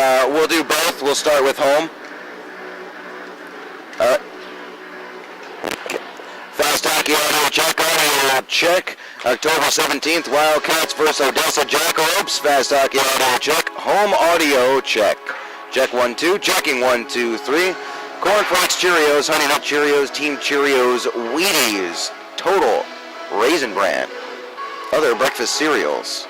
We'll do both. We'll start with home. All right. Fast hockey audio check. Audio check. October 17th, Wildcats versus Odessa Jackalopes. Fast hockey audio check. Home audio check. Check 1 2. Checking 1 2 3. Cornflakes Cheerios, Honey Nut Cheerios, Team Cheerios, Wheaties, Total, Raisin Bran, other breakfast cereals.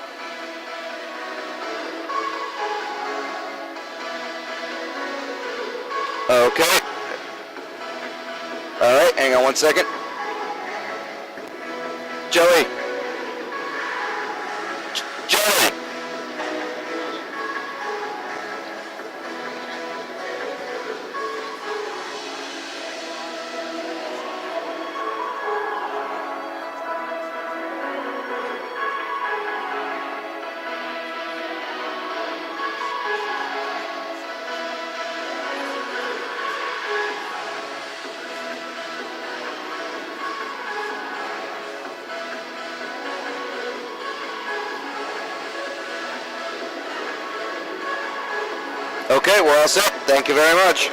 Okay. All right, hang on 1 second. Joey. Joey. Okay, we're all set. Thank you very much.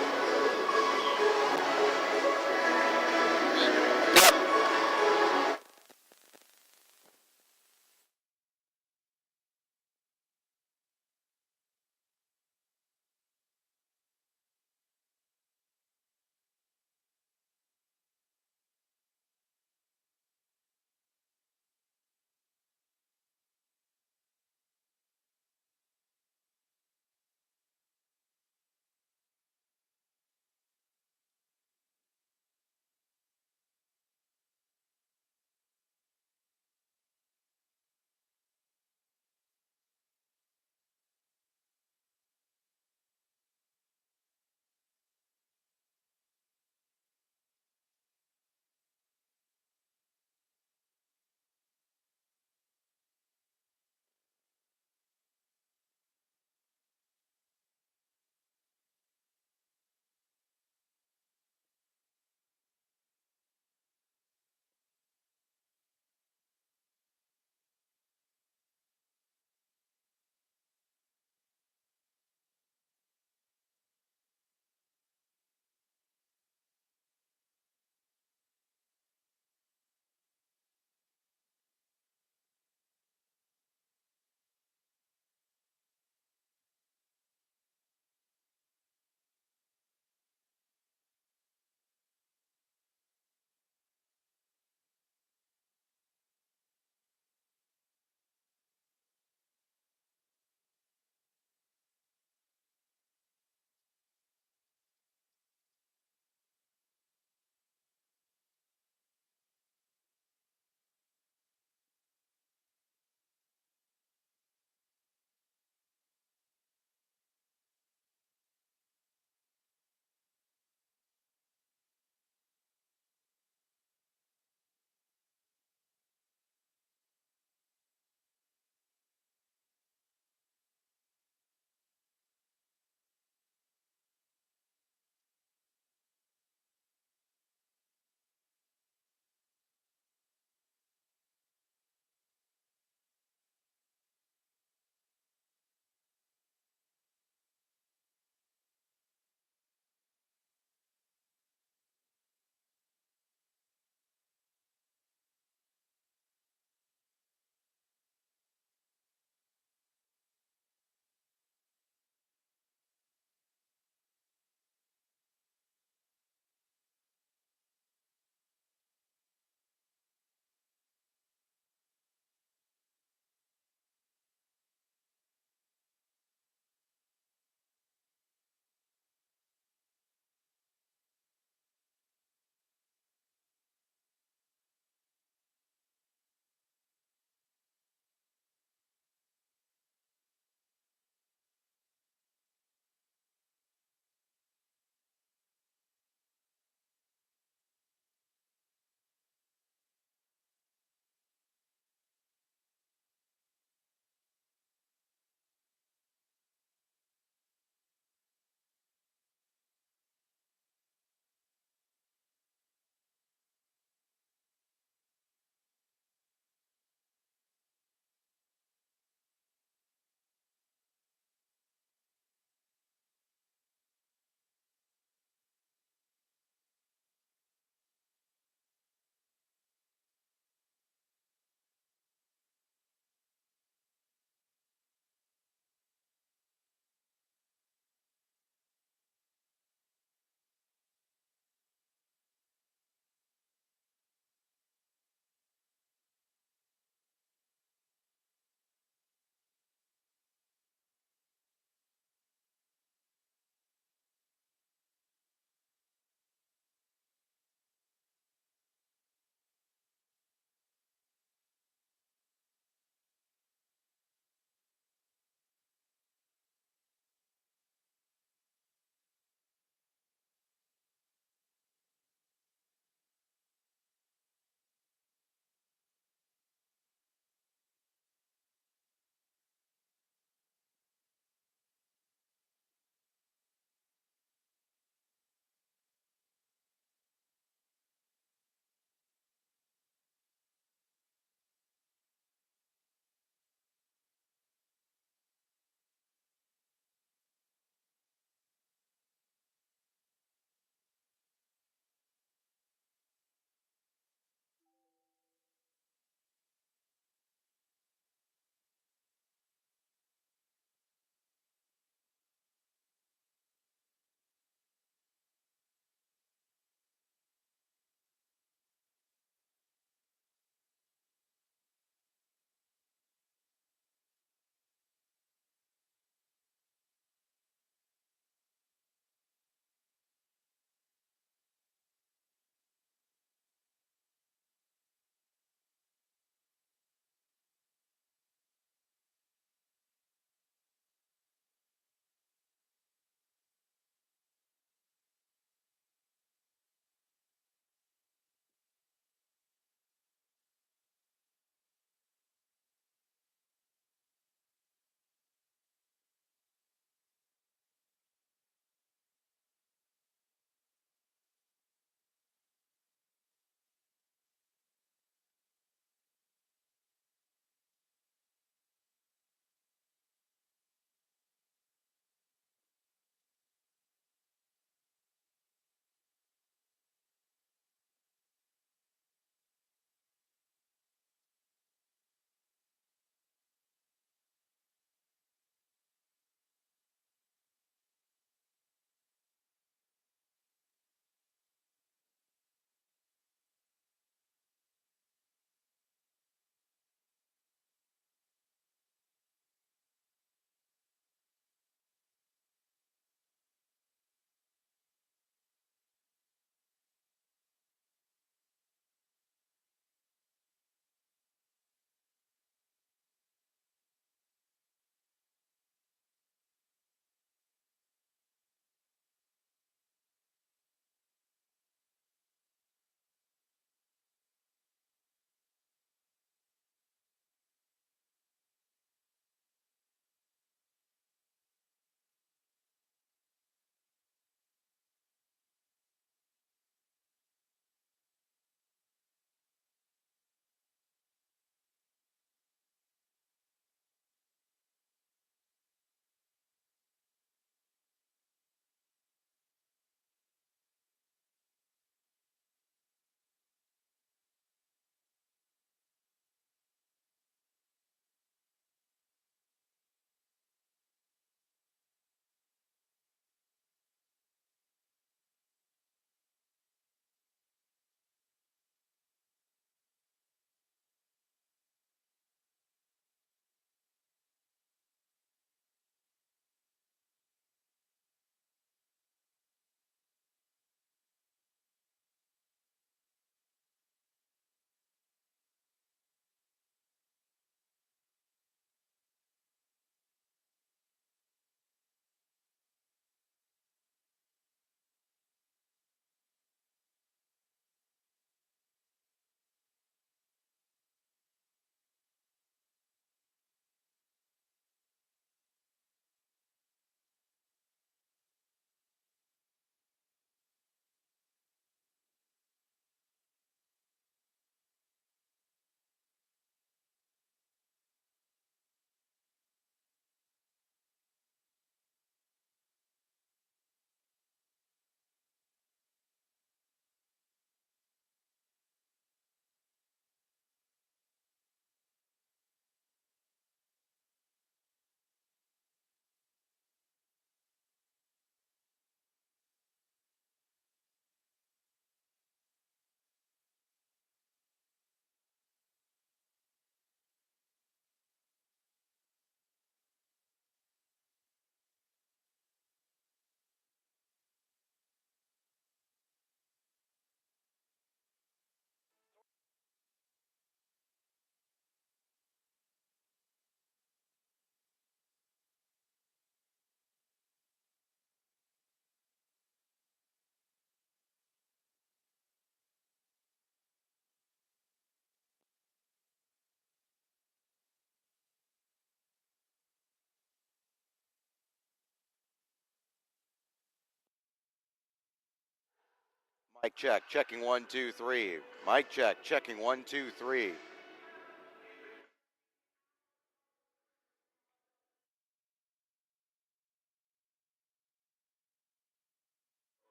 Mic check, checking 1, 2, 3. Mic check, checking 1, 2, 3.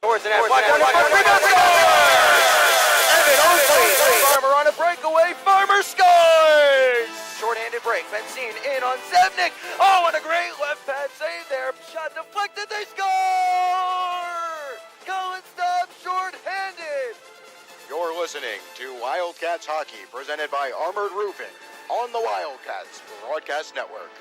Towards the net. Evan Oakley. Farmer on a breakaway. Farmer scores! Short-handed break. Benzine in on Zevnik. Oh, and a great left pad save there. Shot deflected. They score! Colin stops short-handed. You're listening to Wildcats Hockey, presented by Armored Roofing on the Wildcats Broadcast Network.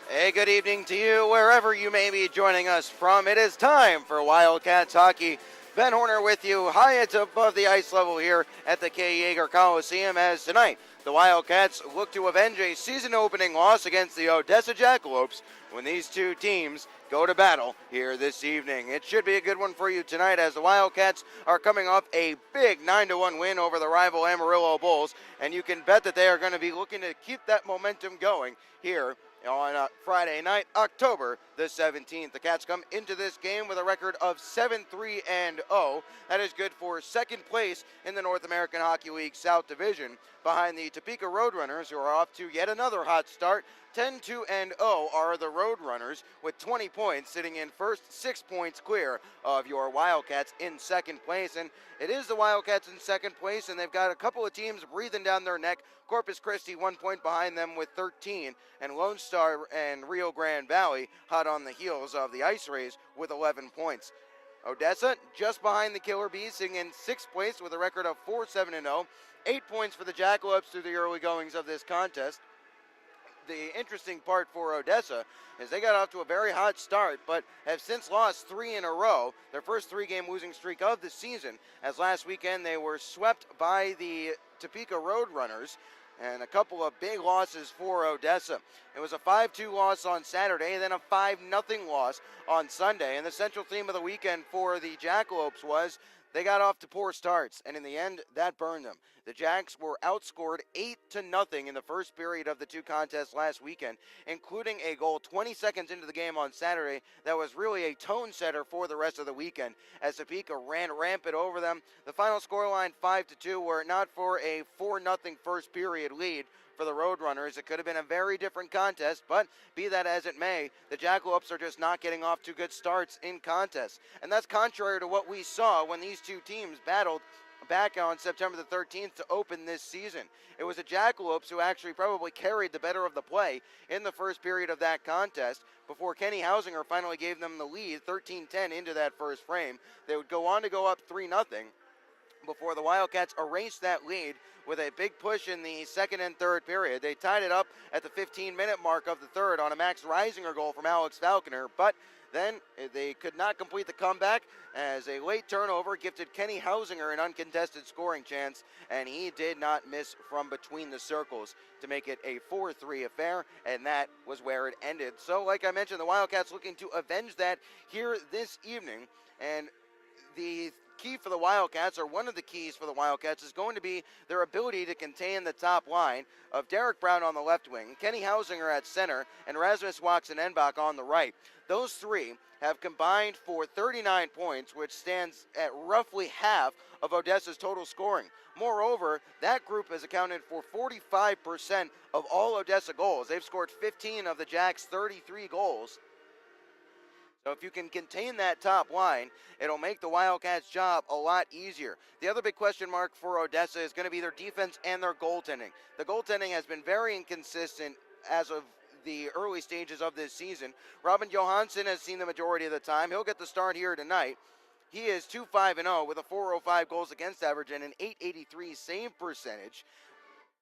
Hey, good evening to you, wherever you may be joining us from. It is time for Wildcats Hockey. Ben Horner with you, high above the ice level here at the K. Yeager Coliseum, as tonight the Wildcats look to avenge a season-opening loss against the Odessa Jackalopes when these two teams go to battle here this evening. It should be a good one for you tonight, as the Wildcats are coming off a big 9-1 win over the rival Amarillo Bulls, and you can bet that they are going to be looking to keep that momentum going here on Friday night, October the 17th. The Cats come into this game with a record of 7-3-0. That is good for second place in the North American Hockey League South Division, behind the Topeka Roadrunners, who are off to yet another hot start. 10-2-0 are the Roadrunners with 20 points, sitting in first, 6 points clear of your Wildcats in second place. And it is the Wildcats in second place, and they've got a couple of teams breathing down their neck. Corpus Christi 1 point behind them with 13, and Lone Star and Rio Grande Valley hot on the heels of the Ice Rays with 11 points. Odessa just behind the Killer Bees, sitting in sixth place with a record of 4-7-0. 8 points for the Jackalopes through the early goings of this contest. The interesting part for Odessa is they got off to a very hot start, but have since lost 3 in a row, their first 3-game losing streak of the season, as last weekend they were swept by the Topeka Roadrunners, and a couple of big losses for Odessa. It was a 5-2 loss on Saturday, and then a 5-0 loss on Sunday, and the central theme of the weekend for the Jackalopes was they got off to poor starts, and in the end, that burned them. The Jacks were outscored 8-0 in the first period of the two contests last weekend, including a goal 20 seconds into the game on Saturday that was really a tone setter for the rest of the weekend, as Topeka ran rampant over them. The final scoreline 5-2, were it not for a 4-0 first period lead for the Roadrunners, it could have been a very different contest, but be that as it may, the Jackalopes are just not getting off to good starts in contests. And that's contrary to what we saw when these two teams battled back on September the 13th to open this season. It was the Jackalopes who actually probably carried the better of the play in the first period of that contest before Kenny Hausinger finally gave them the lead 13-10 into that first frame. They would go on to go up 3-0 before the Wildcats erased that lead with a big push in the second and third period. They tied it up at the 15-minute mark of the third on a Max Reisinger goal from Alex Falconer, but then they could not complete the comeback as a late turnover gifted Kenny Hausinger an uncontested scoring chance, and he did not miss from between the circles to make it a 4-3 affair, and that was where it ended. So, like I mentioned, the Wildcats looking to avenge that here this evening, and the key for the Wildcats, or one of the keys for the Wildcats, is going to be their ability to contain the top line of Derek Brown on the left wing, Kenny Hausinger at center, and Rasmus Watson-Enbach on the right. Those three have combined for 39 points, which stands at roughly half of Odessa's total scoring. Moreover, that group has accounted for 45% of all Odessa goals. They've scored 15 of the Jacks' 33 goals. So if you can contain that top line, it'll make the Wildcats' job a lot easier. The other big question mark for Odessa is going to be their defense and their goaltending. The goaltending has been very inconsistent as of the early stages of this season. Robin Johansson has seen the majority of the time. He'll get the start here tonight. He is 2-5-0 with a 405 goals against average and an 883 save percentage.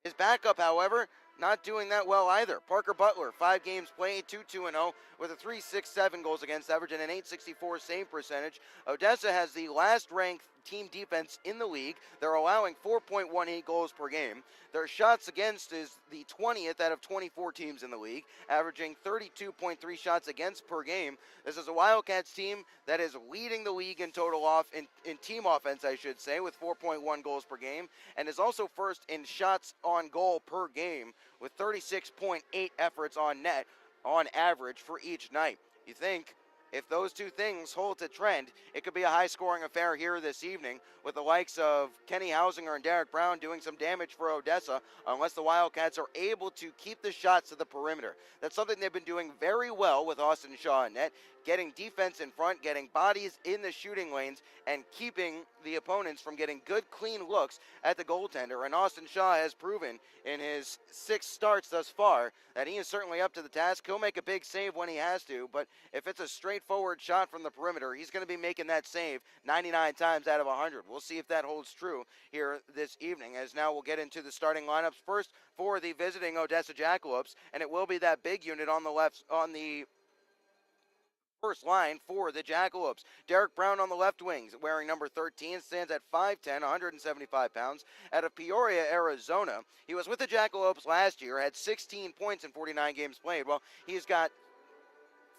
His backup, however, not doing that well either. Parker Butler, 5 games played, 2-2-0 with a 367 goals against average and an 864 save percentage. Odessa has the last ranked team defense in the league. They're allowing 4.18 goals per game. Their shots against is the 20th out of 24 teams in the league, averaging 32.3 shots against per game. This is a Wildcats team that is leading the league in total in team offense, I should say, with 4.1 goals per game, and is also first in shots on goal per game with 36.8 efforts on net on average for each night. You think if those two things hold to trend, it could be a high-scoring affair here this evening with the likes of Kenny Hausinger and Derek Brown doing some damage for Odessa unless the Wildcats are able to keep the shots to the perimeter. That's something they've been doing very well with Austin Shaw in net, getting defense in front, getting bodies in the shooting lanes, and keeping the opponents from getting good, clean looks at the goaltender. And Austin Shaw has proven in his 6 starts thus far that he is certainly up to the task. He'll make a big save when he has to, but if it's a straightforward shot from the perimeter, he's going to be making that save 99 times out of 100. We'll see if that holds true here this evening, as now we'll get into the starting lineups first for the visiting Odessa Jackalopes, and it will be that big unit on the left, on the first line for the Jackalopes. Derek Brown on the left wings, wearing number 13, stands at 5'10", 175 pounds, out of Peoria, Arizona. He was with the Jackalopes last year, had 16 points in 49 games played. Well, he's got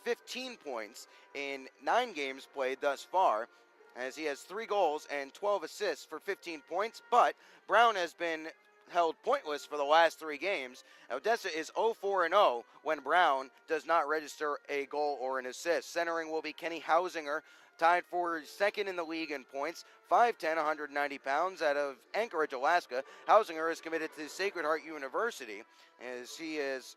15 points in 9 games played thus far, as he has 3 goals and 12 assists for 15 points, but Brown has been held pointless for the last 3 games. Odessa is 0-4-0 when Brown does not register a goal or an assist. Centering will be Kenny Hausinger, tied for second in the league in points, 5'10", 190 pounds, out of Anchorage, Alaska. Hausinger is committed to Sacred Heart University, as he is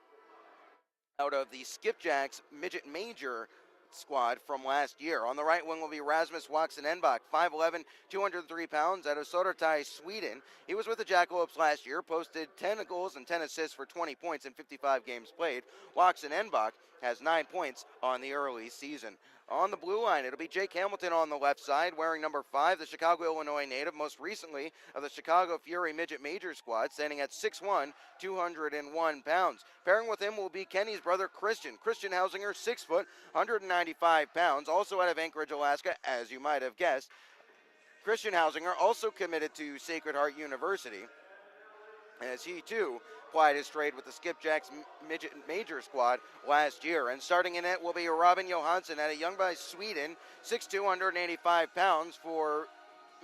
out of the Skipjacks Midget Major squad from last year. On the right wing will be Rasmus Waxen-Enbach, 5'11", 203 pounds, out of Södertälje, Sweden. He was with the Jackalopes last year, posted 10 goals and 10 assists for 20 points in 55 games played. Waxen-Enbach has 9 points on the early season. On the blue line, it'll be Jake Hamilton on the left side, wearing number 5, the Chicago, Illinois native, most recently of the Chicago Fury Midget Major squad, standing at 6'1", 201 pounds. Pairing with him will be Kenny's brother, Christian Hausinger, 6 foot, 195 pounds, also out of Anchorage, Alaska, as you might have guessed. Christian Hausinger also committed to Sacred Heart University, as he too plied his trade with the Skipjacks Midget Major squad last year. And starting in it will be Robin Johansson out of Ljungby, Sweden, 6'2", 185 pounds for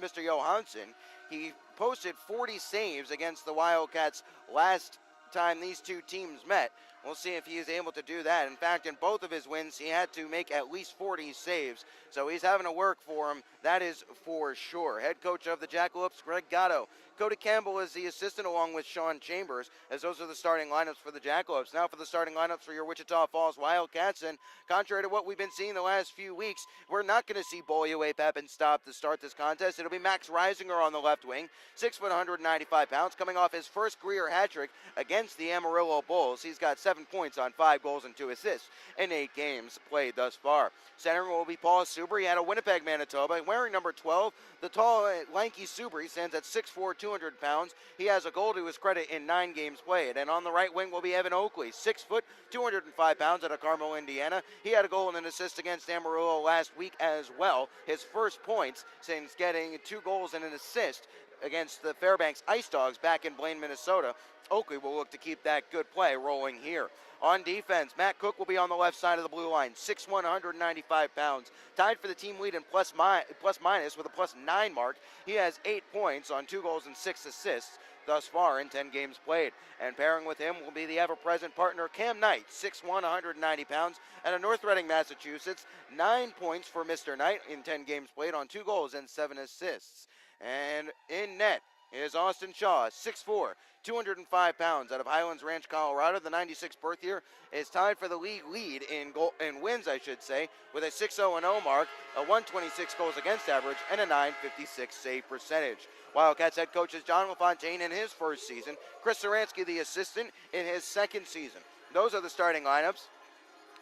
Mr. Johansson. He posted 40 saves against the Wildcats last time these two teams met. We'll see if he is able to do that. In fact, in both of his wins, he had to make at least 40 saves, so he's having to work for him, that is for sure. Head coach of the Jackalopes, Greg Gatto. Cody Campbell is the assistant, along with Sean Chambers, as those are the starting lineups for the Jackalopes. Now for the starting lineups for your Wichita Falls Wildcats, and contrary to what we've been seeing the last few weeks, we're not going to see Bolyue Peppenstop to start this contest. It'll be Max Reisinger on the left wing, 6 foot, 195 pounds, coming off his first career hat trick against the Amarillo Bulls. He's got 7 points on 5 goals and 2 assists in 8 games played thus far. Centering will be Paul Subri out of Winnipeg, Manitoba, wearing number 12. The tall, lanky Subri stands at 6'4", 200 pounds. He has a goal to his credit in 9 games played. And on the right wing will be Evan Oakley, 6 foot, 205 pounds, out of Carmel, Indiana. He had a goal and an assist against Amarillo last week as well. His first points since getting 2 goals and an assist against the Fairbanks Ice Dogs back in Blaine, Minnesota. Oakley will look to keep that good play rolling here. On defense, Matt Cook will be on the left side of the blue line, 6'1", 195 pounds. Tied for the team lead in plus minus with a +9 mark. He has 8 points on 2 goals and 6 assists thus far in 10 games played. And pairing with him will be the ever-present partner, Cam Knight, 6'1", 190 pounds, out of North Reading, Massachusetts. 9 points for Mr. Knight in 10 games played on 2 goals and 7 assists. And in net is Austin Shaw, 6'4", 205 pounds, out of Highlands Ranch, Colorado. The 96th birth year is tied for the league lead in wins, with a 6-0-0 mark, a 126 goals against average, and a 956 save percentage. Wildcats head coach is John LaFontaine in his first season. Chris Saransky, the assistant, in his second season. Those are the starting lineups,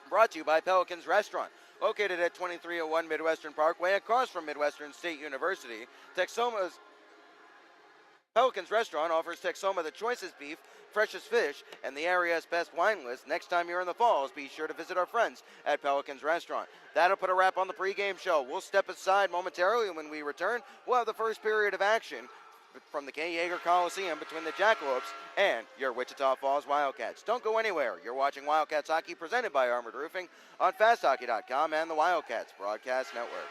brought to you by Pelicans Restaurant. Located at 2301 Midwestern Parkway, across from Midwestern State University, Pelicans Restaurant offers Texoma the choicest beef, freshest fish, and the area's best wine list. Next time you're in the Falls, be sure to visit our friends at Pelicans Restaurant. That'll put a wrap on the pregame show. We'll step aside momentarily, and when we return, we'll have the first period of action from the K. Yeager Coliseum between the Jackalopes and your Wichita Falls Wildcats. Don't go anywhere. You're watching Wildcats Hockey, presented by Armored Roofing on FastHockey.com and the Wildcats Broadcast Network.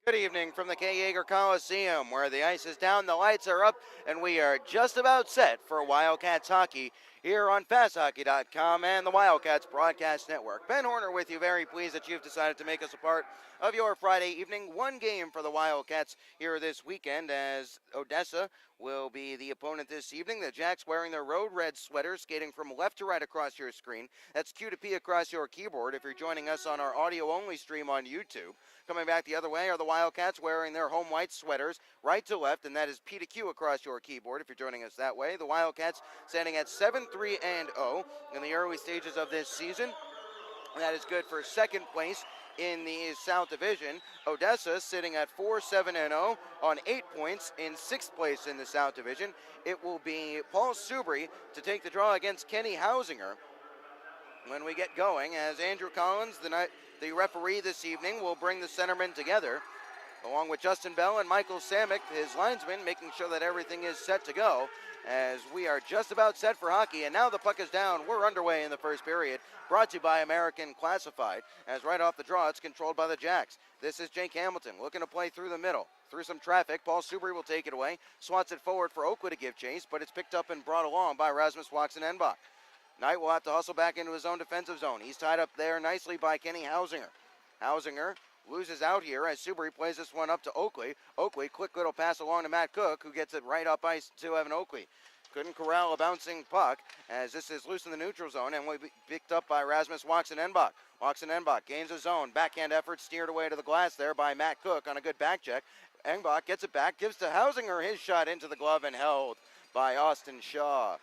Good evening from the K. Yeager Coliseum, where the ice is down, the lights are up, and we are just about set for Wildcats hockey here on FastHockey.com and the Wildcats Broadcast Network. Ben Horner with you, very pleased that you've decided to make us a part of your Friday evening. One game for the Wildcats here this weekend, as Odessa will be the opponent this evening. The Jacks wearing their road red sweaters, skating from left to right across your screen. That's Q to P across your keyboard if you're joining us on our audio-only stream on YouTube. Coming back the other way are the Wildcats wearing their home white sweaters right to left, and that is P to Q across your keyboard if you're joining us that way. The Wildcats standing at 7-3-0 in the early stages of this season. That is good for second place in the South Division. Odessa sitting at 4-7-0 on 8 points in sixth place in the South Division. It will be Paul Subry to take the draw against Kenny Hausinger when we get going, as Andrew Collins, the referee this evening, will bring the centermen together, along with Justin Bell and Michael Samick, his linesman, making sure that everything is set to go, as we are just about set for hockey. And now the puck is down. We're underway in the first period, brought to you by American Classified, as right off the draw, it's controlled by the Jacks. This is Jake Hamilton looking to play through the middle. Through some traffic, Paul Subry will take it away, swats it forward for Oakley to give chase, but it's picked up and brought along by Rasmus Waxen-Enbach. Knight will have to hustle back into his own defensive zone. He's tied up there nicely by Kenny Hausinger. Hausinger loses out here as Subry plays this one up to Oakley. Oakley, quick little pass along to Matt Cook, who gets it right up ice to Evan Oakley. Couldn't corral a bouncing puck, as this is loose in the neutral zone and will be picked up by Rasmus Waxen-Enbach. Waxen-Enbach gains his zone. Backhand effort steered away to the glass there by Matt Cook on a good back check. Enbach gets it back, gives to Hausinger his shot into the glove and held by Austin Shaw.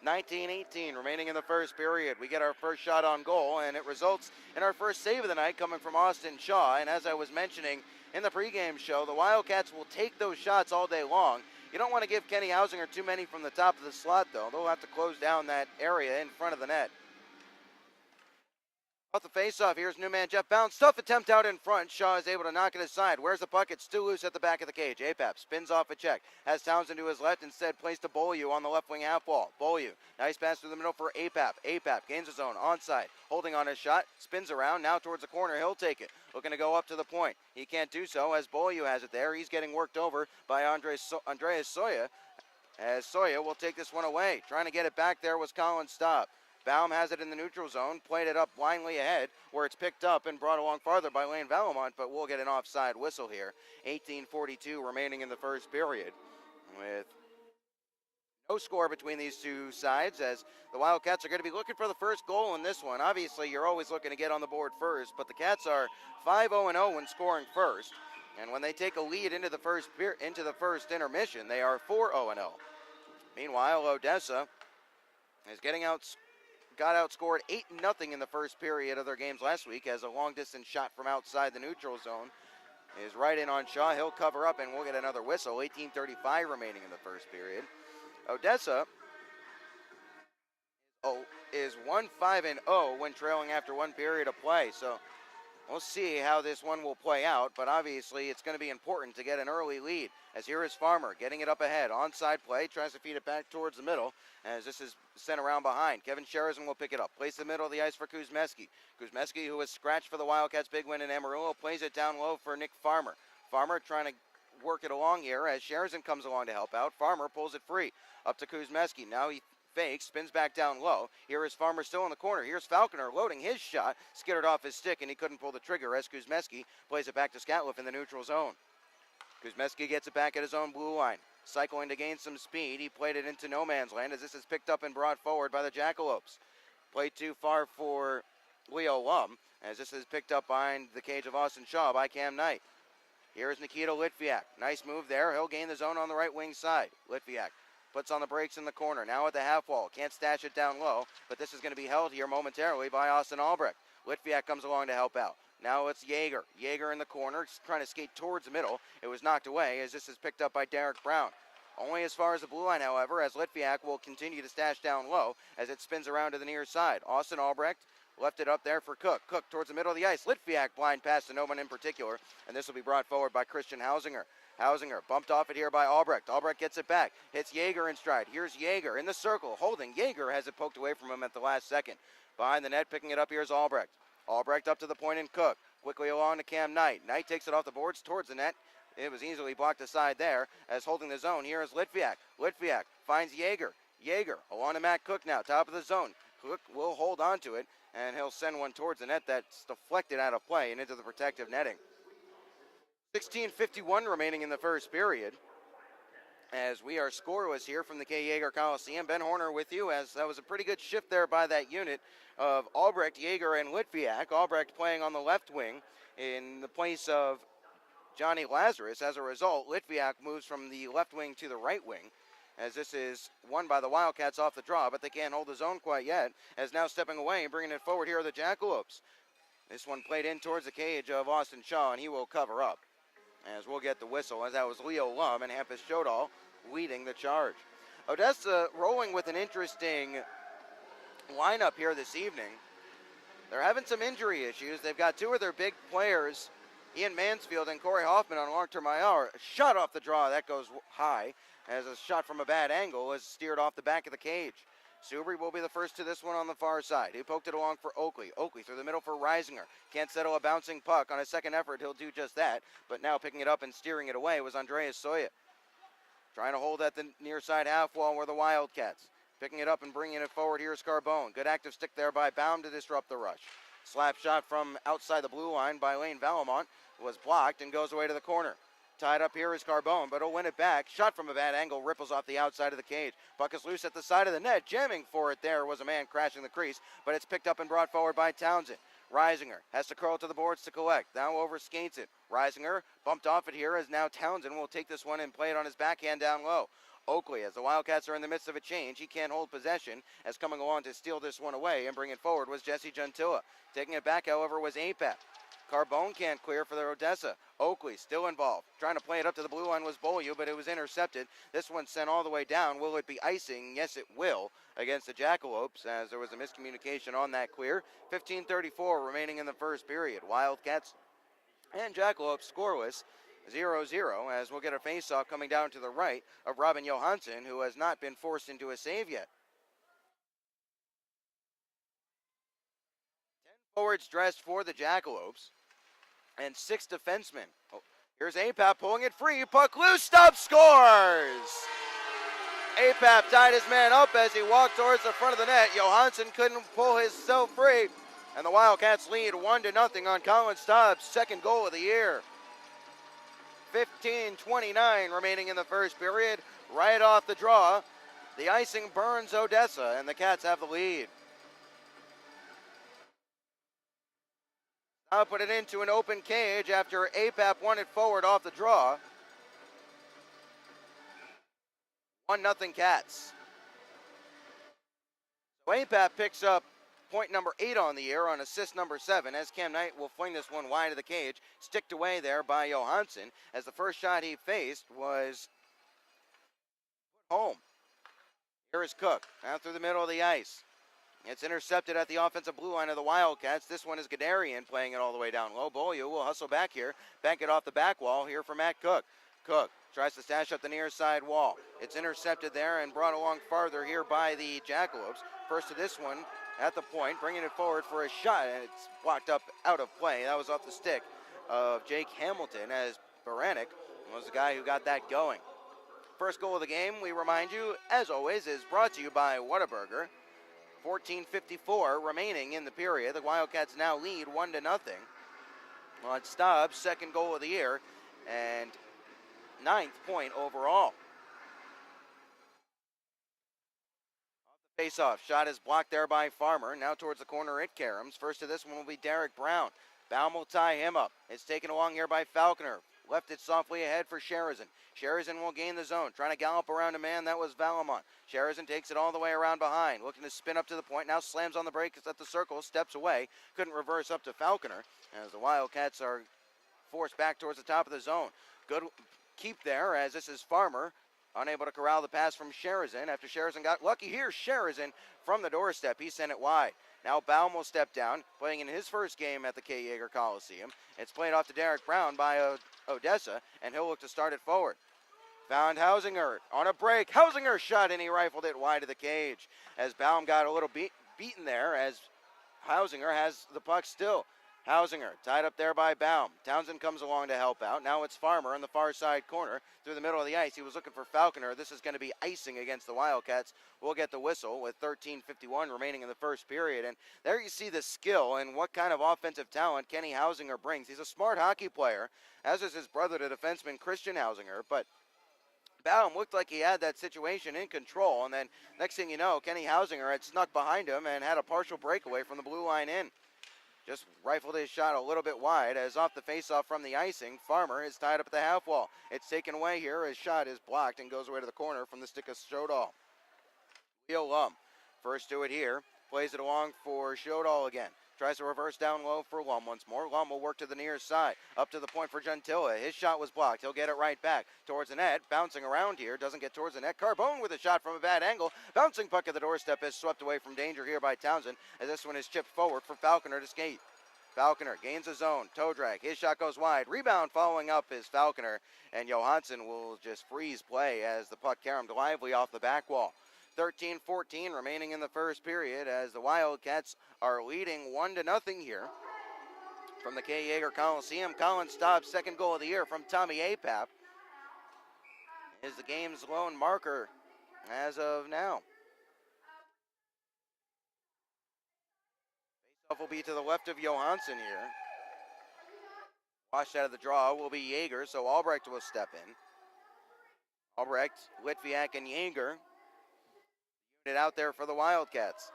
19-18 remaining in the first period. We get our first shot on goal, and it results in our first save of the night coming from Austin Shaw. And as I was mentioning in the pregame show, the Wildcats will take those shots all day long. You don't want to give Kenny Hausinger too many from the top of the slot, though. They'll have to close down that area in front of the net. Off the face-off, here's new man Jeff Bounds. Tough attempt out in front. Shaw is able to knock it aside. Where's the puck? It's still loose at the back of the cage. Apap spins off a check. Has Townsend to his left. Instead, plays to Beaulieu on the left wing half wall. Beaulieu, nice pass through the middle for Apap. Apap gains his own onside. Holding on his shot. Spins around. Now towards the corner. He'll take it. Looking to go up to the point. He can't do so as Beaulieu has it there. He's getting worked over by Andreas Soya. As Soya will take this one away. Trying to get it back there was Collins' stop. Baum has it in the neutral zone, played it up blindly ahead, where it's picked up and brought along farther by Lane Valamont, but we'll get an offside whistle here. 18:42 remaining in the first period, with no score between these two sides, as the Wildcats are going to be looking for the first goal in this one. Obviously, you're always looking to get on the board first, but the Cats are 5-0-0 when scoring first, and when they take a lead into the first intermission, they are 4-0-0. Meanwhile, Odessa is got outscored 8-0 in the first period of their games last week, as a long-distance shot from outside the neutral zone is right in on Shaw. He'll cover up, and we'll get another whistle. 18:35 remaining in the first period. Odessa is 1-5-0 when trailing after one period of play, so we'll see how this one will play out, but obviously it's going to be important to get an early lead, as here is Farmer getting it up ahead. Onside play, tries to feed it back towards the middle, as this is sent around behind. Kevin Sherzan will pick it up. Place the middle of the ice for Kuzmeski. Kuzmeski, who was scratched for the Wildcats' big win in Amarillo, plays it down low for Nick Farmer. Farmer trying to work it along here as Sherzan comes along to help out. Farmer pulls it free. Up to Kuzmeski. Now he fakes, spins back down low. Here is Farmer still in the corner. Here's Falconer loading his shot. Skittered off his stick, and he couldn't pull the trigger as Kuzmeski plays it back to Skatliff in the neutral zone. Kuzmeski gets it back at his own blue line. Cycling to gain some speed. He played it into no man's land as this is picked up and brought forward by the Jackalopes. Played too far for Leo Lum as this is picked up behind the cage of Austin Shaw by Cam Knight. Here's Nikita Litviak. Nice move there. He'll gain the zone on the right wing side. Litviak puts on the brakes in the corner. Now at the half wall. Can't stash it down low, but this is going to be held here momentarily by Austin Albrecht. Litviak comes along to help out. Now it's Yeager. Yeager in the corner, trying to skate towards the middle. It was knocked away as this is picked up by Derek Brown. Only as far as the blue line, however, as Litviak will continue to stash down low as it spins around to the near side. Austin Albrecht left it up there for Cook. Cook towards the middle of the ice. Litviak blind pass to no one in particular, and this will be brought forward by Christian Hausinger. Hausinger bumped off it here by Albrecht. Albrecht gets it back. Hits Yeager in stride. Here's Yeager in the circle, holding. Yeager has it poked away from him at the last second. Behind the net, picking it up, here's Albrecht. Albrecht up to the point and Cook. quickly along to Cam Knight. Knight takes it off the boards towards the net. It was easily blocked aside there as holding the zone. Here is Litviak. Litviak finds Yeager. Yeager along to Matt Cook now, top of the zone. Cook will hold on to it, and he'll send one towards the net that's deflected out of play and into the protective netting. 16:51 remaining in the first period, as we are scoreless here from the K. Yeager Coliseum. Ben Horner with you, as that was a pretty good shift there by that unit of Albrecht, Yeager, and Litviak. Albrecht playing on the left wing in the place of Johnny Lazarus. As a result, Litviak moves from the left wing to the right wing, as this is won by the Wildcats off the draw, but they can't hold the zone quite yet, as now stepping away and bringing it forward here are the Jackalopes. This one played in towards the cage of Austin Shaw, and he will cover up, as we'll get the whistle, as that was Leo Lum and Hampus Shodal leading the charge. Odessa rolling with an interesting lineup here this evening. They're having some injury issues. They've got two of their big players, Ian Mansfield and Corey Hoffman, on long-term IR. A shot off the draw, that goes high, as a shot from a bad angle is steered off the back of the cage. Subri will be the first to this one on the far side. He poked it along for Oakley. Oakley through the middle for Reisinger. Can't settle a bouncing puck. On his second effort, he'll do just that. But now picking it up and steering it away was Andreas Soya. Trying to hold at the near side half wall were the Wildcats. Picking it up and bringing it forward, here's Carbone. Good active stick there by Baum to disrupt the rush. Slap shot from outside the blue line by Lane Valamont was blocked and goes away to the corner. Tied up here is Carbone, but he'll win it back. Shot from a bad angle, ripples off the outside of the cage. Puck is loose at the side of the net. Jamming for it there was a man crashing the crease, but it's picked up and brought forward by Townsend. Reisinger has to curl to the boards to collect. Now over skates it. Reisinger bumped off it here, as now Townsend will take this one and play it on his backhand down low. Oakley, as the Wildcats are in the midst of a change, he can't hold possession, as coming along to steal this one away and bring it forward was Jesse Gentilla. Taking it back, however, was Apap. Carbone can't clear for the Odessa. Oakley still involved. Trying to play it up to the blue line was Beaulieu, but it was intercepted. This one sent all the way down. Will it be icing? Yes, it will, against the Jackalopes, as there was a miscommunication on that clear. 15:34 remaining in the first period. Wildcats and Jackalopes scoreless, 0-0, as we'll get a face-off coming down to the right of Robin Johansson, who has not been forced into a save yet. 10 forwards dressed for the Jackalopes, and 6 defensemen. Oh, here's Apap pulling it free. Puck loose, stop, scores! Apap tied his man up as he walked towards the front of the net. Johansson couldn't pull himself free, and the Wildcats lead 1-0 on Colin Staub's second goal of the year. 15:29 remaining in the first period. Right off the draw, the icing burns Odessa, and the Cats have the lead. Now put it into an open cage after Apap won it forward off the draw. 1-0 Cats. So Apap picks up point number 8 on the year on assist number 7, as Cam Knight will fling this one wide of the cage, sticked away there by Johansson, as the first shot he faced was put home. Here is Cook, now through the middle of the ice. It's intercepted at the offensive blue line of the Wildcats. This one is Gadarian playing it all the way down low. Beaulieu will hustle back here, bank it off the back wall here for Matt Cook. Cook tries to stash up the near side wall. It's intercepted there and brought along farther here by the Jackalopes. First to this one at the point, bringing it forward for a shot, and it's blocked up out of play. That was off the stick of Jake Hamilton, as Baranek was the guy who got that going. First goal of the game, we remind you, as always, is brought to you by Whataburger. 14:54 remaining in the period. The Wildcats now lead 1-0 on Staub's second goal of the year and 9th point overall. Off the face-off, shot is blocked there by Farmer. Now towards the corner it caroms. First to this one will be Derek Brown. Baum will tie him up. It's taken along here by Falconer. Left it softly ahead for Sherazin. Sherazin will gain the zone. Trying to gallop around a man. That was Valamont. Sherazin takes it all the way around behind. Looking to spin up to the point. Now slams on the brakes at the circle. Steps away. Couldn't reverse up to Falconer, as the Wildcats are forced back towards the top of the zone. Good keep there, as this is Farmer. Unable to corral the pass from Sherazin. After Sherazin got lucky, here's Sherazin from the doorstep. He sent it wide. Now Baum will step down, playing in his first game at the K. Yeager Coliseum. It's played off to Derek Brown by Odessa, and he'll look to start it forward. Found Hausinger on a break. Hausinger shot, and he rifled it wide of the cage, as Baum got a little beaten there, as Hausinger has the puck still. Hausinger tied up there by Baum. Townsend comes along to help out. Now it's Farmer in the far side corner through the middle of the ice. He was looking for Falconer. This is going to be icing against the Wildcats. We'll get the whistle with 13:51 remaining in the first period. And there you see the skill and what kind of offensive talent Kenny Hausinger brings. He's a smart hockey player, as is his brother, the defenseman Christian Hausinger. But Baum looked like he had that situation in control. And then next thing you know, Kenny Hausinger had snuck behind him and had a partial breakaway from the blue line in. Just rifled his shot a little bit wide as off the faceoff from the icing. Farmer is tied up at the half wall. It's taken away here. His shot is blocked and goes away to the corner from the stick of Shodal. Leo Lum first to it here. Plays it along for Shodal again. Tries to reverse down low for Lum once more. Lum will work to the near side. Up to the point for Gentilla. His shot was blocked. He'll get it right back towards the net. Bouncing around here. Doesn't get towards the net. Carbone with a shot from a bad angle. Bouncing puck at the doorstep is swept away from danger here by Townsend as this one is chipped forward for Falconer to skate. Falconer gains a zone. Toe drag. His shot goes wide. Rebound following up is Falconer. And Johansson will just freeze play as the puck caromed lively off the back wall. 13-14 remaining in the first period as the Wildcats are leading 1-0 here from the K. Yeager Coliseum. Colin Staub's second goal of the year from Tommy Apap is the game's lone marker as of now. Faceoff will be to the left of Johansson here. Washed out of the draw will be Yeager, so Albrecht will step in. Albrecht, Litviak, and Yeager. It out there for the Wildcats.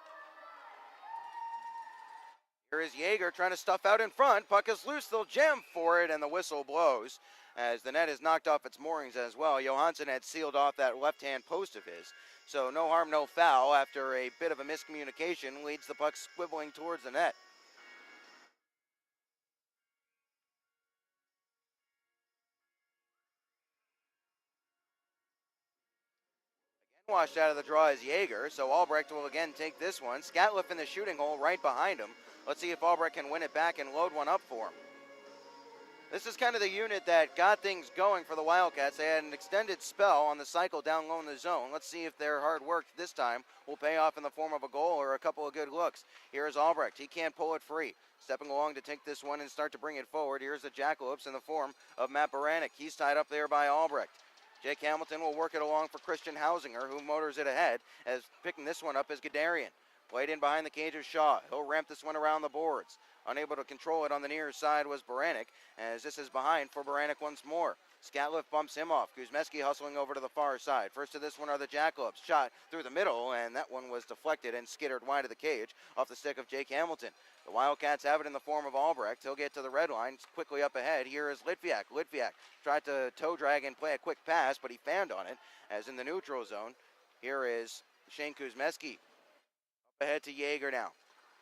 Here is Yeager trying to stuff out in front. Puck is loose. They'll jam for it, and the whistle blows as the net is knocked off its moorings as well. Johansson had sealed off that left-hand post of his. So no harm, no foul after a bit of a miscommunication leads the puck squibbling towards the net. Washed out of the draw is Yeager, so Albrecht will again take this one. Scatliff in the shooting hole right behind him. Let's see if Albrecht can win it back and load one up for him. This is kind of the unit that got things going for the Wildcats. They had an extended spell on the cycle down low in the zone. Let's see if their hard work this time will pay off in the form of a goal or a couple of good looks. Here's Albrecht. He can't pull it free. Stepping along to take this one and start to bring it forward. Here's the Jackalopes in the form of Matt Baranek. He's tied up there by Albrecht. Jake Hamilton will work it along for Christian Hausinger, who motors it ahead, as picking this one up is Gadarian. Played in behind the cage of Shaw. He'll ramp this one around the boards. Unable to control it on the near side was Baranek, as this is behind for Baranek once more. Scatliff bumps him off. Kuzmeski hustling over to the far side. First to this one are the Jackalopes. Shot through the middle, and that one was deflected and skittered wide of the cage off the stick of Jake Hamilton. The Wildcats have it in the form of Albrecht. He'll get to the red line, quickly up ahead. Here is Litviak. Litviak tried to toe drag and play a quick pass, but he fanned on it, as in the neutral zone. Here is Shane Kuzmeski. Up ahead to Yeager now.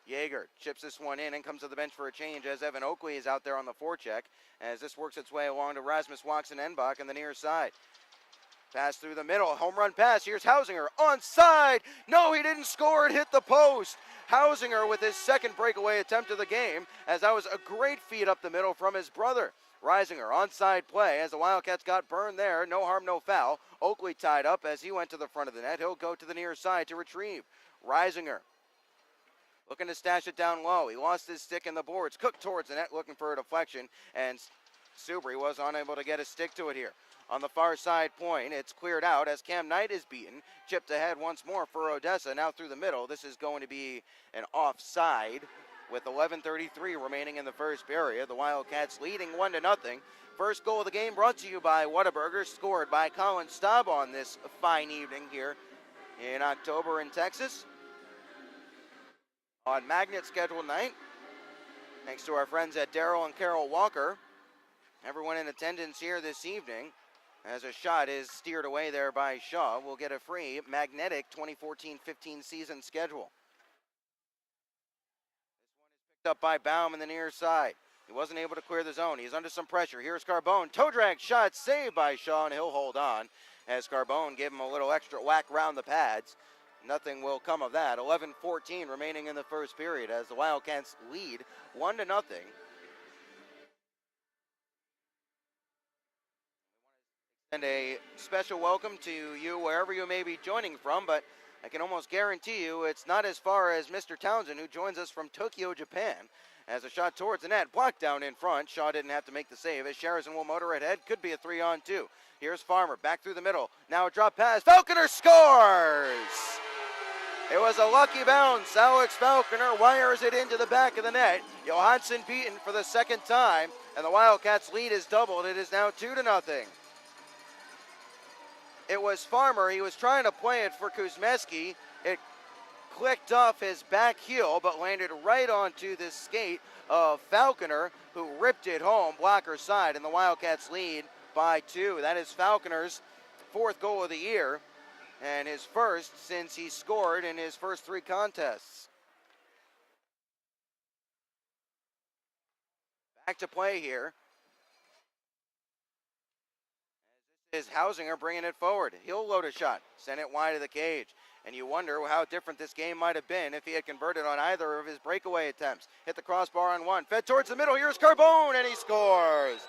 Yeager chips this one in and comes to the bench for a change as Evan Oakley is out there on the forecheck as this works its way along to Rasmus Watson-Enbach on the near side. Pass through the middle, home run pass. Here's Hausinger onside. No, he didn't score. It hit the post. Hausinger with his second breakaway attempt of the game as that was a great feed up the middle from his brother. Reisinger onside play as the Wildcats got burned there. No harm, no foul. Oakley tied up as he went to the front of the net. He'll go to the near side to retrieve. Reisinger looking to stash it down low. He lost his stick in the boards. Cooked towards the net looking for a deflection, and Subri was unable to get a stick to it here. On the far side point, it's cleared out as Cam Knight is beaten. Chipped ahead once more for Odessa. Now through the middle. This is going to be an offside with 11:33 remaining in the first period. The Wildcats leading 1-0. First goal of the game brought to you by Whataburger, scored by Colin Staub on this fine evening here in October in Texas. On Magnet scheduled night, thanks to our friends at Darryl and Carol Walker. Everyone in attendance here this evening, as a shot is steered away there by Shaw, will get a free magnetic 2014-15 season schedule. This one is picked up by Baum in the near side. He wasn't able to clear the zone. He's under some pressure. Here's Carbone. Toe drag shot saved by Shaw, and he'll hold on as Carbone gave him a little extra whack round the pads. Nothing will come of that. 11:14 remaining in the first period as the Wildcats lead 1-0. And a special welcome to you wherever you may be joining from, but I can almost guarantee you it's not as far as Mr. Townsend, who joins us from Tokyo, Japan, as a shot towards the net, blocked down in front. Shaw didn't have to make the save as Sherrison will motor ahead. Could be a 3-on-2. Here's Farmer back through the middle. Now a drop pass. Falconer scores! It was a lucky bounce. Alex Falconer wires it into the back of the net. Johansson beaten for the second time, and the Wildcats' lead is doubled. It is now 2-0. It was Farmer. He was trying to play it for Kuzmeski. It clicked off his back heel, but landed right onto the skate of Falconer, who ripped it home, blocker side, and the Wildcats lead by 2. That is Falconer's 4th goal of the year, and his first since he scored in his first 3 contests. Back to play here. Is Hausinger bringing it forward. He'll load a shot, send it wide of the cage. And you wonder how different this game might have been if he had converted on either of his breakaway attempts. Hit the crossbar on one, fed towards the middle. Here's Carbone, and he scores.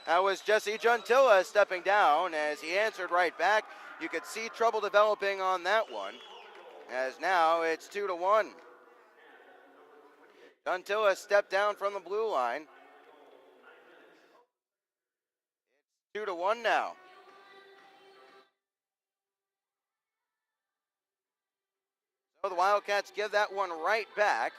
That was Jesse Juntilla stepping down as he answered right back. You could see trouble developing on that one, as now it's 2-1. Juntilla stepped down from the blue line. It's 2-1 now. So the Wildcats give that one right back,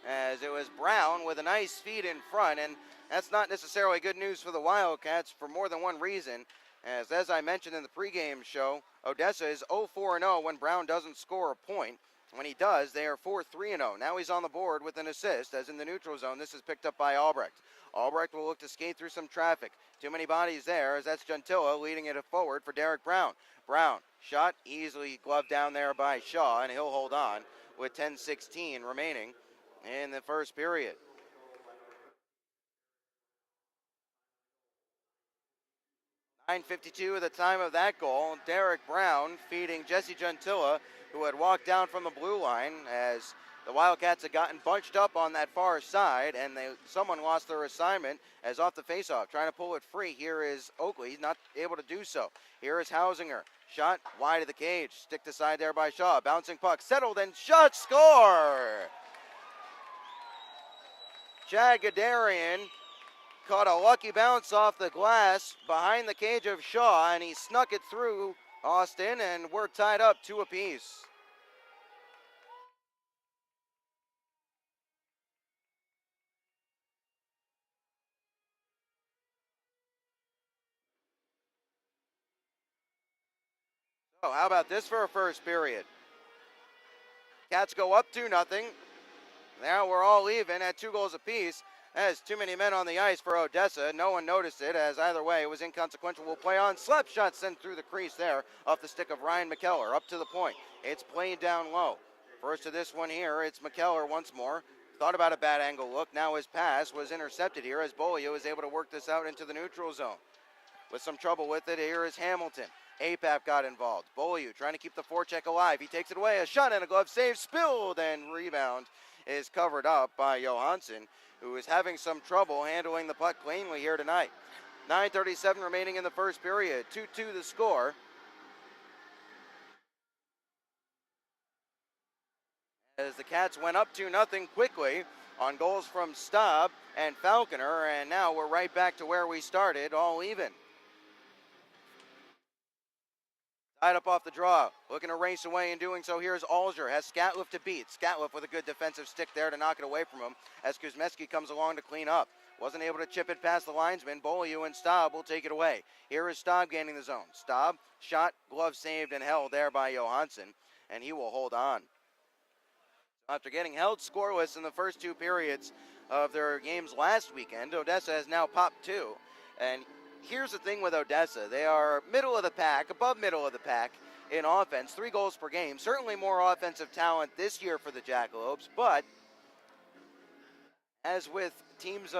as it was Brown with a nice feed in front, and that's not necessarily good news for the Wildcats for more than one reason. As I mentioned in the pregame show, Odessa is 0-4-0 when Brown doesn't score a point. When he does, they are 4-3-0. Now he's on the board with an assist, as in the neutral zone. This is picked up by Albrecht. Albrecht will look to skate through some traffic. Too many bodies there, as that's Juntilla leading it forward for Derek Brown. Brown, shot easily gloved down there by Shaw, and he'll hold on with 10:16 remaining in the first period. 9:52 at the time of that goal. Derek Brown feeding Jesse Juntilla, who had walked down from the blue line, as the Wildcats had gotten bunched up on that far side, and someone lost their assignment as off the faceoff. Trying to pull it free. Here is Oakley. He's not able to do so. Here is Hausinger. Shot wide of the cage. Stick to side there by Shaw. Bouncing puck. Settled and shot. Score! Chad Gadarian caught a lucky bounce off the glass behind the cage of Shaw, and he snuck it through Austin, and we're tied up 2 apiece. So how about this for a first period? Cats go up 2-0. Now we're all even at 2 goals apiece. As too many men on the ice for Odessa. No one noticed it, as either way it was inconsequential. We'll play on. Slap shot sent through the crease there off the stick of Ryan McKellar up to the point. It's played down low. First to this one here, it's McKellar once more. Thought about a bad angle look. Now his pass was intercepted here as Bolio was able to work this out into the neutral zone. With some trouble with it, here is Hamilton. APAP got involved. Bolio trying to keep the forecheck alive. He takes it away. A shot and a glove save. Spilled, and rebound is covered up by Johansson, who is having some trouble handling the puck cleanly here tonight. 9:37 remaining in the first period. 2-2 the score. As the Cats went up 2-0 quickly on goals from Staub and Falconer, and now we're right back to where we started, all even. Tied up off the draw, looking to race away in doing so. Here's Alger, has Skatliff to beat. Skatliff with a good defensive stick there to knock it away from him as Kuzmeski comes along to clean up. Wasn't able to chip it past the linesman. Beaulieu and Staub will take it away. Here is Staub gaining the zone. Staub, shot, glove saved and held there by Johansson, and he will hold on. After getting held scoreless in the first 2 periods of their games last weekend, Odessa has now popped 2. And here's the thing with Odessa. They are middle of the pack, above middle of the pack in offense, 3 goals per game. Certainly more offensive talent this year for the Jackalopes, but as with teams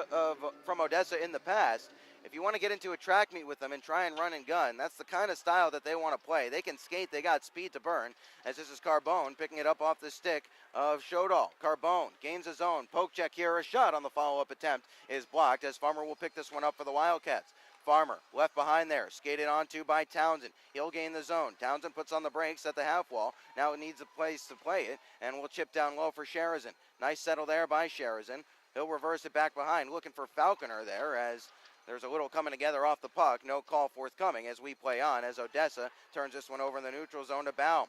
from Odessa in the past, if you want to get into a track meet with them and try and run and gun, that's the kind of style that they want to play. They can skate, they got speed to burn, as this is Carbone picking it up off the stick of Shodal. Carbone gains his own. Poke check here, a shot on the follow-up attempt is blocked, as Farmer will pick this one up for the Wildcats. Farmer, left behind there, skated onto by Townsend. He'll gain the zone. Townsend puts on the brakes at the half wall. Now it needs a place to play it, and will chip down low for Sherazin. Nice settle there by Sherazin. He'll reverse it back behind, looking for Falconer there as there's a little coming together off the puck. No call forthcoming as we play on, as Odessa turns this one over in the neutral zone to Baum.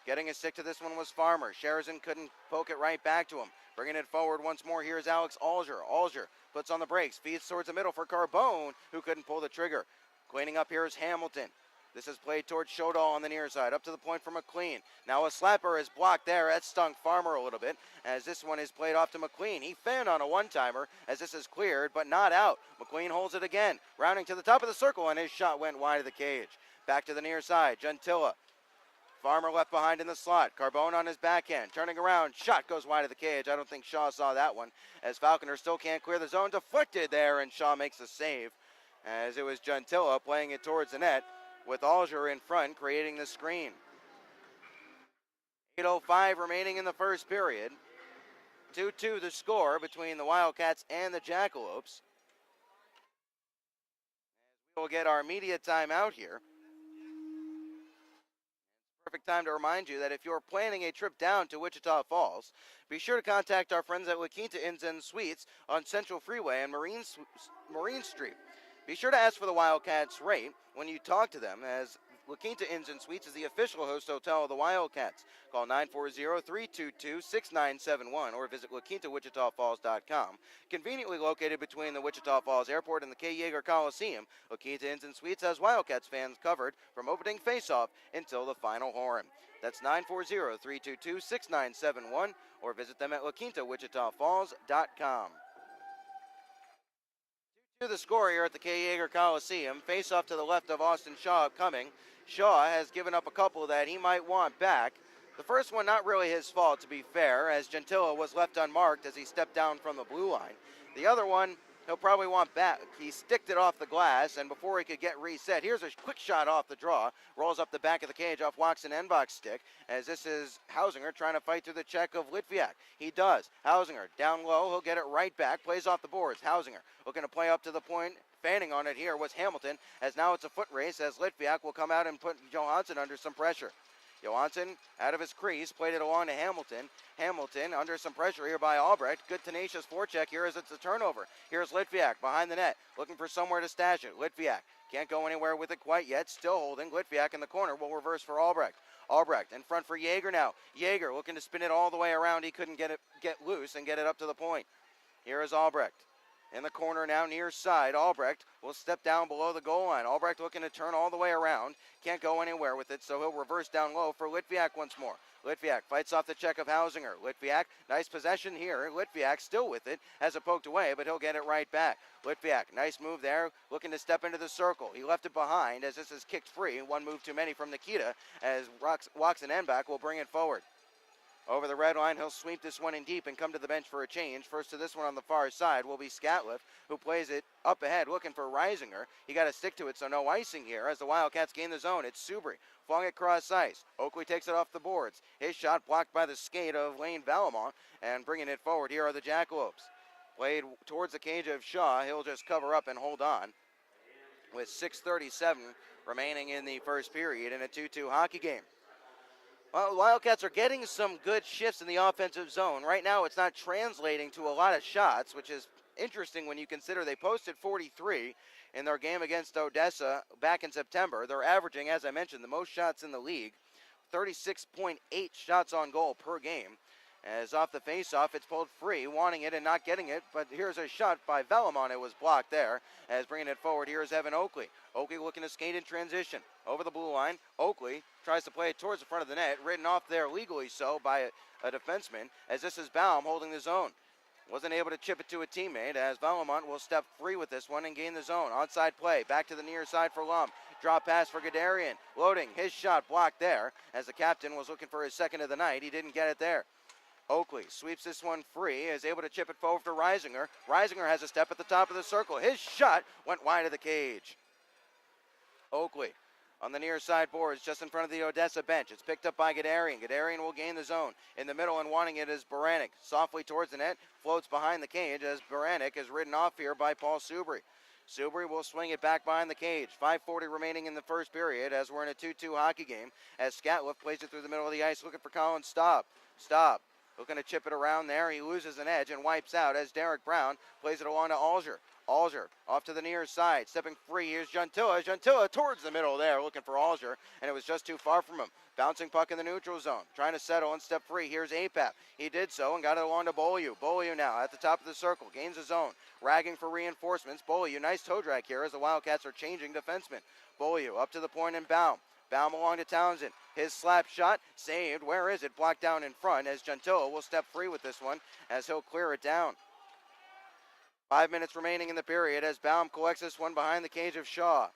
Getting a stick to this one was Farmer. Sherazin couldn't poke it right back to him. Bringing it forward once more, here's Alex Alger. Alger puts on the brakes, feeds towards the middle for Carbone, who couldn't pull the trigger. Cleaning up here is Hamilton. This is played towards Shodal on the near side, up to the point for McLean. Now a slapper is blocked there. That stung Farmer a little bit, as this one is played off to McLean. He fanned on a one-timer, as this is cleared, but not out. McLean holds it again, rounding to the top of the circle, and his shot went wide of the cage. Back to the near side, Gentilla. Farmer left behind in the slot. Carbone on his backhand. Turning around. Shot goes wide of the cage. I don't think Shaw saw that one, as Falconer still can't clear the zone. Deflected there, and Shaw makes the save, as it was Gentilla playing it towards the net with Alger in front, creating the screen. 8:05 remaining in the first period. 2-2 the score between the Wildcats and the Jackalopes. We will get our media timeout here. Perfect time to remind you that if you're planning a trip down to Wichita Falls, be sure to contact our friends at La Quinta Inns and Suites on Central Freeway and Marine Street. Be sure to ask for the Wildcats rate when you talk to them, as La Quinta Inns and Suites is the official host hotel of the Wildcats. Call 940-322-6971 or visit LaQuintaWichitaFalls.com. Conveniently located between the Wichita Falls Airport and the K. Yeager Coliseum, La Quinta Inns and Suites has Wildcats fans covered from opening faceoff until the final horn. That's 940-322-6971 or visit them at LaQuintaWichitaFalls.com. To the score here at the K. Yeager Coliseum. Face off to the left of Austin Shaw upcoming. Shaw has given up a couple that he might want back. The first one not really his fault, to be fair, as Gentilla was left unmarked as he stepped down from the blue line. The other one he'll probably want back. He sticked it off the glass, and before he could get reset, here's a quick shot off the draw. Rolls up the back of the cage off Watson Enbach's stick, as this is Hausinger trying to fight through the check of Litviak. He does. Hausinger down low. He'll get it right back. Plays off the boards. Hausinger looking to play up to the point. Fanning on it here was Hamilton, as now it's a foot race, as Litviak will come out and put Johansson under some pressure. Johansson out of his crease, played it along to Hamilton. Hamilton under some pressure here by Albrecht. Good tenacious forecheck here as it's a turnover. Here's Litviak behind the net, looking for somewhere to stash it. Litviak can't go anywhere with it quite yet, still holding. Litviak in the corner will reverse for Albrecht. Albrecht in front for Yeager now. Yeager looking to spin it all the way around. He couldn't get loose and get it up to the point. Here is Albrecht. In the corner now, near side, Albrecht will step down below the goal line. Albrecht looking to turn all the way around. Can't go anywhere with it, so he'll reverse down low for Litviak once more. Litviak fights off the check of Hausinger. Litviak, nice possession here. Litviak still with it, has it poked away, but he'll get it right back. Litviak, nice move there, looking to step into the circle. He left it behind as this is kicked free. One move too many from Nikita, as Watson Enbach will bring it forward. Over the red line, he'll sweep this one in deep and come to the bench for a change. First to this one on the far side will be Scatliff, who plays it up ahead, looking for Reisinger. He got to stick to it, so no icing here as the Wildcats gain the zone. It's Subri, flung it cross ice. Oakley takes it off the boards. His shot blocked by the skate of Lane Valamont, and bringing it forward here are the Jackalopes. Played towards the cage of Shaw. He'll just cover up and hold on with 6:37 remaining in the first period in a 2-2 hockey game. Well, the Wildcats are getting some good shifts in the offensive zone. Right now, it's not translating to a lot of shots, which is interesting when you consider they posted 43 in their game against Odessa back in September. They're averaging, as I mentioned, the most shots in the league, 36.8 shots on goal per game. As off the faceoff, it's pulled free, wanting it and not getting it, but here's a shot by Valamont. It was blocked there. As bringing it forward, here's Evan Oakley. Oakley looking to skate in transition. Over the blue line, Oakley tries to play it towards the front of the net, ridden off there legally so by a defenseman, as this is Baum holding the zone. Wasn't able to chip it to a teammate, as Valamont will step free with this one and gain the zone. Onside play, back to the near side for Lum. Drop pass for Gadarian. Loading, his shot blocked there, as the captain was looking for his second of the night. He didn't get it there. Oakley sweeps this one free, is able to chip it forward to Reisinger. Reisinger has a step at the top of the circle. His shot went wide of the cage. Oakley on the near side boards, just in front of the Odessa bench. It's picked up by Gadarian. Gadarian will gain the zone. In the middle and wanting it is Baranik. Softly towards the net, floats behind the cage as Baranik is ridden off here by Paul Subri. Subri will swing it back behind the cage. 5:40 remaining in the first period as we're in a 2-2 hockey game. As Scatliffe plays it through the middle of the ice looking for Collins. Stop. Looking to chip it around there. He loses an edge and wipes out as Derek Brown plays it along to Alger. Alger off to the near side. Stepping free. Here's Gentilla. Gentilla towards the middle there looking for Alger, and it was just too far from him. Bouncing puck in the neutral zone. Trying to settle and step free. Here's Apap. He did so and got it along to Beaulieu. Beaulieu now at the top of the circle. Gains his zone. Ragging for reinforcements. Beaulieu, nice toe drag here as the Wildcats are changing defensemen. Beaulieu up to the point and Baum. Baum along to Townsend. His slap shot saved. Where is it? Blocked down in front as Gentilla will step free with this one as he'll clear it down. 5 minutes remaining in the period as Baum collects this one behind the cage of Shaw.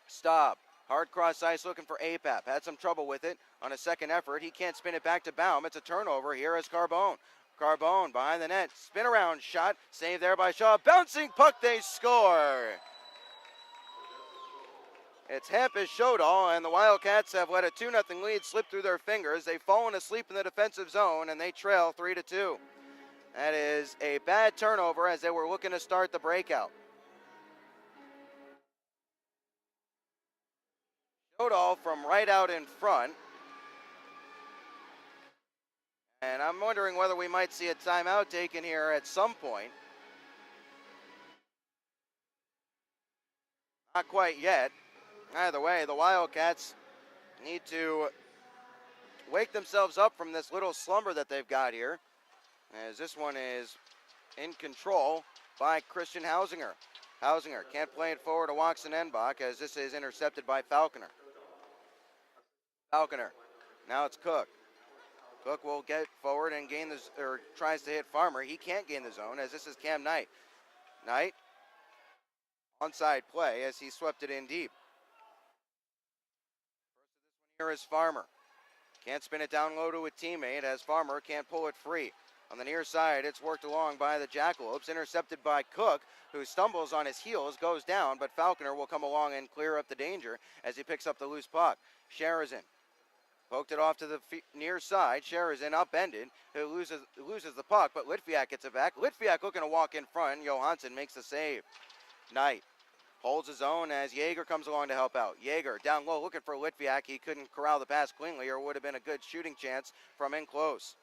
Stop. Hard cross ice looking for Apap. Had some trouble with it on a second effort. He can't spin it back to Baum. It's a turnover here as Carbone. Carbone behind the net. Spin around shot. Saved there by Shaw. Bouncing puck. They score. It's Hampus Shodal, and the Wildcats have let a 2-0 lead slip through their fingers. They've fallen asleep in the defensive zone, and they trail 3-2. That is a bad turnover as they were looking to start the breakout. Shodal from right out in front. And I'm wondering whether we might see a timeout taken here at some point. Not quite yet. Either way, the Wildcats need to wake themselves up from this little slumber that they've got here, as this one is in control by Christian Hausinger. Hausinger can't play it forward to Watson Enbach as this is intercepted by Falconer. Falconer, now it's Cook. Cook will get forward and gain this, or tries to hit Farmer. He can't gain the zone as this is Cam Knight. Knight, onside play as he swept it in deep. Here is Farmer. Can't spin it down low to a teammate as Farmer can't pull it free. On the near side, it's worked along by the Jackalopes, intercepted by Cook, who stumbles on his heels, goes down, but Falconer will come along and clear up the danger as he picks up the loose puck. Sherazin poked it off to the near side. Sherazin upended, who loses the puck, but Litviak gets it back. Litviak looking to walk in front. Johansson makes the save. Knight holds his own as Yeager comes along to help out. Yeager down low looking for Litviak. He couldn't corral the pass cleanly, or would have been a good shooting chance from in close.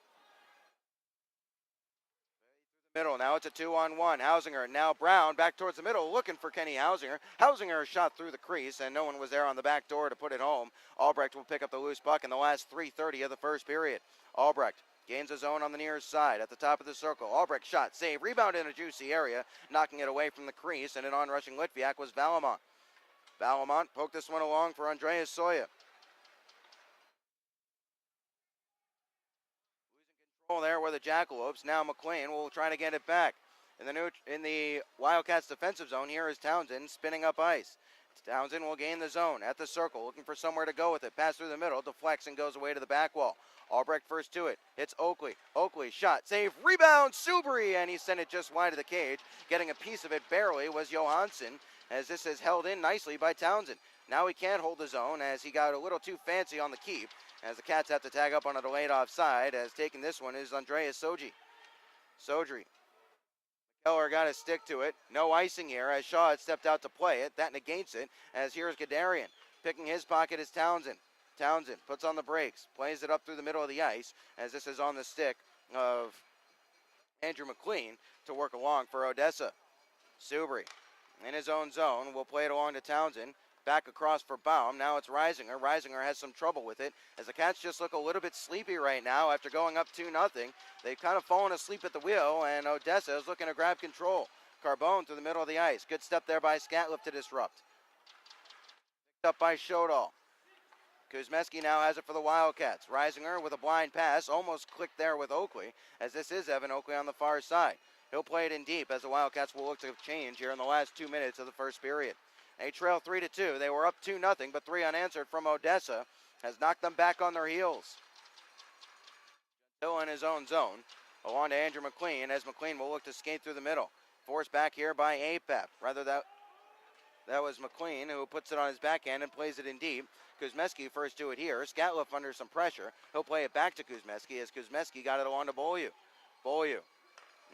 Middle, now it's a 2-on-1. Hausinger, now Brown, back towards the middle, looking for Kenny Hausinger. Hausinger shot through the crease, and no one was there on the back door to put it home. Albrecht will pick up the loose puck in the last 3:30 of the first period. Albrecht gains his own on the near side at the top of the circle. Albrecht shot, save, rebound in a juicy area, knocking it away from the crease, and an on-rushing Litviak was Valamont. Valamont poked this one along for Andreas Soya. There were the Jackalopes. Now McLean will try to get it back. In the Wildcats defensive zone, here is Townsend spinning up ice. Townsend will gain the zone at the circle, looking for somewhere to go with it. Pass through the middle, deflects and goes away to the back wall. Albrecht first to it. It's Oakley. Oakley shot, save, rebound, Subri, and he sent it just wide of the cage. Getting a piece of it barely was Johansson, as this is held in nicely by Townsend. Now he can't hold the zone as he got a little too fancy on the keep, as the Cats have to tag up on a delayed offside, as taking this one is Andreas Sodri. Keller got a stick to it. No icing here as Shaw had stepped out to play it. That negates it, as here's Gadarian. Picking his pocket is Townsend. Townsend puts on the brakes, plays it up through the middle of the ice, as this is on the stick of Andrew McLean to work along for Odessa. Subri in his own zone will play it along to Townsend. Back across for Baum. Now it's Reisinger. Reisinger has some trouble with it as the Cats just look a little bit sleepy right now after going up 2-0. They've kind of fallen asleep at the wheel, and Odessa is looking to grab control. Carbone through the middle of the ice. Good step there by Scatliffe to disrupt. Picked up by Shodal. Kuzmeski now has it for the Wildcats. Reisinger with a blind pass. Almost clicked there with Oakley, as this is Evan Oakley on the far side. He'll play it in deep as the Wildcats will look to change here in the last 2 minutes of the first period. They trail 3-2. They were up 2-0, but 3 unanswered from Odessa has knocked them back on their heels. Still in his own zone. Along to Andrew McLean, as McLean will look to skate through the middle. Forced back here by Apap. Rather, that was McLean who puts it on his backhand and plays it in deep. Kuzmeski first to it here. Scatliffe under some pressure. He'll play it back to Kuzmeski as Kuzmeski got it along to Beaulieu. Beaulieu.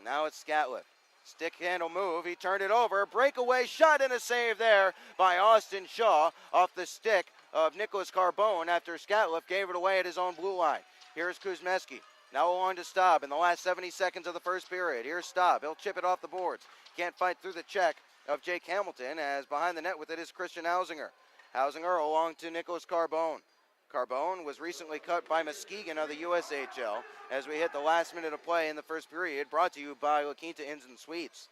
Now it's Scatliffe. Stick handle move. He turned it over. Breakaway shot and a save there by Austin Shaw off the stick of Nicholas Carbone after Scatliffe gave it away at his own blue line. Here's Kuzmeski. Now along to Staub in the last 70 seconds of the first period. Here's Staub. He'll chip it off the boards. Can't fight through the check of Jake Hamilton, as behind the net with it is Christian Hausinger. Hausinger along to Nicholas Carbone. Carbone was recently cut by Muskegon of the USHL as we hit the last minute of play in the first period, brought to you by La Quinta Inns and Suites.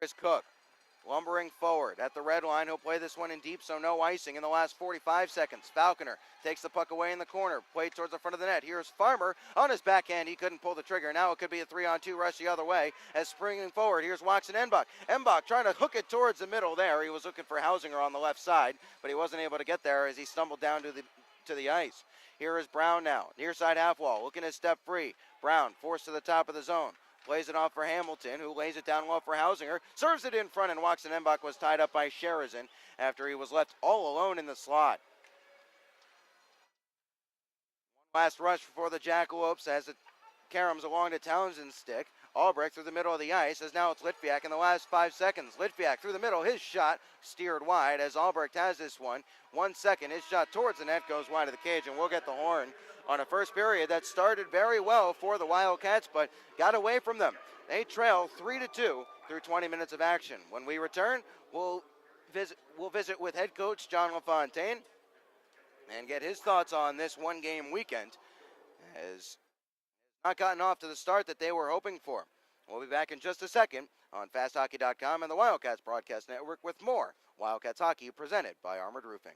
Here is Cook. Lumbering forward at the red line. He'll play this one in deep, so no icing in the last 45 seconds. Falconer takes the puck away in the corner. Played towards the front of the net. Here's Farmer on his backhand. He couldn't pull the trigger. Now it could be a 3-on-2 rush the other way. As springing forward, here's Watson Enbach. Enbach trying to hook it towards the middle there. He was looking for Hausinger on the left side, but he wasn't able to get there as he stumbled down to the ice. Here is Brown now. Near side half wall. Looking to step free. Brown forced to the top of the zone. Plays it off for Hamilton, who lays it down low for Hausinger. Serves it in front, and Watson Enbach was tied up by Sherizin after he was left all alone in the slot. One last rush for the Jackalopes as it caroms along to Townsend's stick. Albrecht through the middle of the ice, as now it's Litviak in the last 5 seconds. Litviak through the middle, his shot steered wide as Albrecht has this one. 1 second, his shot towards the net goes wide of the cage, and we'll get the horn on a first period that started very well for the Wildcats, but got away from them. They trail 3-2 through 20 minutes of action. When we return, we'll visit with head coach John LaFontaine and get his thoughts on this one-game weekend, as not gotten off to the start that they were hoping for. We'll be back in just a second on FastHockey.com and the Wildcats Broadcast Network with more Wildcats Hockey presented by Armored Roofing.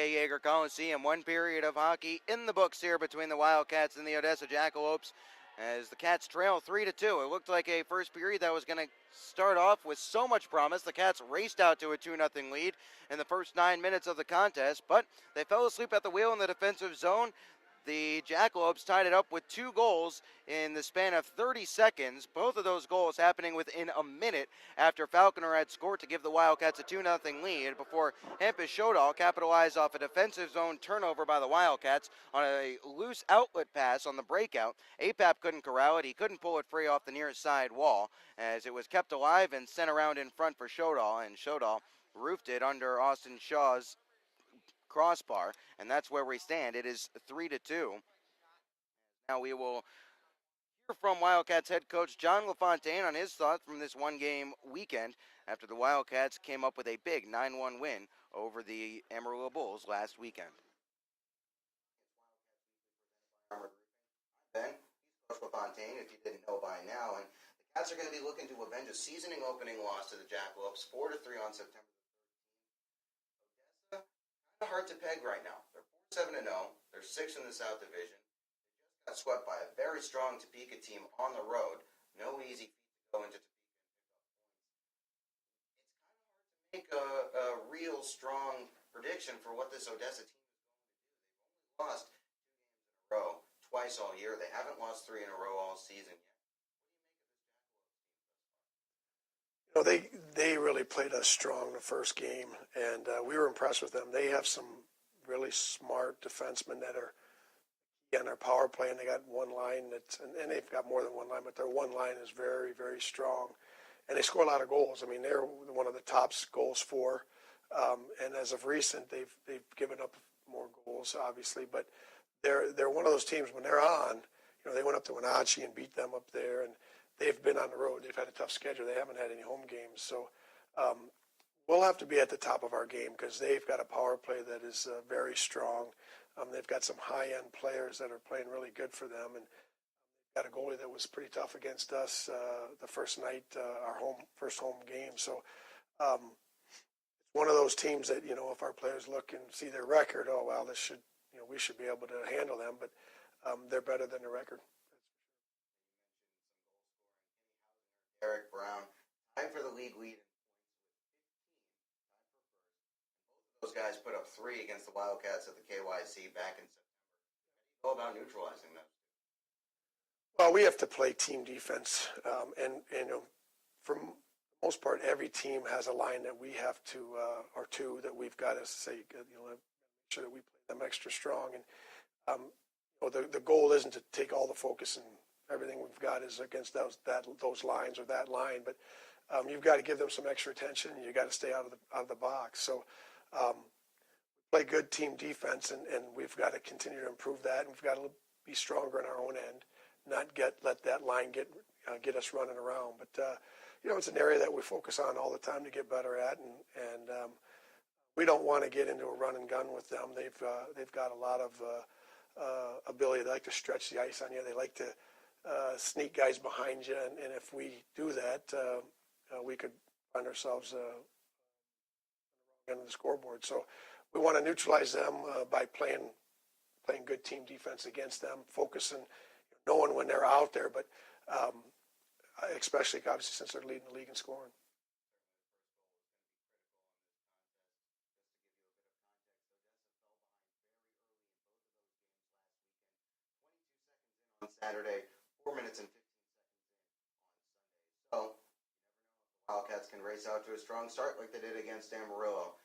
Jaeger Coliseum. One period of hockey in the books here between the Wildcats and the Odessa Jackalopes as the Cats trail 3-2. It looked like a first period that was going to start off with so much promise. The Cats raced out to a 2-0 lead in the first 9 minutes of the contest, but they fell asleep at the wheel in the defensive zone. The Jackalopes tied it up with 2 goals in the span of 30 seconds. Both of those goals happening within a minute after Falconer had scored to give the Wildcats a 2-0 lead before Hampus Shodal capitalized off a defensive zone turnover by the Wildcats on a loose outlet pass on the breakout. APAP couldn't corral it. He couldn't pull it free off the nearest side wall as it was kept alive and sent around in front for Shodal, and Shodal roofed it under Austin Shaw's crossbar, and that's where we stand. It is 3-2. Now we will hear from Wildcats head coach John LaFontaine on his thoughts from this one-game weekend after the Wildcats came up with a big 9-1 win over the Amarillo Bulls last weekend. Ben, he's Coach LaFontaine, if you didn't know by now, and the Cats are going to be looking to avenge a seasoning opening loss to the Jackalopes, 4-3 on September 13th. Odessa, kind of hard to peg right now. They're 4-7-0. They're 6th in the South Division. Got swept by a very strong Topeka team on the road. No easy feat to go into Topeka and pick up points. It's kind of hard to make a real strong prediction for what this Odessa team is going to do. They've only lost 2 games in a row, twice all year. They haven't lost 3 in a row all season yet. What do you make of this Jackalopes team thus far? They really played us strong the first game, and we were impressed with them. They have some really smart defensemen that are on their power play, and they got one line and they've got more than one line, but their one line is very, very strong, and they score a lot of goals. I mean, they're one of the top goals for, and as of recent, they've given up more goals, obviously, but they're one of those teams when they're on. They went up to Wenatchee and beat them up there, and they've been on the road. They've had a tough schedule. They haven't had any home games, so we'll have to be at the top of our game because they've got a power play that is very strong. They've got some high-end players that are playing really good for them, and got a goalie that was pretty tough against us the first night, our first home game. So it's one of those teams that, if our players look and see their record, oh, well, we should be able to handle them, but they're better than the record. Eric Brown, tied for the league lead. Those guys put up 3 against the Wildcats at the KYC back in September. How do you go about neutralizing them? Well, we have to play team defense, and for the most part, every team has a line that we have to, or 2 that we've got to say, make sure that we play them extra strong. And the goal isn't to take all the focus and everything we've got is against those lines or that line, but you've got to give them some extra attention. And you got to stay out of the box. So. Play good team defense, and we've got to continue to improve that, and we've got to be stronger in our own end, not let that line get us running around. But it's an area that we focus on all the time to get better at, and we don't want to get into a run and gun with them. They've got a lot of ability. They like to stretch the ice on you. They like to sneak guys behind you, and if we do that, we could find ourselves end of the scoreboard. So we want to neutralize them by playing good team defense against them, focusing, knowing when they're out there, but especially obviously since they're leading the league in scoring. On Saturday, 4 minutes and 15 seconds in on Sunday. So Wildcats can race out to a strong start like they did against Amarillo.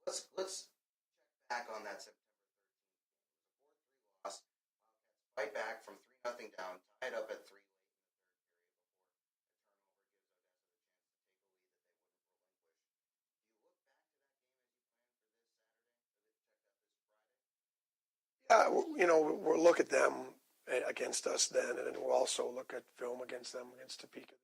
Let's check back on that September 13th game. It was a 4-3 loss. Wildcats fight back from 3-0 down, tied up at 3 late in the third period before a turnover gives Odessa the chance to take a lead that they wouldn't relinquish. Do you look back to that game as you plan for this Saturday, or check out this Friday? Yeah, we'll look at them against us then, and then we'll also look at film against them against Topeka this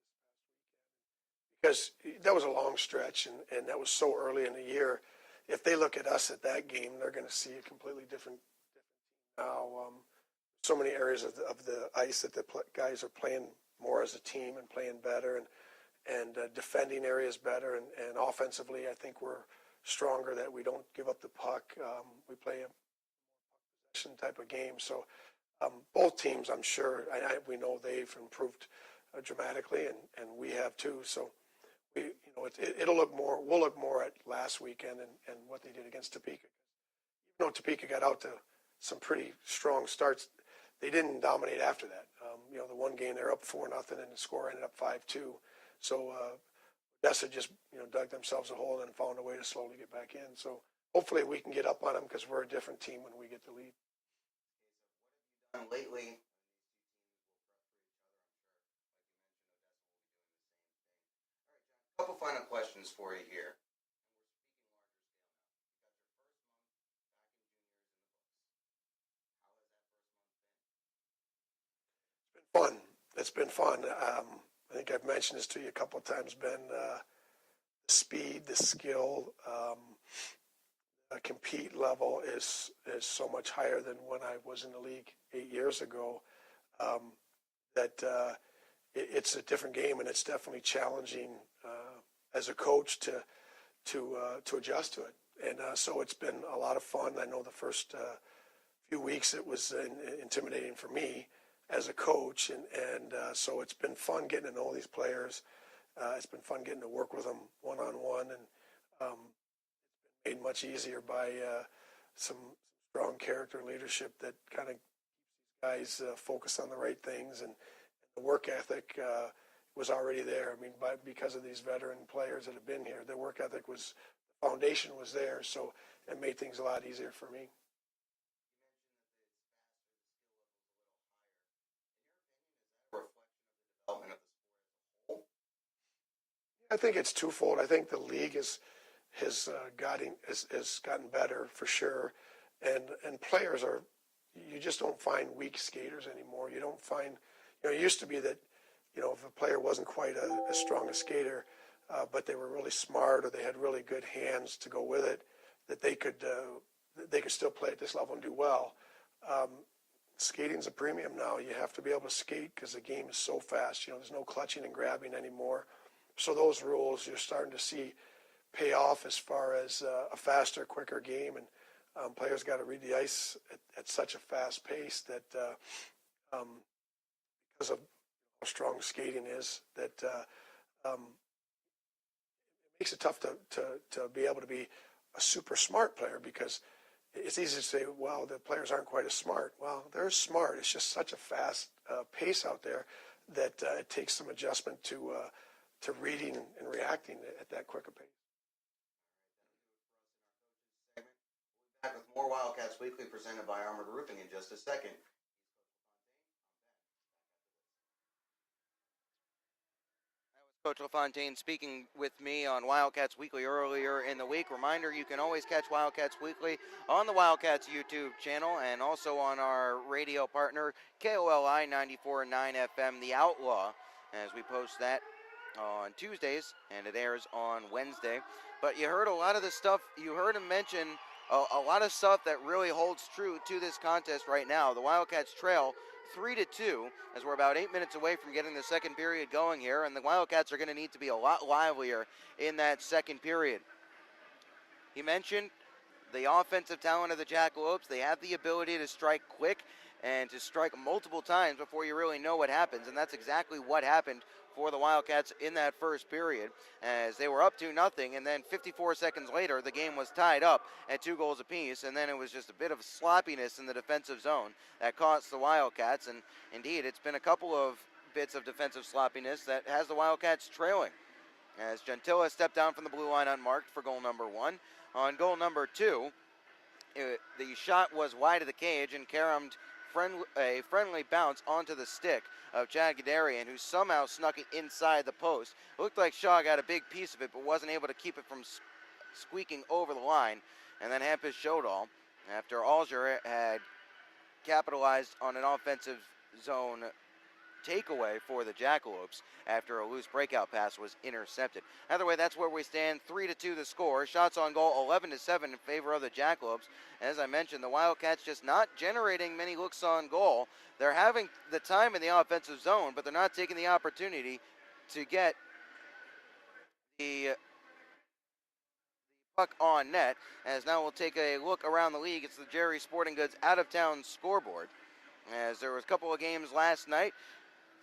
past weekend. Because that was a long stretch, and that was so early in the year. If they look at us at that game, they're going to see a completely different team now. So many areas of the ice that the guys are playing more as a team and playing better, defending areas better, and offensively, I think we're stronger, that we don't give up the puck. We play a possession type of game. So both teams, I'm sure, we know they've improved dramatically, and we have too. So it'll look more. We'll look more at last weekend and what they did against Topeka. Even though Topeka got out to some pretty strong starts, they didn't dominate after that. The one game they're up 4-0, and the score ended up 5-2. So Odessa just dug themselves a hole and found a way to slowly get back in. So hopefully we can get up on them, because we're a different team when we get the lead. Lately, a couple final questions for you here. Fun. It's been fun. I think I've mentioned this to you a couple of times, Ben. The speed, the skill, the compete level is so much higher than when I was in the league 8 years ago. That it's a different game, and it's definitely challenging as a coach to adjust to it. And so it's been a lot of fun. I know the first few weeks it was intimidating for me as a coach, and so it's been fun getting to know these players. It's been fun getting to work with them one-on-one, and it's been made much easier by some strong character and leadership that kind of keeps these guys focused on the right things, and the work ethic was already there. I mean, because of these veteran players that have been here, the work ethic was, the foundation was there, so it made things a lot easier for me. I think it's twofold. I think the league has gotten better for sure, and players are, you just don't find weak skaters anymore. You don't find, it used to be that, if a player wasn't quite as strong a skater, but they were really smart, or they had really good hands to go with it, that they could still play at this level and do well. Skating's a premium now. You have to be able to skate because the game is so fast. There's no clutching and grabbing anymore. So those rules you're starting to see pay off as far as a faster, quicker game, and players got to read the ice at such a fast pace that because of how strong skating is, that it makes it tough to be able to be a super smart player, because it's easy to say, well, the players aren't quite as smart. Well, they're smart. It's just such a fast pace out there that it takes some adjustment to reading and reacting at that quick a pace. Back with more Wildcats Weekly presented by Armored Roofing in just a second. Coach LaFontaine speaking with me on Wildcats Weekly earlier in the week. Reminder, you can always catch Wildcats Weekly on the Wildcats YouTube channel, and also on our radio partner, KOLI 94.9 FM, The Outlaw, as we post that on Tuesdays, and it airs on Wednesday. But you heard a lot of the stuff, you heard him mention a lot of stuff that really holds true to this contest right now. The Wildcats trail 3-2, as we're about 8 minutes away from getting the second period going here, and the Wildcats are going to need to be a lot livelier in that second period. He mentioned the offensive talent of the Jackalopes. They have the ability to strike quick and to strike multiple times before you really know what happens, and that's exactly what happened for the Wildcats in that first period, as they were up 2-0, and then 54 seconds later the game was tied up at 2 goals apiece, and then it was just a bit of sloppiness in the defensive zone that cost the Wildcats. And indeed, it's been a couple of bits of defensive sloppiness that has the Wildcats trailing, as Gentilla stepped down from the blue line unmarked for goal number 1. On goal number 2, the shot was wide of the cage and caromed a friendly bounce onto the stick of Chad Gadarian, who somehow snuck it inside the post. It looked like Shaw got a big piece of it, but wasn't able to keep it from squeaking over the line. And then Hampus Shodal, after Alger had capitalized on an offensive zone takeaway for the Jackalopes after a loose breakout pass was intercepted. Either way, that's where we stand. 3-2 the score. Shots on goal 11-7 in favor of the Jackalopes. As I mentioned, the Wildcats just not generating many looks on goal. They're having the time in the offensive zone, but they're not taking the opportunity to get the puck on net, as now we'll take a look around the league. It's the Jerry Sporting Goods out-of-town scoreboard, as there was a couple of games last night.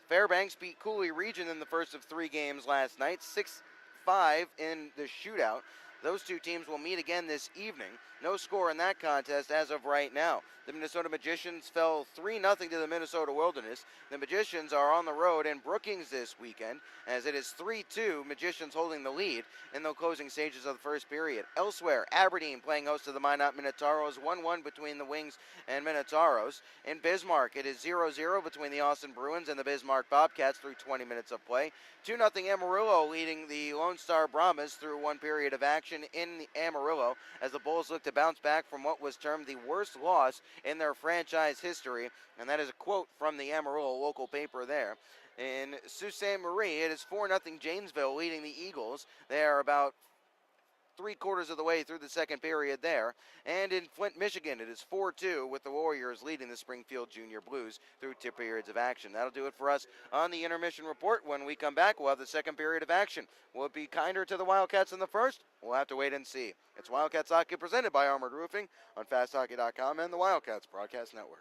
Fairbanks beat Cooley Region in the first of 3 games last night, 6-5 in the shootout. Those 2 teams will meet again this evening. No score in that contest as of right now. The Minnesota Magicians fell 3-0 to the Minnesota Wilderness. The Magicians are on the road in Brookings this weekend, as it is 3-2, Magicians holding the lead in the closing stages of the first period. Elsewhere, Aberdeen playing host to the Minot Minotauros, 1-1 between the Wings and Minotauros. In Bismarck, it is 0-0 between the Austin Bruins and the Bismarck Bobcats through 20 minutes of play. 2-0 Amarillo leading the Lone Star Brahmas through 1 period of action in Amarillo, as the Bulls look to bounce back from what was termed the worst loss in their franchise history, and that is a quote from the Amarillo local paper there. In Sault Ste. Marie, it is 4-0 Janesville leading the Eagles. They are about 3/4 of the way through the second period there. And in Flint, Michigan, it is 4-2 with the Warriors leading the Springfield Junior Blues through 2 periods of action. That'll do it for us on the intermission report. When we come back, we'll have the second period of action. Will it be kinder to the Wildcats in the first? We'll have to wait and see. It's Wildcats Hockey presented by Armored Roofing on FastHockey.com and the Wildcats Broadcast Network.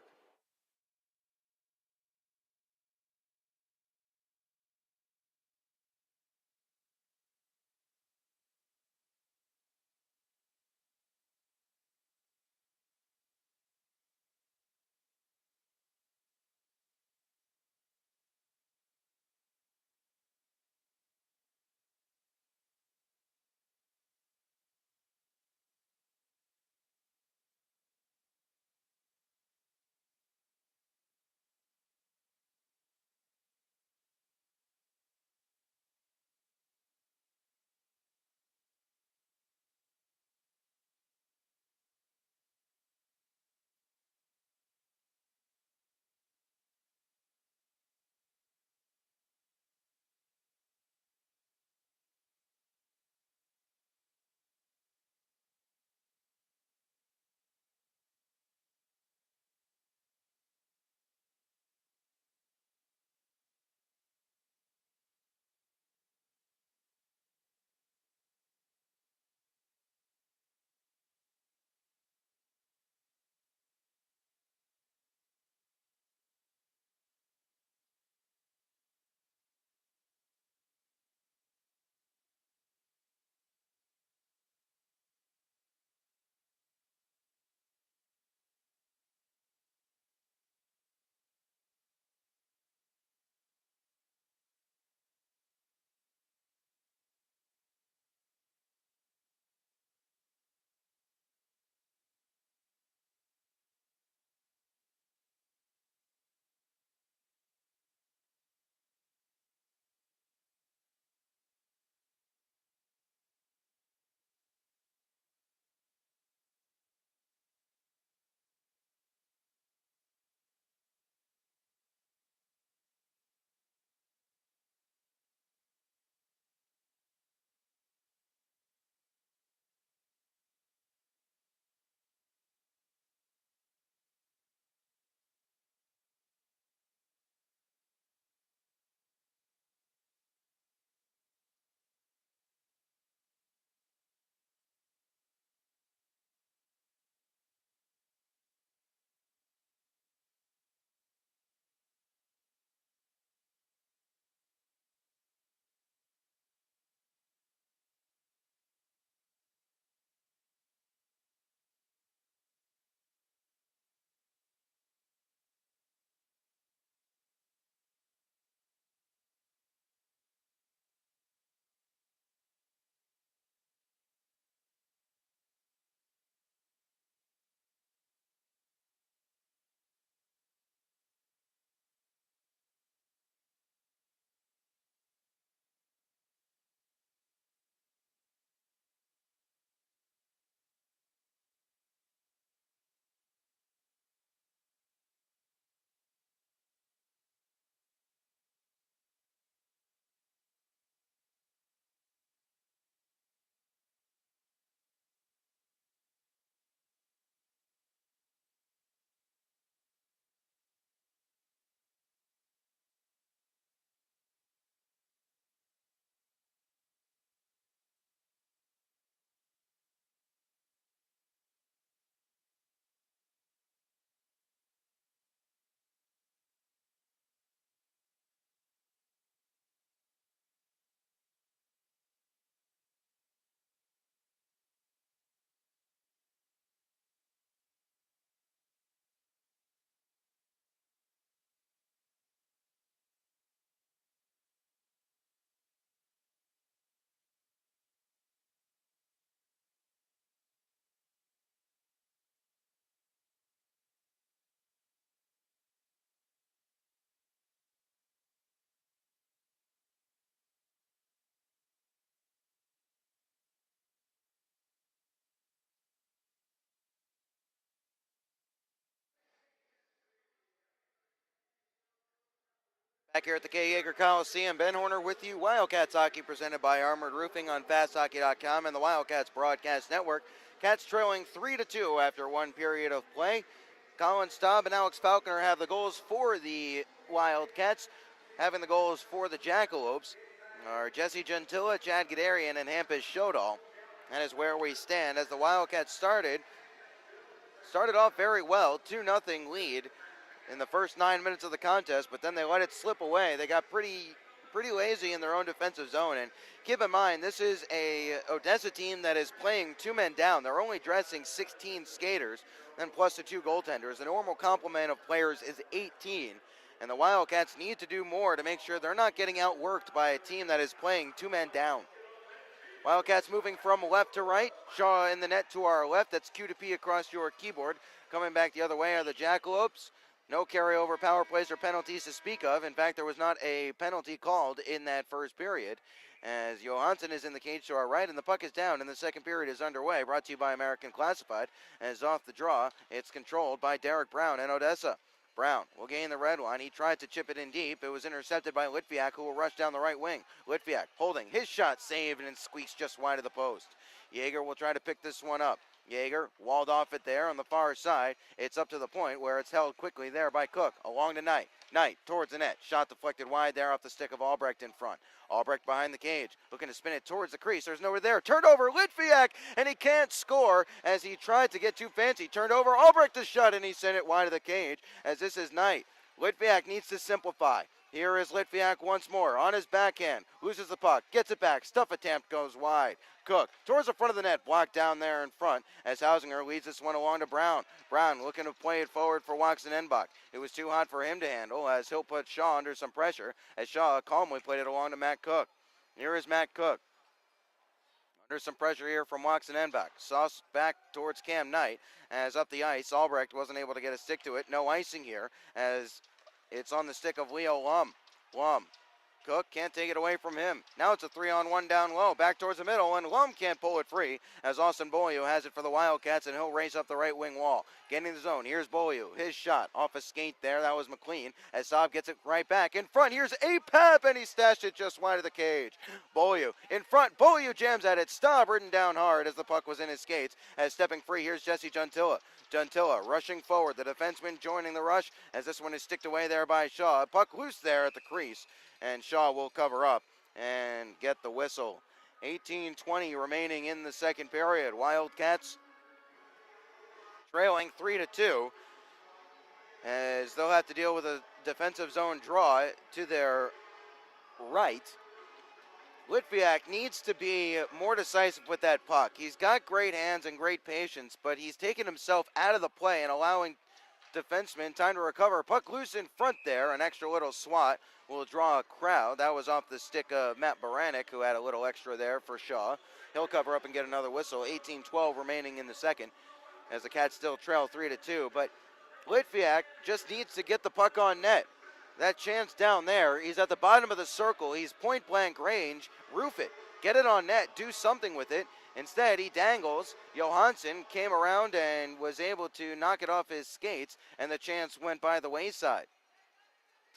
Back here at the K. Yeager Coliseum, Ben Horner with you. Wildcats hockey presented by Armored Roofing on FastHockey.com and the Wildcats Broadcast Network. Cats trailing 3-2 after one period of play. Colin Staub and Alex Falconer have the goals for the Wildcats. Having the goals for the Jackalopes are Jesse Gentilla, Chad Guderian, and Hampus Shodal. That is where we stand as the Wildcats started off very well, 2-0 lead in the first 9 minutes of the contest, but then they let it slip away. They got pretty lazy in their own defensive zone. And keep in mind, this is a Odessa team that is playing two men down. They're only dressing 16 skaters, and plus the two goaltenders. The normal complement of players is 18. And the Wildcats need to do more to make sure they're not getting outworked by a team that is playing two men down. Wildcats moving from left to right. Shaw in the net to our left. That's Q to P across your keyboard. Coming back the other way are the Jackalopes. No carryover power plays or penalties to speak of. In fact, there was not a penalty called in that first period, as Johansson is in the cage to our right, and the puck is down, and the second period is underway. Brought to you by American Classified. As off the draw, it's controlled by Derek Brown and Odessa. Brown will gain the red line. He tried to chip it in deep. It was intercepted by Litviak, who will rush down the right wing. Litviak holding his shot, saved, and squeaks just wide of the post. Yeager will try to pick this one up. Yeager walled off it there on the far side. It's up to the point where it's held quickly there by Cook. Along to Knight. Knight towards the net. Shot deflected wide there off the stick of Albrecht in front. Albrecht behind the cage. Looking to spin it towards the crease. There's nowhere there. Turned over. Litviak. And he can't score as he tried to get too fancy. Turned over. Albrecht is shot and he sent it wide of the cage as this is Knight. Litviak needs to simplify. Here is Litviak once more on his backhand. Loses the puck. Gets it back. Stuff attempt goes wide. Cook towards the front of the net. Blocked down there in front as Hausinger leads this one along to Brown. Brown looking to play it forward for Waxen-Enbach. It was too hot for him to handle as he'll put Shaw under some pressure as Shaw calmly played it along to Matt Cook. Here is Matt Cook. Under some pressure here from Waxen-Enbach. Sauce back towards Cam Knight as up the ice. Albrecht wasn't able to get a stick to it. No icing here as it's on the stick of Leo Lum. Lum. Cook can't take it away from him. Now it's a 3-on-1 down low. Back towards the middle, and Lum can't pull it free as Austin Beaulieu has it for the Wildcats, and he'll race up the right wing wall. Getting the zone. Here's Beaulieu. His shot off a skate there. That was McLean as Saab gets it right back. In front, here's Apap, and he stashed it just wide of the cage. Beaulieu in front. Beaulieu jams at it. Staub ridden down hard as the puck was in his skates. As stepping free, here's Jesse Gentilla. Gentilla rushing forward. The defenseman joining the rush as this one is sticked away there by Shaw. Puck loose there at the crease. And Shaw will cover up and get the whistle. 18:20 remaining in the second period. Wildcats trailing 3-2 as they'll have to deal with a defensive zone draw to their right. Litviak needs to be more decisive with that puck. He's got great hands and great patience, but he's taken himself out of the play and allowing defenseman time to recover. Puck loose in front there. An extra little swat will draw a crowd. That was off the stick of Matt Baranek, who had a little extra there for Shaw. He'll cover up and get another whistle. 18-12 remaining in the second as the Cats still trail 3-2. But Litviak just needs to get the puck on net. That chance down there, he's at the bottom of the circle. He's point blank range. Roof it. Get it on net. Do something with it. Instead, he dangles. Johansson came around and was able to knock it off his skates, and the chance went by the wayside.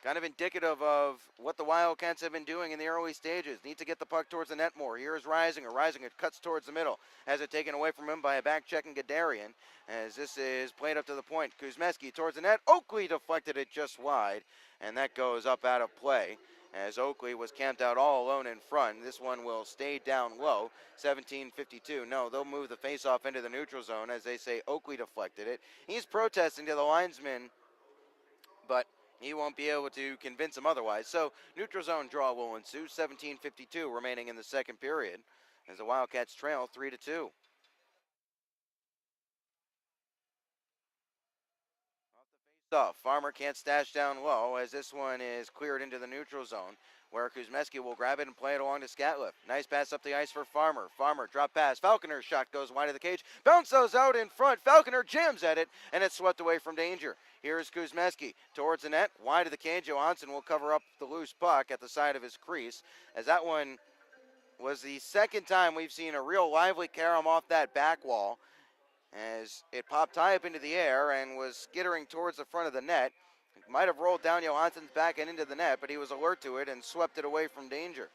Kind of indicative of what the Wildcats have been doing in the early stages. Need to get the puck towards the net more. Here's Reisinger. Reisinger cuts towards the middle. Has it taken away from him by a back-checking Guderian. As this is played up to the point. Kuzmeski towards the net. Oakley deflected it just wide. And that goes up out of play. As Oakley was camped out all alone in front. This one will stay down low. 17:52. No, they'll move the face-off into the neutral zone. As they say, Oakley deflected it. He's protesting to the linesman. But he won't be able to convince him otherwise. So, neutral zone draw will ensue. 17:52 remaining in the second period as the Wildcats trail 3-2. Off the face-off, Farmer can't stash down low as this one is cleared into the neutral zone where Kuzmeski will grab it and play it along to Scatliff. Nice pass up the ice for Farmer. Farmer drop pass. Falconer's shot goes wide of the cage. Bounces out in front. Falconer jams at it, and it's swept away from danger. Here's Kuzmeski towards the net. Wide of the cage. Johansson will cover up the loose puck at the side of his crease, as that one was the second time we've seen a real lively carom off that back wall, as it popped high up into the air and was skittering towards the front of the net. Might have rolled down Johansson's back and into the net, but he was alert to it and swept it away from danger.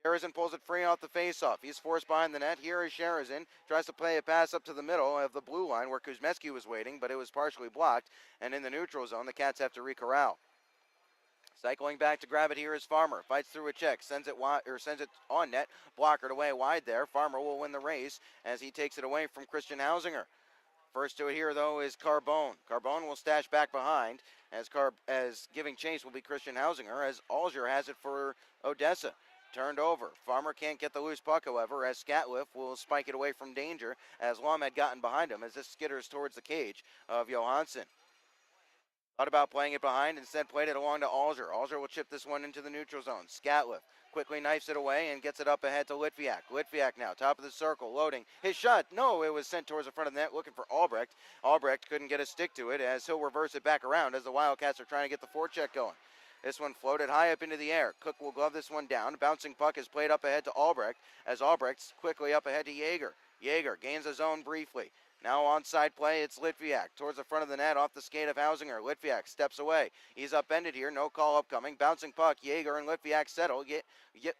Sharazin pulls it free off the faceoff. He's forced behind the net. Here is Sharazin. Tries to play a pass up to the middle of the blue line where Kuzmeski was waiting, but it was partially blocked. And in the neutral zone, the Cats have to recorral. Cycling back to grab it here is Farmer. Fights through a check. Sends it on net. Blockered away wide there. Farmer will win the race as he takes it away from Christian Hausinger. First to it here, though, is Carbone. Carbone will stash back behind as giving chase will be Christian Hausinger as Alger has it for Odessa. Turned over. Farmer can't get the loose puck, however, as Scatliff will spike it away from danger as Lum had gotten behind him as this skitters towards the cage of Johansson. Thought about playing it behind, instead played it along to Alger. Alger will chip this one into the neutral zone. Scatliff quickly knifes it away and gets it up ahead to Litviak. Litviak now, top of the circle, loading. His shot, no, it was sent towards the front of the net, looking for Albrecht. Albrecht couldn't get a stick to it as he'll reverse it back around as the Wildcats are trying to get the forecheck going. This one floated high up into the air. Cook will glove this one down. Bouncing puck is played up ahead to Albrecht as Albrecht's quickly up ahead to Jaeger. Jaeger gains his own briefly. Now onside play, it's Litviak towards the front of the net off the skate of Hausinger. Litviak steps away. He's upended here, no call upcoming. Bouncing puck, Jaeger and Litviak settle.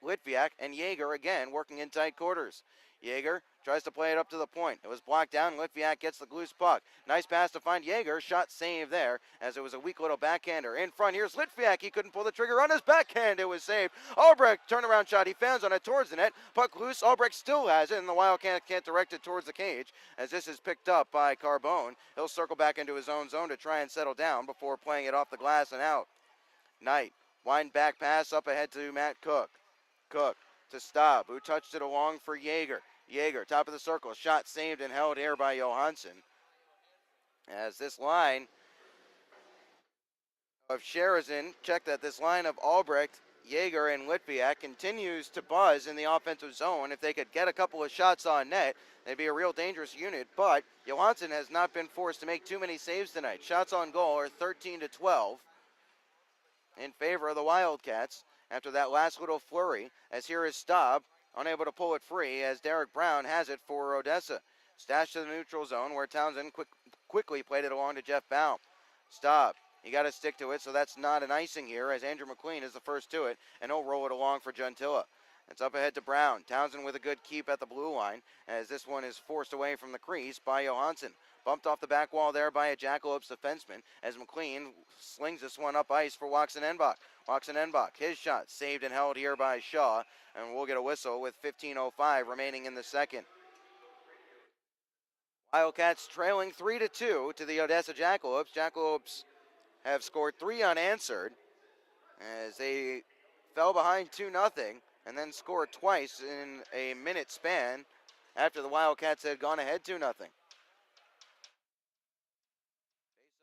Litviak and Jaeger again working in tight quarters. Jaeger tries to play it up to the point. It was blocked down. Litviak gets the loose puck. Nice pass to find Jaeger. Shot saved there as it was a weak little backhander. In front, here's Litviak. He couldn't pull the trigger on his backhand. It was saved. Albrecht, turnaround shot. He fans on it towards the net. Puck loose. Albrecht still has it, and the Wildcat can't direct it towards the cage as this is picked up by Carbone. He'll circle back into his own zone to try and settle down before playing it off the glass and out. Knight, wind back pass up ahead to Matt Cook. Cook to Staub, who touched it along for Jaeger. Jaeger, top of the circle, shot saved and held here by Johansson. As this line of Sharazin, check that this line of Albrecht, Jaeger, and Litviak continues to buzz in the offensive zone. If they could get a couple of shots on net, they'd be a real dangerous unit, but Johansson has not been forced to make too many saves tonight. Shots on goal are 13-12 in favor of the Wildcats after that last little flurry, as here is Staub, unable to pull it free as Derek Brown has it for Odessa. Stashed to the neutral zone where Townsend quickly played it along to Jeff Baum. Staub, he got to stick to it, so that's not an icing here as Andrew McLean is the first to it, and he'll roll it along for Gentilla. It's up ahead to Brown. Townsend with a good keep at the blue line as this one is forced away from the crease by Johansson. Bumped off the back wall there by a Jackalopes defenseman as McLean slings this one up ice for Watson Enbach. Watson Enbach, his shot saved and held here by Shaw, and we'll get a whistle with 15:05 remaining in the second. Wildcats trailing 3-2 to the Odessa Jackalopes. Jackalopes have scored 3 unanswered as they fell behind 2-0 and then scored twice in a minute span after the Wildcats had gone ahead 2-0.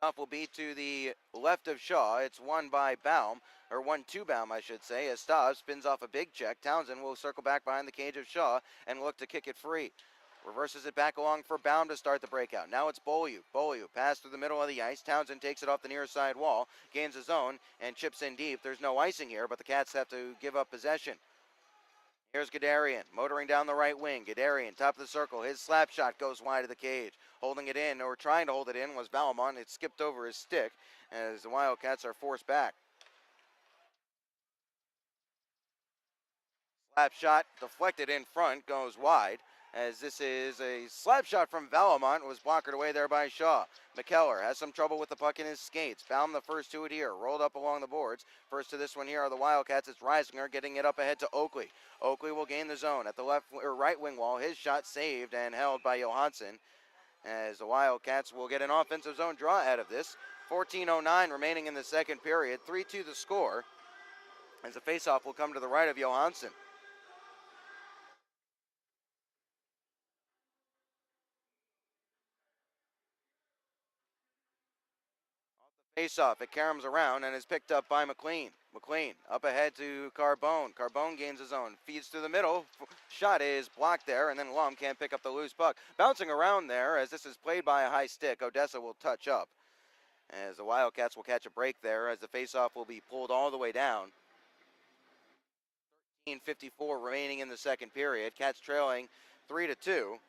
Off will be to the left of Shaw. It's won by Baum, or won to Baum, I should say, as Staub spins off a big check. Townsend will circle back behind the cage of Shaw and look to kick it free. Reverses it back along for Baum to start the breakout. Now it's Beaulieu. Beaulieu pass through the middle of the ice. Townsend takes it off the near side wall, gains his own, and chips in deep. There's no icing here, but the Cats have to give up possession. Here's Gadarian, motoring down the right wing. Gadarian, top of the circle. His slap shot goes wide of the cage. Holding it in, or trying to hold it in, was Valmont. It skipped over his stick as the Wildcats are forced back. Slap shot deflected in front, goes wide. As this is a slap shot from Valamont, was blocked away there by Shaw. McKellar has some trouble with the puck in his skates. Baum the first to it here, rolled up along the boards. First to this one here are the Wildcats. It's Reisinger getting it up ahead to Oakley. Oakley will gain the zone at the left or right wing wall. His shot saved and held by Johansson. As the Wildcats will get an offensive zone draw out of this. 14:09 remaining in the second period. 3-2 the score. As the faceoff will come to the right of Johansson. Face-off, it caroms around and is picked up by McLean. McLean up ahead to Carbone. Carbone gains his own, feeds through the middle. Shot is blocked there, and then Lum can't pick up the loose puck. Bouncing around there as this is played by a high stick. Odessa will touch up as the Wildcats will catch a break there as the face-off will be pulled all the way down. 13:54 remaining in the second period. Cats trailing 3-2.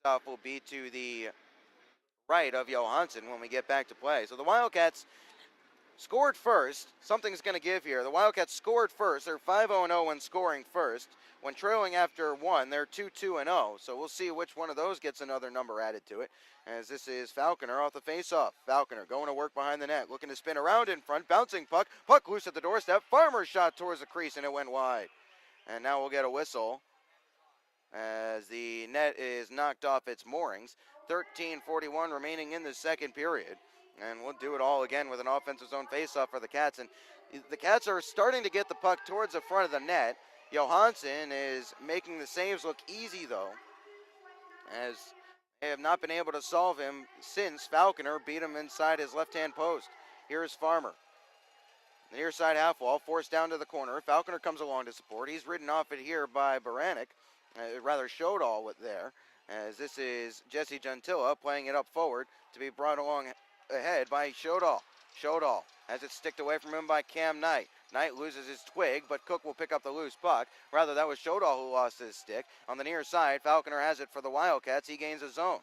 Face-off will be to the right of Johansson when we get back to play. So the Wildcats scored first. Something's going to give here. The Wildcats scored first. They're 5-0-0 when scoring first. When trailing after one, they're 2-2-0. So we'll see which one of those gets another number added to it. As this is Falconer off the faceoff. Falconer going to work behind the net, looking to spin around in front, bouncing puck. Puck loose at the doorstep. Farmer's shot towards the crease, and it went wide. And now we'll get a whistle as the net is knocked off its moorings. 13:41 remaining in the second period. And we'll do it all again with an offensive zone faceoff for the Cats. And the Cats are starting to get the puck towards the front of the net. Johansson is making the saves look easy, though, as they have not been able to solve him since Falconer beat him inside his left-hand post. Here's Farmer. The near side half wall, forced down to the corner. Falconer comes along to support. He's ridden off it here by Baranek. Rather Shodall with there, as this is Jesse Gentilla playing it up forward to be brought along ahead by Shodall. Shodall has it sticked away from him by Cam Knight. Knight loses his twig, but Cook will pick up the loose puck. Rather, that was Shodall who lost his stick. On the near side, Falconer has it for the Wildcats. He gains a zone.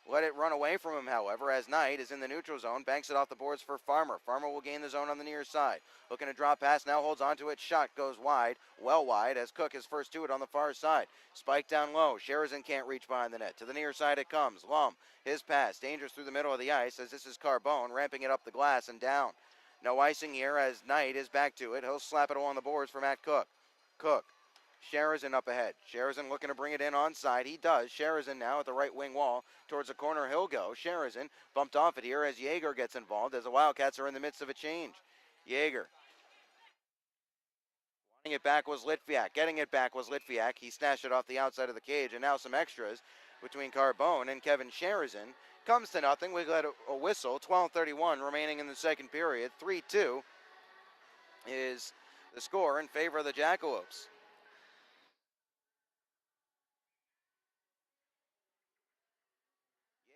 Let it run away from him, however, as Knight is in the neutral zone, banks it off the boards for Farmer. Farmer will gain the zone on the near side. Looking to drop pass, now holds onto it. Shot goes wide, well wide, as Cook is first to it on the far side. Spike down low. Sheridan can't reach behind the net. To the near side it comes. Lum, his pass, dangerous through the middle of the ice, as this is Carbone, ramping it up the glass and down. No icing here, as Knight is back to it. He'll slap it along the boards for Matt Cook. Cook. Sheridan up ahead. Sheridan looking to bring it in onside. He does. Sheridan now at the right wing wall. Towards the corner he'll go. Sheridan bumped off it here as Yeager gets involved as the Wildcats are in the midst of a change. Yeager. Wanting it back was Litviak. Getting it back was Litviak. He snatched it off the outside of the cage, and now some extras between Carbone and Kevin Sheridan. Comes to nothing. We got a whistle. 12:31 remaining in the second period. 3-2 is the score in favor of the Jackalopes.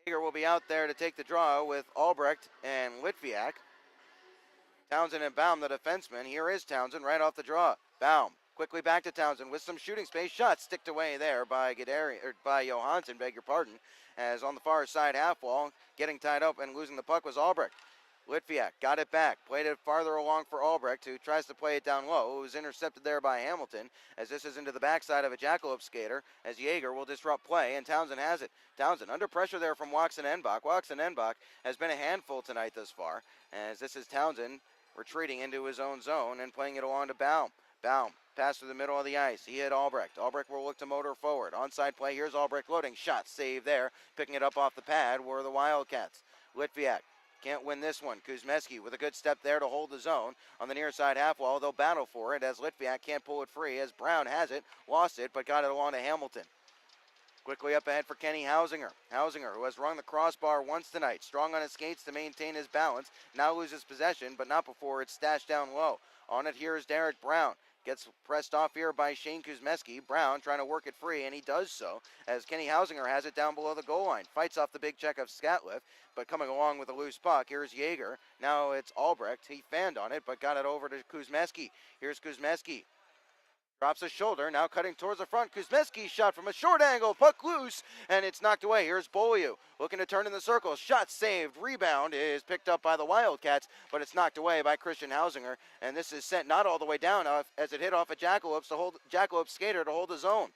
Yeager will be out there to take the draw with Albrecht and Litviak. Townsend and Baum, the defenseman. Here is Townsend right off the draw. Baum quickly back to Townsend with some shooting space. Shot sticked away there by Johansson, beg your pardon, as on the far side half wall, getting tied up and losing the puck was Albrecht. Litviak got it back, played it farther along for Albrecht, who tries to play it down low. It was intercepted there by Hamilton, as this is into the backside of a Jackalope skater, as Yeager will disrupt play, and Townsend has it. Townsend under pressure there from Watson Enbach. Watson Enbach has been a handful tonight thus far, as this is Townsend retreating into his own zone and playing it along to Baum. Baum, pass through the middle of the ice. He hit Albrecht. Albrecht will look to motor forward. Onside play, here's Albrecht loading. Shot saved there. Picking it up off the pad were the Wildcats. Litviak can't win this one. Kuzmeski with a good step there to hold the zone. On the near side half wall, they'll battle for it as Litviak can't pull it free as Brown has it. Lost it, but got it along to Hamilton. Quickly up ahead for Kenny Hausinger. Hausinger, who has rung the crossbar once tonight. Strong on his skates to maintain his balance. Now loses possession, but not before it's stashed down low. On it here is Derek Brown. Gets pressed off here by Shane Kuzmeski. Brown trying to work it free, and he does so, as Kenny Hausinger has it down below the goal line. Fights off the big check of Skatliff, but coming along with a loose puck. Here's Yeager. Now it's Albrecht. He fanned on it, but got it over to Kuzmeski. Here's Kuzmeski. Drops his shoulder, now cutting towards the front. Kuzmeski shot from a short angle, puck loose, and it's knocked away. Here's Beaulieu looking to turn in the circle. Shot saved, rebound is picked up by the Wildcats, but it's knocked away by Christian Hausinger, and this is sent not all the way down as it hit off a Jackalope skater to hold the zone.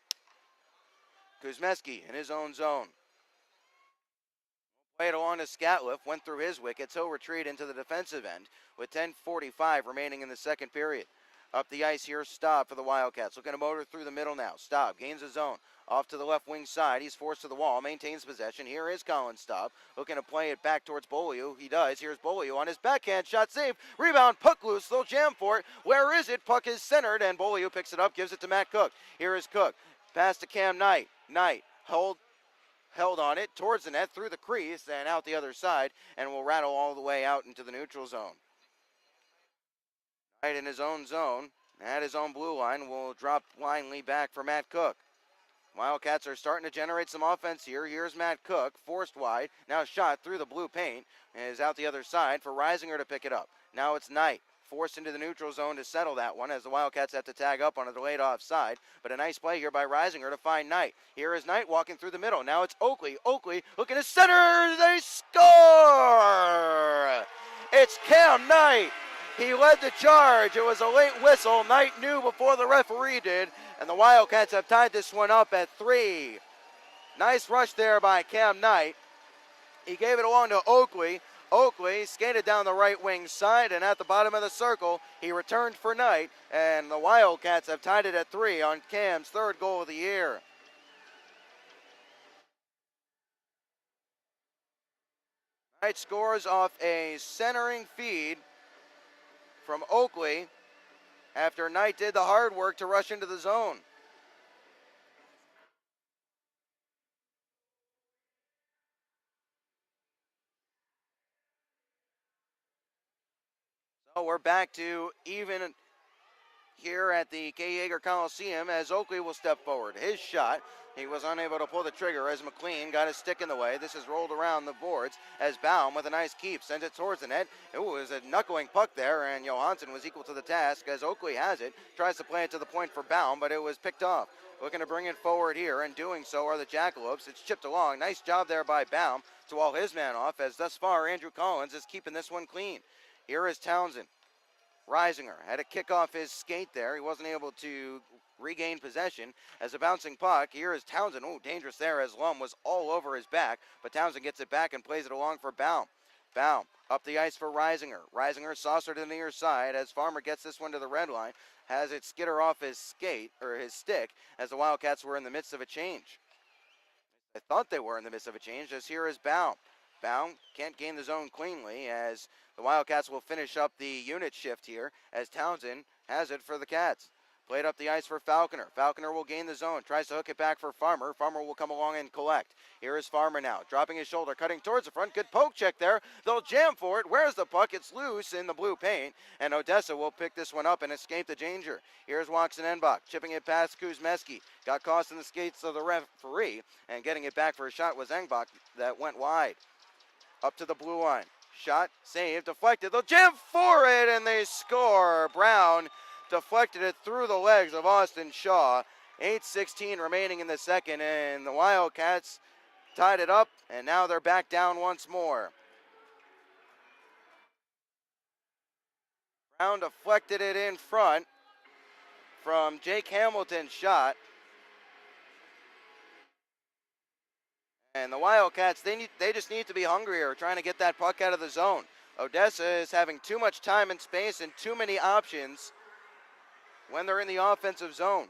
Kuzmeski in his own zone. Played along to Skatliff, went through his wickets. He'll retreat into the defensive end with 10:45 remaining in the second period. Up the ice here, Staub for the Wildcats. Looking to motor through the middle now. Staub gains his zone. Off to the left wing side. He's forced to the wall. Maintains possession. Here is Colin Staub. Looking to play it back towards Beaulieu. He does. Here's Beaulieu on his backhand. Shot saved. Rebound. Puck loose. They'll jam for it. Where is it? Puck is centered, and Beaulieu picks it up. Gives it to Matt Cook. Here is Cook. Pass to Cam Knight. Knight held on it towards the net through the crease and out the other side, and will rattle all the way out into the neutral zone. Knight in his own zone. At his own blue line, will drop blindly back for Matt Cook. Wildcats are starting to generate some offense here. Here's Matt Cook, forced wide. Now shot through the blue paint. And is out the other side for Reisinger to pick it up. Now it's Knight. forced into the neutral zone to settle that one as the Wildcats have to tag up on a delayed offside. But a nice play here by Reisinger to find Knight. Here is Knight walking through the middle. Now it's Oakley. Oakley looking to center. They score! It's Cam Knight. He led the charge. It was a late whistle. Knight knew before the referee did. And the Wildcats have tied this one up at 3. Nice rush there by Cam Knight. He gave it along to Oakley. Oakley skated down the right wing side, and at the bottom of the circle, he returned for Knight, and the Wildcats have tied it at 3 on Cam's 3rd goal of the year. Knight scores off a centering feed from Oakley after Knight did the hard work to rush into the zone. So we're back to even here at the K. Yeager Coliseum as Oakley will step forward. His shot, he was unable to pull the trigger as McLean got his stick in the way. This is rolled around the boards as Baum with a nice keep sends it towards the net. It was a knuckling puck there, and Johansson was equal to the task as Oakley has it. Tries to play it to the point for Baum, but it was picked off. Looking to bring it forward here, and doing so are the Jackalopes. It's chipped along. Nice job there by Baum to wall his man off, as thus far Andrew Collins is keeping this one clean. Here is Townsend. Reisinger had to kick off his skate there. He wasn't able to regain possession as a bouncing puck. Here is Townsend. Oh, dangerous there as Lum was all over his back, but Townsend gets it back and plays it along for Baum. Baum up the ice for Reisinger. Reisinger saucer to the near side as Farmer gets this one to the red line. Has it skitter off his skate, or his stick, as the Wildcats were in the midst of a change. I thought they were in the midst of a change, as here is Baum. Baum can't gain the zone cleanly as the Wildcats will finish up the unit shift here as Townsend has it for the Cats. Played up the ice for Falconer. Falconer will gain the zone. Tries to hook it back for Farmer. Farmer will come along and collect. Here is Farmer now. Dropping his shoulder. Cutting towards the front. Good poke check there. They'll jam for it. Where's the puck? It's loose in the blue paint. And Odessa will pick this one up and escape the danger. Here's Watson Enbach. Chipping it past Kuzmeski. Got caught in the skates of the referee. And getting it back for a shot was Enbach that went wide. Up to the blue line. Shot. Saved. Deflected. They'll jam for it. And they score. Brown deflected it through the legs of Austin Shaw. 8:16 remaining in the second, and the Wildcats tied it up, and now they're back down once more. Brown deflected it in front from Jake Hamilton's shot. And the Wildcats, they just need to be hungrier, trying to get that puck out of the zone. Odessa is having too much time and space and too many options when they're in the offensive zone.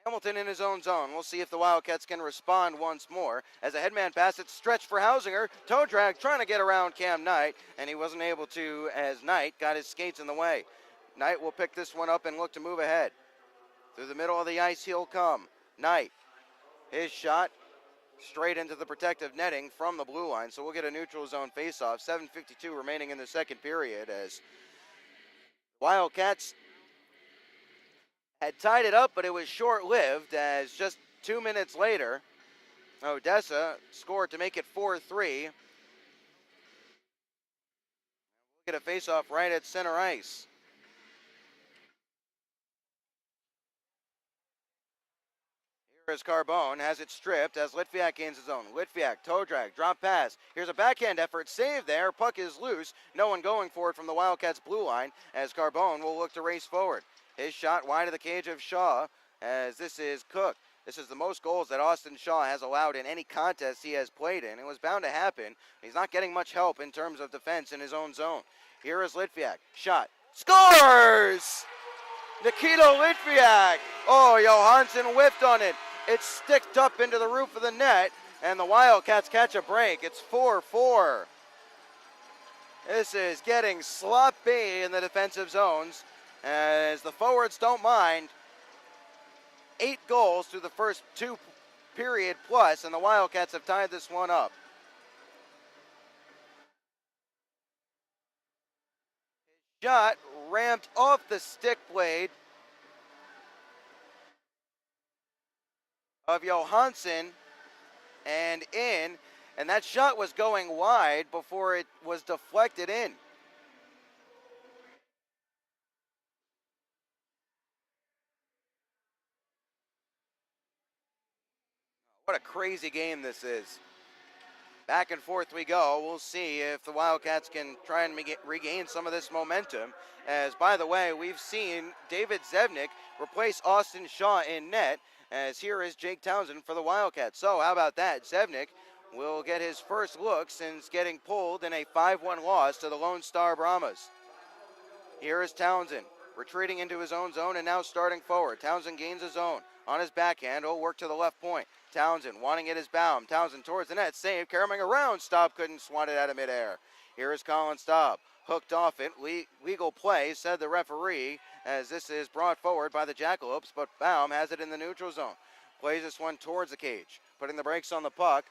Hamilton in his own zone. We'll see if the Wildcats can respond once more. As a headman pass, it's stretched for Hausinger. Toe drag trying to get around Cam Knight, and he wasn't able to as Knight got his skates in the way. Knight will pick this one up and look to move ahead. Through the middle of the ice he'll come. Knight, his shot straight into the protective netting from the blue line. So we'll get a neutral zone faceoff. 7:52 remaining in the second period as Wildcats had tied it up, but it was short-lived as just 2 minutes later, Odessa scored to make it 4-3. We'll get a faceoff right at center ice. As Carbone has it stripped as Litviak gains his own. Litviak, toe drag, drop pass. Here's a backhand effort, save there. Puck is loose. No one going for it from the Wildcats blue line as Carbone will look to race forward. His shot wide of the cage of Shaw as this is Cook. This is the most goals that Austin Shaw has allowed in any contest he has played in. It was bound to happen. He's not getting much help in terms of defense in his own zone. Here is Litviak. Shot. Scores! Nikita Litviak. Oh, Johansson whiffed on it. It's sticked up into the roof of the net, and the Wildcats catch a break. It's 4-4. This is getting sloppy in the defensive zones as the forwards don't mind. 8 goals through the first 2 period plus, and the Wildcats have tied this one up. Shot ramped off the stick blade of Johansson and in. And that shot was going wide before it was deflected in. What a crazy game this is. Back and forth we go. We'll see if the Wildcats can try and regain some of this momentum. As, by the way, we've seen David Zevnik replace Austin Shaw in net, as here is Jake Townsend for the Wildcats. So how about that? Zevnik will get his first look since getting pulled in a 5-1 loss to the Lone Star Brahmas. Here is Townsend, retreating into his own zone and now starting forward. Townsend gains his own. On his backhand, he'll work to the left point. Townsend wanting it is Baum. Townsend towards the net, save, carrying around. Staub couldn't swat it out of midair. Here is Colin Staub, hooked off it. Legal play, said the referee, as this is brought forward by the Jackalopes, but Baum has it in the neutral zone. Plays this one towards the cage. Putting the brakes on the puck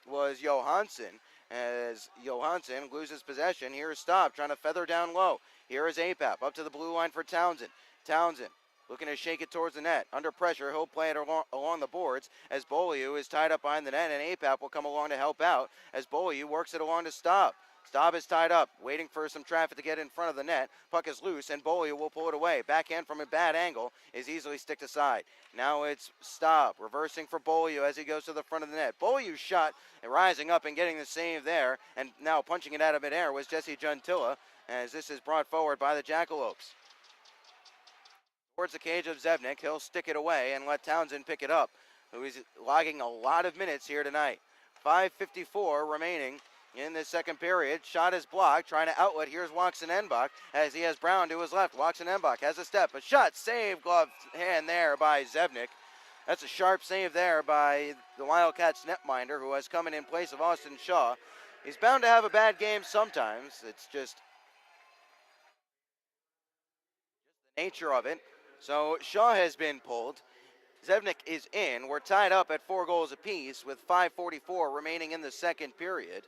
was Johansson, as Johansson loses possession. Here is Staub trying to feather down low. Here is Apap up to the blue line for Townsend. Townsend looking to shake it towards the net. Under pressure, he'll play it along the boards as Beaulieu is tied up behind the net, and Apap will come along to help out as Beaulieu works it along to Staub. Staub is tied up, waiting for some traffic to get in front of the net. Puck is loose, and Beaulieu will pull it away. Backhand from a bad angle is easily sticked aside. Now it's Staub, reversing for Beaulieu as he goes to the front of the net. Beaulieu shot, and rising up and getting the save there, and now punching it out of midair was Jesse Gentilla, as this is brought forward by the Jackalopes. Towards the cage of Zevnik, he'll stick it away and let Townsend pick it up, who is logging a lot of minutes here tonight. 5:54 remaining in the second period. Shot is blocked, trying to outlet. Here's Watson Enbach as he has Brown to his left. Watson Enbach has a step, a shot, save, glove hand there by Zevnik. That's a sharp save there by the Wildcats netminder, who has come in place of Austin Shaw. He's bound to have a bad game sometimes. It's just the nature of it. So Shaw has been pulled. Zevnik is in. We're tied up at 4 goals apiece with 5:44 remaining in the second period.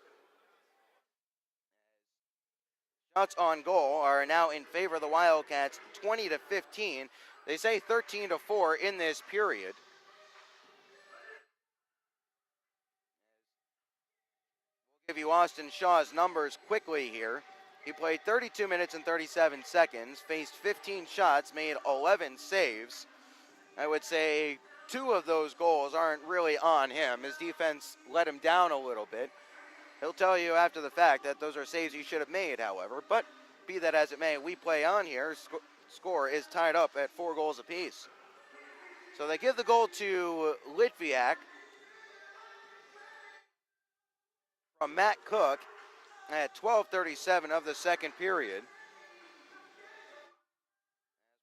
Shots on goal are now in favor of the Wildcats, 20-15. They say 13-4 in this period. We'll give you Austin Shaw's numbers quickly here. He played 32 minutes and 37 seconds, faced 15 shots, made 11 saves. I would say 2 of those goals aren't really on him. His defense let him down a little bit. He'll tell you after the fact that those are saves he should have made, however. But be that as it may, we play on here. Score is tied up at 4 goals apiece. So they give the goal to Litviak from Matt Cook at 12:37 of the second period.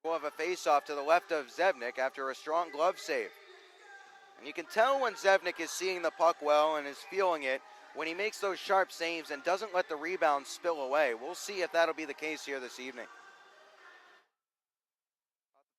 We'll have a face-off to the left of Zevnik after a strong glove save. And you can tell when Zevnik is seeing the puck well and is feeling it when he makes those sharp saves and doesn't let the rebound spill away. We'll see if that'll be the case here this evening.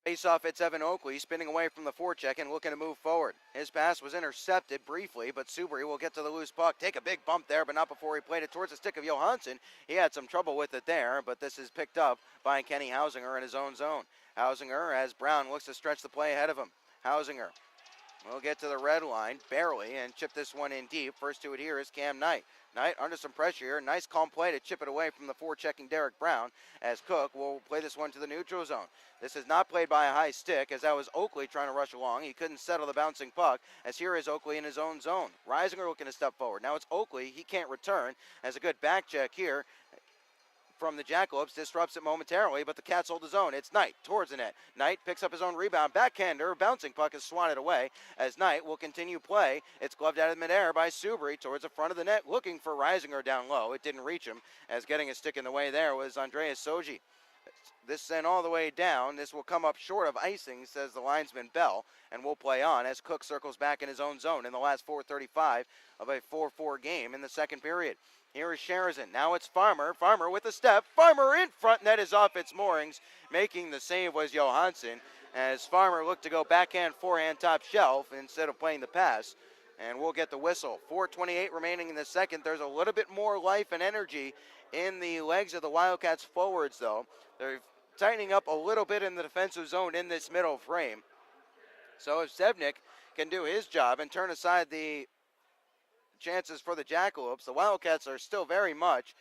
Face-off, it's Evan Oakley spinning away from the forecheck and looking to move forward. His pass was intercepted briefly, but Subri will get to the loose puck. Take a big bump there, but not before he played it towards the stick of Johansson. He had some trouble with it there, but this is picked up by Kenny Hausinger in his own zone. Hausinger, as Brown looks to stretch the play ahead of him. Hausinger will get to the red line, barely, and chip this one in deep. First to it here is Cam Knight. Knight under some pressure here. Nice calm play to chip it away from the forechecking Derek Brown, as Cook will play this one to the neutral zone. This is not played by a high stick, as that was Oakley trying to rush along. He couldn't settle the bouncing puck, as here is Oakley in his own zone. Reisinger looking to step forward. Now it's Oakley. He can't return, as a good back check here from the Jackalopes disrupts it momentarily, but the Cats hold his own. It's Knight towards the net. Knight picks up his own rebound. Backhander, bouncing puck is swatted away as Knight will continue play. It's gloved out of midair by Subri towards the front of the net, looking for Reisinger down low. It didn't reach him, as getting a stick in the way there was Andreas Soji. This sent all the way down. This will come up short of icing, says the linesman Bell, and will play on as Cook circles back in his own zone in the last 4:35 of a 4-4 game in the second period. Here is Sherazin. Now it's Farmer. Farmer with a step. Farmer in front. Net is off its moorings. Making the save was Johansson, as Farmer looked to go backhand, forehand, top shelf instead of playing the pass. And we'll get the whistle. 4:28 remaining in the second. There's a little bit more life and energy in the legs of the Wildcats forwards, though. They're tightening up a little bit in the defensive zone in this middle frame. So if Zevnik can do his job and turn aside the chances for the Jackalopes. The Wildcats are still very much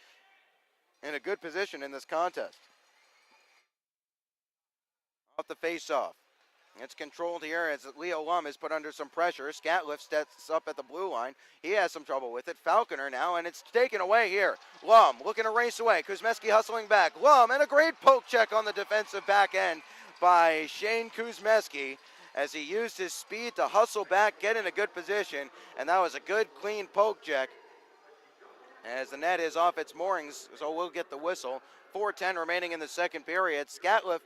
in a good position in this contest. Off the face-off. It's controlled here as Leo Lum is put under some pressure. Scatliff steps up at the blue line. He has some trouble with it. Falconer now, and it's taken away here. Lum looking to race away. Kuzmeski hustling back. Lum, and a great poke check on the defensive back end by Shane Kuzmeski as he used his speed to hustle back, get in a good position, and that was a good, clean poke check as the net is off its moorings, so we'll get the whistle. 4:10 remaining in the second period. Scatliff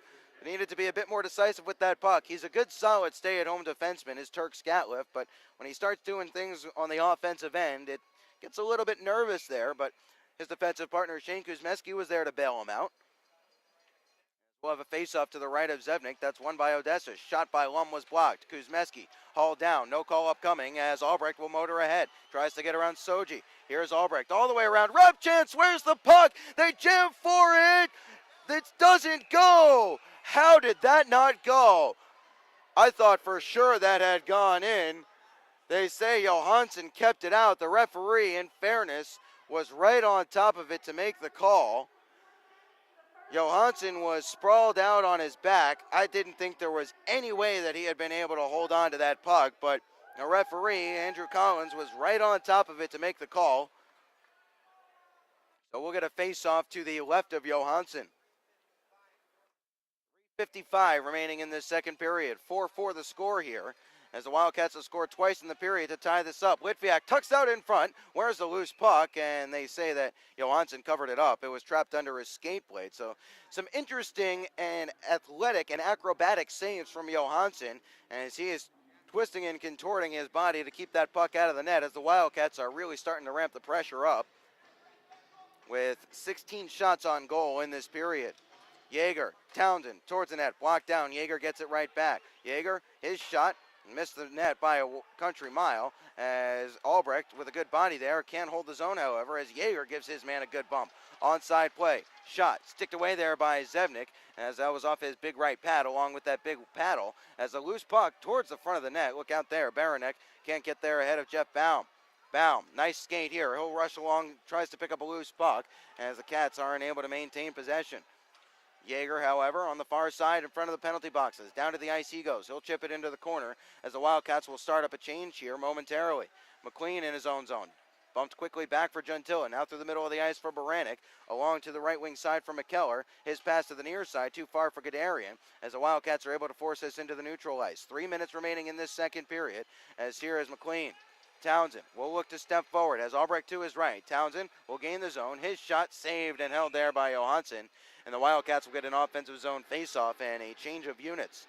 needed to be a bit more decisive with that puck. He's a good, solid stay-at-home defenseman, is Turk Scatliff, but when he starts doing things on the offensive end, it gets a little bit nervous there, but his defensive partner, Shane Kuzmeski, was there to bail him out. We'll have a face-off to the right of Zevnik. That's won by Odessa. Shot by Lum was blocked. Kuzmeski hauled down. No call upcoming as Albrecht will motor ahead. Tries to get around Soji. Here's Albrecht all the way around. Rep chance. Where's the puck? They jam for it. It doesn't go. How did that not go? I thought for sure that had gone in. They say Johansson kept it out. The referee, in fairness, was right on top of it to make the call. Johansson was sprawled out on his back. I didn't think there was any way that he had been able to hold on to that puck, but the referee, Andrew Collins, was right on top of it to make the call. So we'll get a face-off to the left of Johansson. 3:55 remaining in this second period. 4-4 the score here, as the Wildcats have scored twice in the period to tie this up. Litviak tucks out in front. Where's the loose puck? And they say that Johansson covered it up. It was trapped under his skate blade. So some interesting and athletic and acrobatic saves from Johansson as he is twisting and contorting his body to keep that puck out of the net, as the Wildcats are really starting to ramp the pressure up with 16 shots on goal in this period. Yeager, Townsend towards the net, blocked down. Yeager gets it right back. Yeager, his shot, missed the net by a country mile as Albrecht, with a good body there, can't hold the zone, however, as Yeager gives his man a good bump. Onside play. Shot sticked away there by Zevnik as that was off his big right pad along with that big paddle as a loose puck towards the front of the net. Look out there. Baranek can't get there ahead of Jeff Baum. Baum, nice skate here. He'll rush along, tries to pick up a loose puck as the Cats aren't able to maintain possession. Yeager, however, on the far side in front of the penalty boxes. Down to the ice he goes. He'll chip it into the corner as the Wildcats will start up a change here momentarily. McLean in his own zone. Bumped quickly back for Gentilla. Now through the middle of the ice for Baranek. Along to the right wing side for McKellar. His pass to the near side, too far for Gadarian, as the Wildcats are able to force this into the neutral ice. 3 minutes remaining in this second period, as here is McLean. Townsend will look to step forward as Albrecht to his right. Townsend will gain the zone. His shot saved and held there by Johansson. And the Wildcats will get an offensive zone faceoff and a change of units.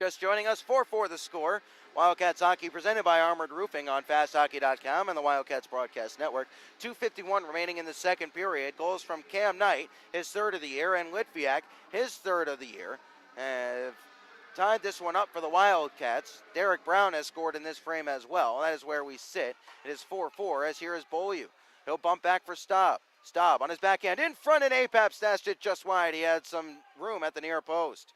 Just joining us, 4-4 the score. Wildcats hockey presented by Armored Roofing on FastHockey.com and the Wildcats Broadcast Network. 2:51 remaining in the second period. Goals from Cam Knight, his third of the year, and Litviak, his third of the year, have tied this one up for the Wildcats. Derek Brown has scored in this frame as well. That is where we sit. It is 4-4 as here is Beaulieu. He'll bump back for Staub. Staub on his backhand in front, and Apap stashed it just wide. He had some room at the near post.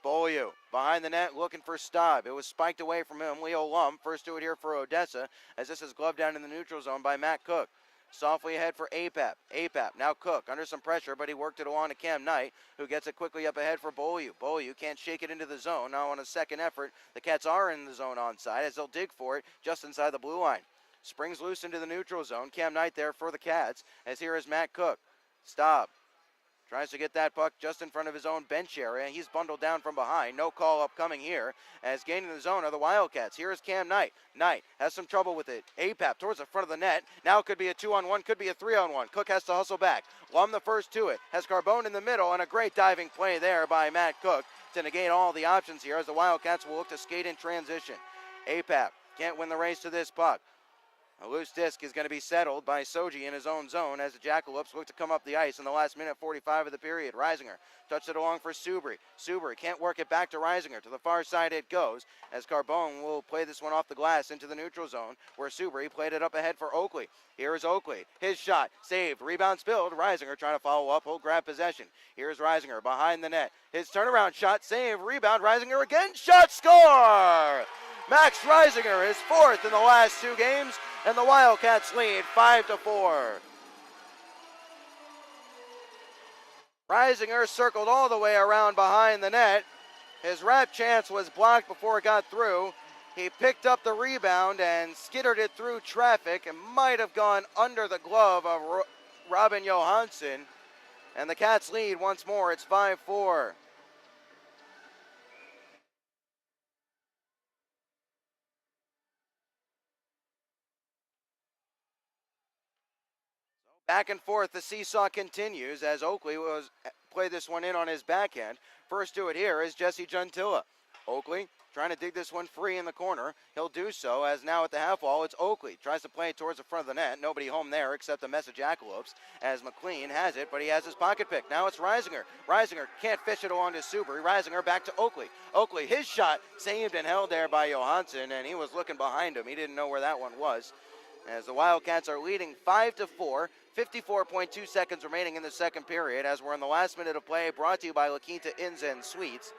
Beaulieu behind the net looking for Staub. It was spiked away from him. Leo Lum first to it here for Odessa as this is gloved down in the neutral zone by Matt Cook. Softly ahead for Apap. Apap, now Cook under some pressure, but he worked it along to Cam Knight, who gets it quickly up ahead for Beaulieu. Beaulieu can't shake it into the zone. Now on a second effort, the Cats are in the zone onside as they'll dig for it just inside the blue line. Springs loose into the neutral zone. Cam Knight there for the Cats, as here is Matt Cook. Staub tries to get that puck just in front of his own bench area. He's bundled down from behind. No call upcoming here, as gaining the zone are the Wildcats. Here is Cam Knight. Knight has some trouble with it. Apap towards the front of the net. Now it could be a 2-on-1, could be a 3-on-1. Cook has to hustle back. Lum the first to it. Has Carbone in the middle, and a great diving play there by Matt Cook to negate all the options here as the Wildcats will look to skate in transition. Apap can't win the race to this puck. A loose disc is going to be settled by Soji in his own zone as the Jackalopes look to come up the ice in the last minute 45 of the period. Reisinger touched it along for Subri. Subri can't work it back to Reisinger. To the far side it goes as Carbone will play this one off the glass into the neutral zone where Subri played it up ahead for Oakley. Here is Oakley. His shot saved. Rebound spilled. Reisinger trying to follow up. He'll grab possession. Here's Reisinger behind the net. His turnaround shot saved. Rebound. Reisinger again. Shot score! Max Reisinger is fourth in the last two games and the Wildcats lead 5-4. Reisinger circled all the way around behind the net. His wrap chance was blocked before it got through. He picked up the rebound and skittered it through traffic and might have gone under the glove of Robin Johansson. And the Cats lead once more. It's 5-4. Back and forth, the seesaw continues as Oakley was play this one in on his backhand. First to it here is Jesse Gentilla. Oakley trying to dig this one free in the corner. He'll do so as now at the half wall, it's Oakley. Tries to play it towards the front of the net. Nobody home there except the Mesa Jackalopes as McLean has it, but he has his pocket pick. Now it's Reisinger. Reisinger can't fish it along to Subri. Reisinger back to Oakley. Oakley, his shot saved and held there by Johansson, and he was looking behind him. He didn't know where that one was. As the Wildcats are leading 5-4, 54.2 seconds remaining in the second period as we're in the last minute of play, brought to you by La Quinta Inns and Suites.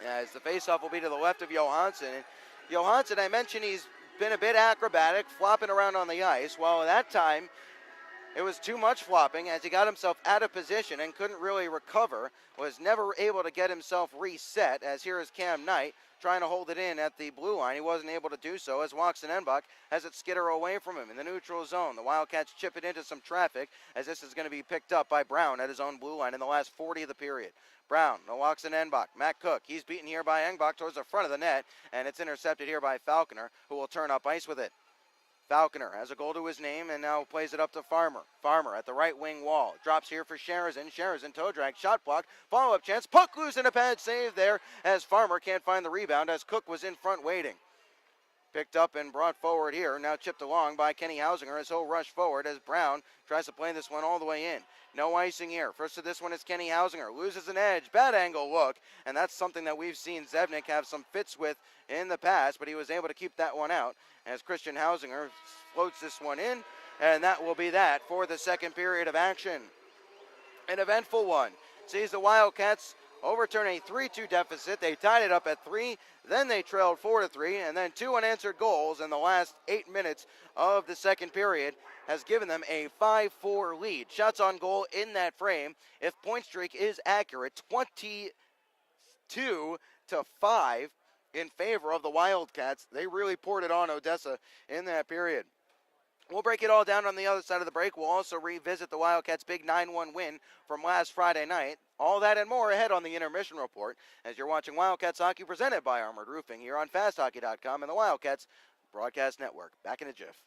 As the faceoff will be to the left of Johansson. Johansson, I mentioned he's been a bit acrobatic, flopping around on the ice. Well, at that time, it was too much flopping as he got himself out of position and couldn't really recover, was never able to get himself reset, as here is Cam Knight trying to hold it in at the blue line. He wasn't able to do so as Watson Enbach has it skitter away from him in the neutral zone. The Wildcats chip it into some traffic as this is going to be picked up by Brown at his own blue line in the last 40 of the period. Brown, no walks in Enbach. Matt Cook, he's beaten here by Enbach towards the front of the net, and it's intercepted here by Falconer, who will turn up ice with it. Falconer has a goal to his name and now plays it up to Farmer. Farmer at the right wing wall. Drops here for Sherazin. Sherazin toe drag, shot block, follow-up chance. Puck loose in a pad save there as Farmer can't find the rebound as Cook was in front waiting. Picked up and brought forward here. Now chipped along by Kenny Hausinger as he'll rush forward as Brown tries to play this one all the way in. No icing here. First to this one is Kenny Hausinger. Loses an edge. Bad angle look. And that's something that we've seen Zevnik have some fits with in the past, but he was able to keep that one out as Christian Hausinger floats this one in. And that will be that for the second period of action. An eventful one. Sees the Wildcats overturn a 3-2 deficit. They tied it up at 3. Then they trailed 4-3, and then 2 unanswered goals in the last 8 minutes of the second period has given them a 5-4 lead. Shots on goal in that frame, if point streak is accurate, 22-5 in favor of the Wildcats. They really poured it on Odessa in that period. We'll break it all down on the other side of the break. We'll also revisit the Wildcats' big 9-1 win from last Friday night. All that and more ahead on the intermission report as you're watching Wildcats Hockey presented by Armored Roofing here on FastHockey.com and the Wildcats Broadcast Network. Back in a jiff.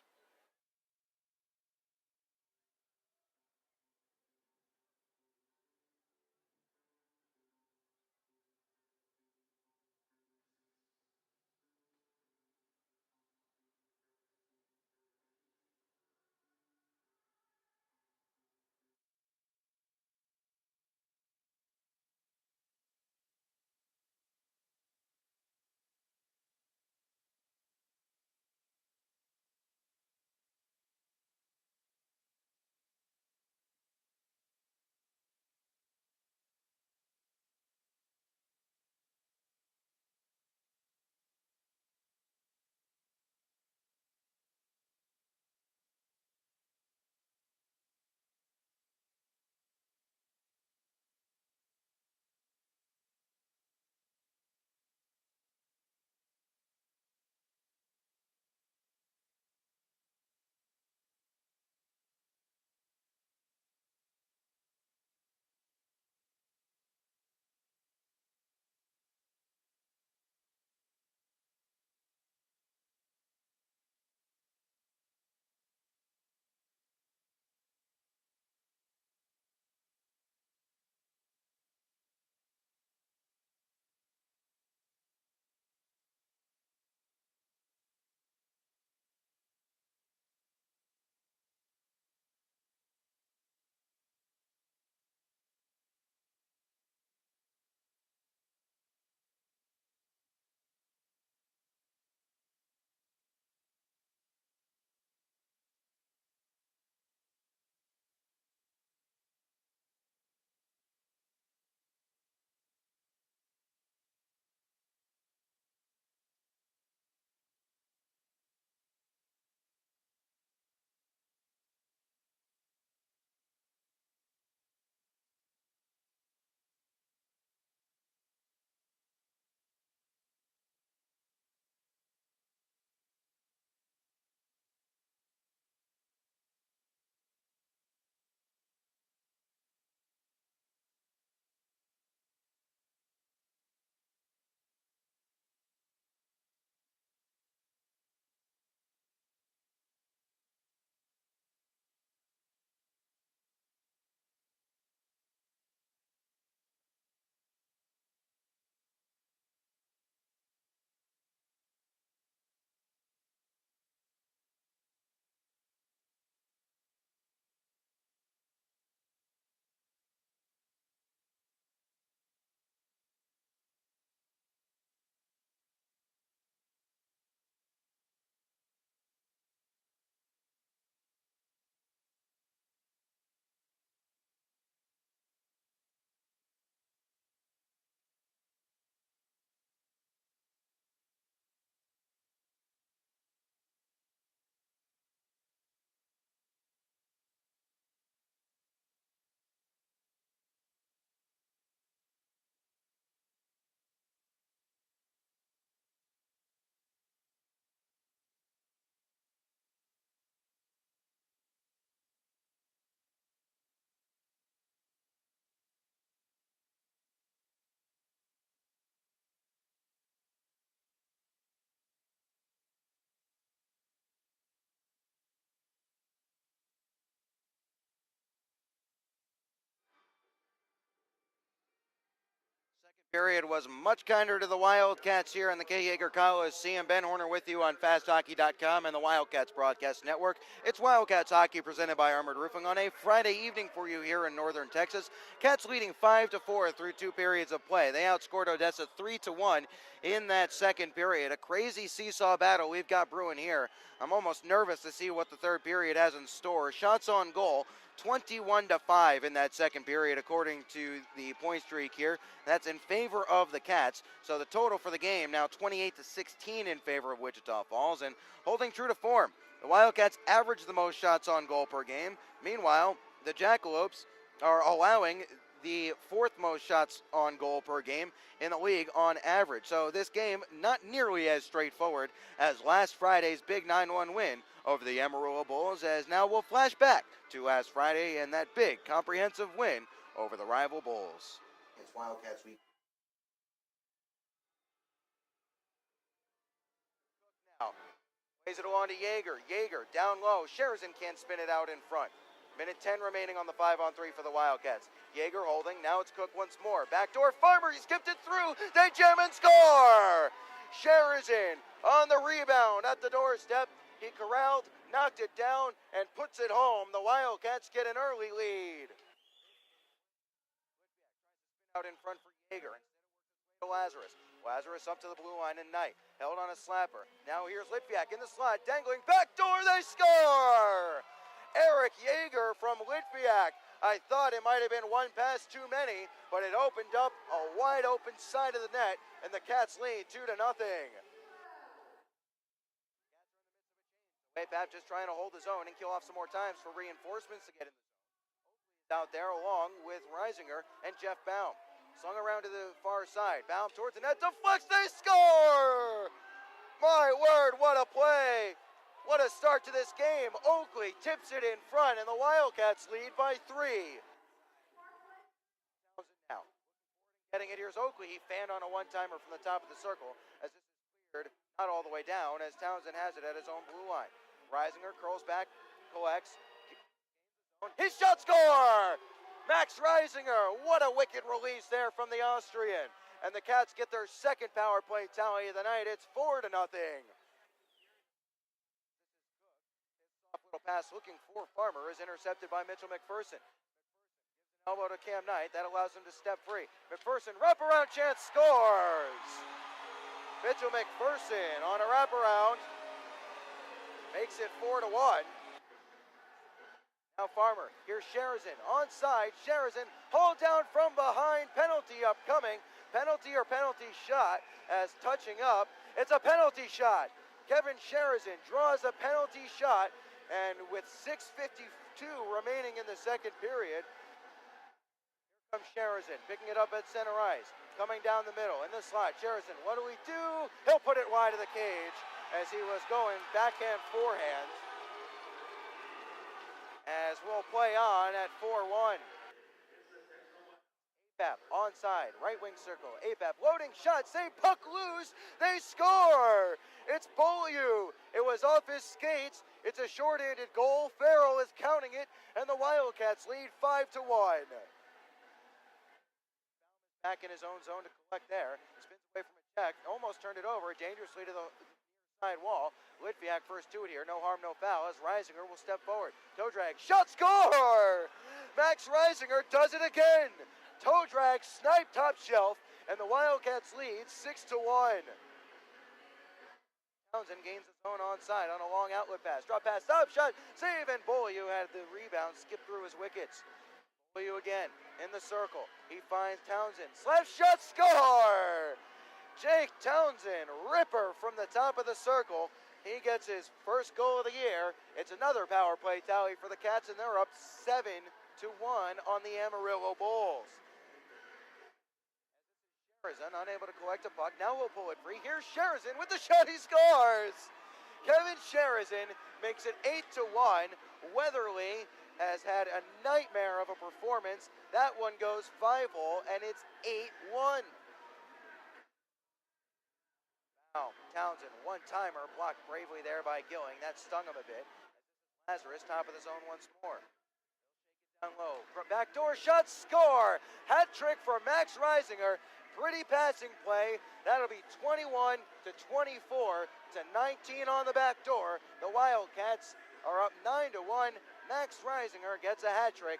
Period was much kinder to the Wildcats here in the K. Yeager Coliseum. Ben Horner with you on FastHockey.com and the Wildcats Broadcast Network. It's Wildcats Hockey presented by Armored Roofing on a Friday evening for you here in northern Texas. Cats leading 5-4 through 2 periods of play. They outscored Odessa 3-1 in that second period. A crazy seesaw battle we've got brewing here. I'm almost nervous to see what the third period has in store. Shots on goal, 21-5 in that second period, according to the point streak here. That's in favor of the Cats. So the total for the game now 28-16 in favor of Wichita Falls. And holding true to form, the Wildcats average the most shots on goal per game. Meanwhile, the Jackalopes are allowing the fourth most shots on goal per game in the league on average. So this game not nearly as straightforward as last Friday's big 9-1 win over the Amarillo Bulls, as now we'll flash back to last Friday and that big comprehensive win over the rival Bulls. It's Wildcats week. Now, plays it along to Yeager. Yeager down low. Sherzin can't spin it out in front. Minute 10 remaining on the 5-on-3 for the Wildcats. Yeager holding. Now it's Cook once more. Backdoor Farmer. He skipped it through. They jam and score. Sherzin on the rebound at the doorstep. He corralled, knocked it down, and puts it home. The Wildcats get an early lead. Out in front for Yeager. Lazarus. Lazarus up to the blue line and Knight. Held on a slapper. Now here's Litviak in the slot. Dangling. Backdoor. They score. Eric Yeager from Litviak. I thought it might have been one pass too many, but it opened up a wide open side of the net, and the Cats lead 2-0. Pap just trying to hold his own and kill off some more times for reinforcements to get in the zone. Out there along with Reisinger and Jeff Baum. Slung around to the far side. Baum towards the net, deflects, they score! My word, what a play! What a start to this game. Oakley tips it in front, and the Wildcats lead by 3. Now, getting it, here's Oakley. He fanned on a one-timer from the top of the circle as this is cleared, not all the way down, as Townsend has it at his own blue line. Reisinger curls back, collects. His shot score! Max Reisinger, what a wicked release there from the Austrian. And the Cats get their second power play tally of the night. It's 4-0. Little pass looking for Farmer is intercepted by Mitchell McPherson. Elbow to Cam Knight. That allows him to step free. McPherson, wraparound chance, scores! Mitchell McPherson on a wraparound makes it 4-1. Now Farmer, here's Sherzin, onside, Sherzin, hold down from behind, penalty upcoming, penalty or penalty shot as touching up. It's a penalty shot. Kevin Sherzin draws a penalty shot, and with 6:52 remaining in the second period, here comes Sherzin, picking it up at center ice, coming down the middle, in the slot. Sherzin, what do we do? He'll put it wide of the cage as he was going backhand, forehand. As we'll play on at 4-1. Apap onside, right wing circle. Apap loading shot, save, puck loose. They score. It's Beaulieu. It was off his skates. It's a short-handed goal. Farrell is counting it, and the Wildcats lead 5-1. Back in his own zone to collect there. Spins away from a check. Almost turned it over dangerously to the side wall. Litviak first to it here. No harm, no foul as Reisinger will step forward. Toe drag. Shot, score! Max Reisinger does it again. Toe drag, snipe top shelf, and the Wildcats lead 6-1. Townsend gains his own onside on a long outlet pass. Drop pass, stop shot, save, and Beaulieu had the rebound, skip through his wickets. Beaulieu again in the circle. He finds Townsend. Slap shot, score! Jake Townsend, ripper from the top of the circle. He gets his first goal of the year. It's another power play tally for the Cats, and they're up 7-1 on the Amarillo Bulls. Sherzin unable to collect a puck. Now we'll pull it free. Here's Sherzin with the shot. He scores! Kevin Sherzin makes it 8-1. Weatherly has had a nightmare of a performance. That one goes 5-hole, and it's 8-1. Now, Townsend, one-timer, blocked bravely there by Gilling. That stung him a bit. Lazarus, top of the zone once more. Down low. Backdoor shot, score! Hat trick for Max Reisinger. pretty passing play. That'll be 21 to 24 to 19 on the back door. The Wildcats are up 9 to 1. Max Reisinger gets a hat trick.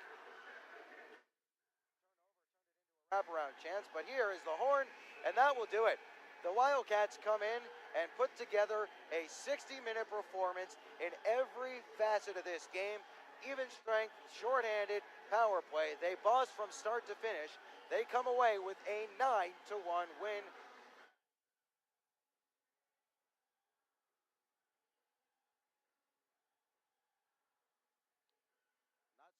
Wraparound chance, but here is the horn, and that will do it. The Wildcats come in and put together a 60-minute performance in every facet of this game. Even strength, shorthanded, power play. They boss from start to finish. They come away with a 9 to 1 win.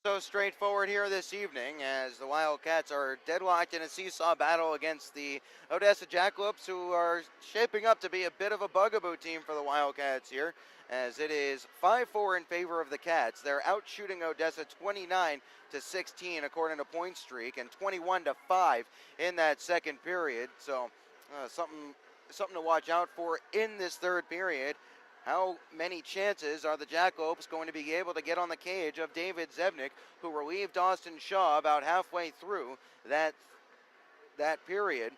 So straightforward here this evening as the Wildcats are deadlocked in a seesaw battle against the Odessa Jackalopes, who are shaping up to be a bit of a bugaboo team for the Wildcats here, as it is 5-4 in favor of the Cats. They're out shooting Odessa 29 to 16 according to point streak, and 21 to 5 in that second period. So something to watch out for in this third period. How many chances are the Jackalopes going to be able to get on the cage of David Zebnik, who relieved Austin Shaw about halfway through that period,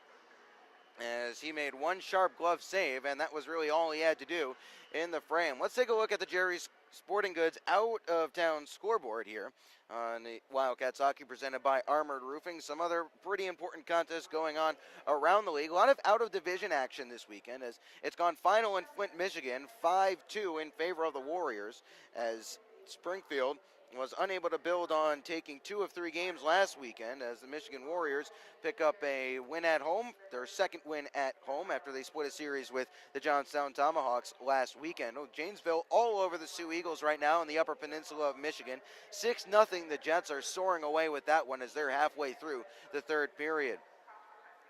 as he made one sharp glove save, and that was really all he had to do in the frame. Let's take a look at the Jerry's Sporting Goods out of town scoreboard here on the Wildcats hockey presented by Armored Roofing. Some other pretty important contests going on around the league. A lot of out of division action this weekend, as it's gone final in Flint, Michigan, 5-2 in favor of the Warriors, as Springfield was unable to build on taking 2 of 3 games last weekend, as the Michigan Warriors pick up a win at home, their second win at home after they split a series with the Johnstown Tomahawks last weekend. Janesville all over the Sioux Eagles right now in the Upper Peninsula of Michigan. 6-0, the Jets are soaring away with that one as they're halfway through the third period.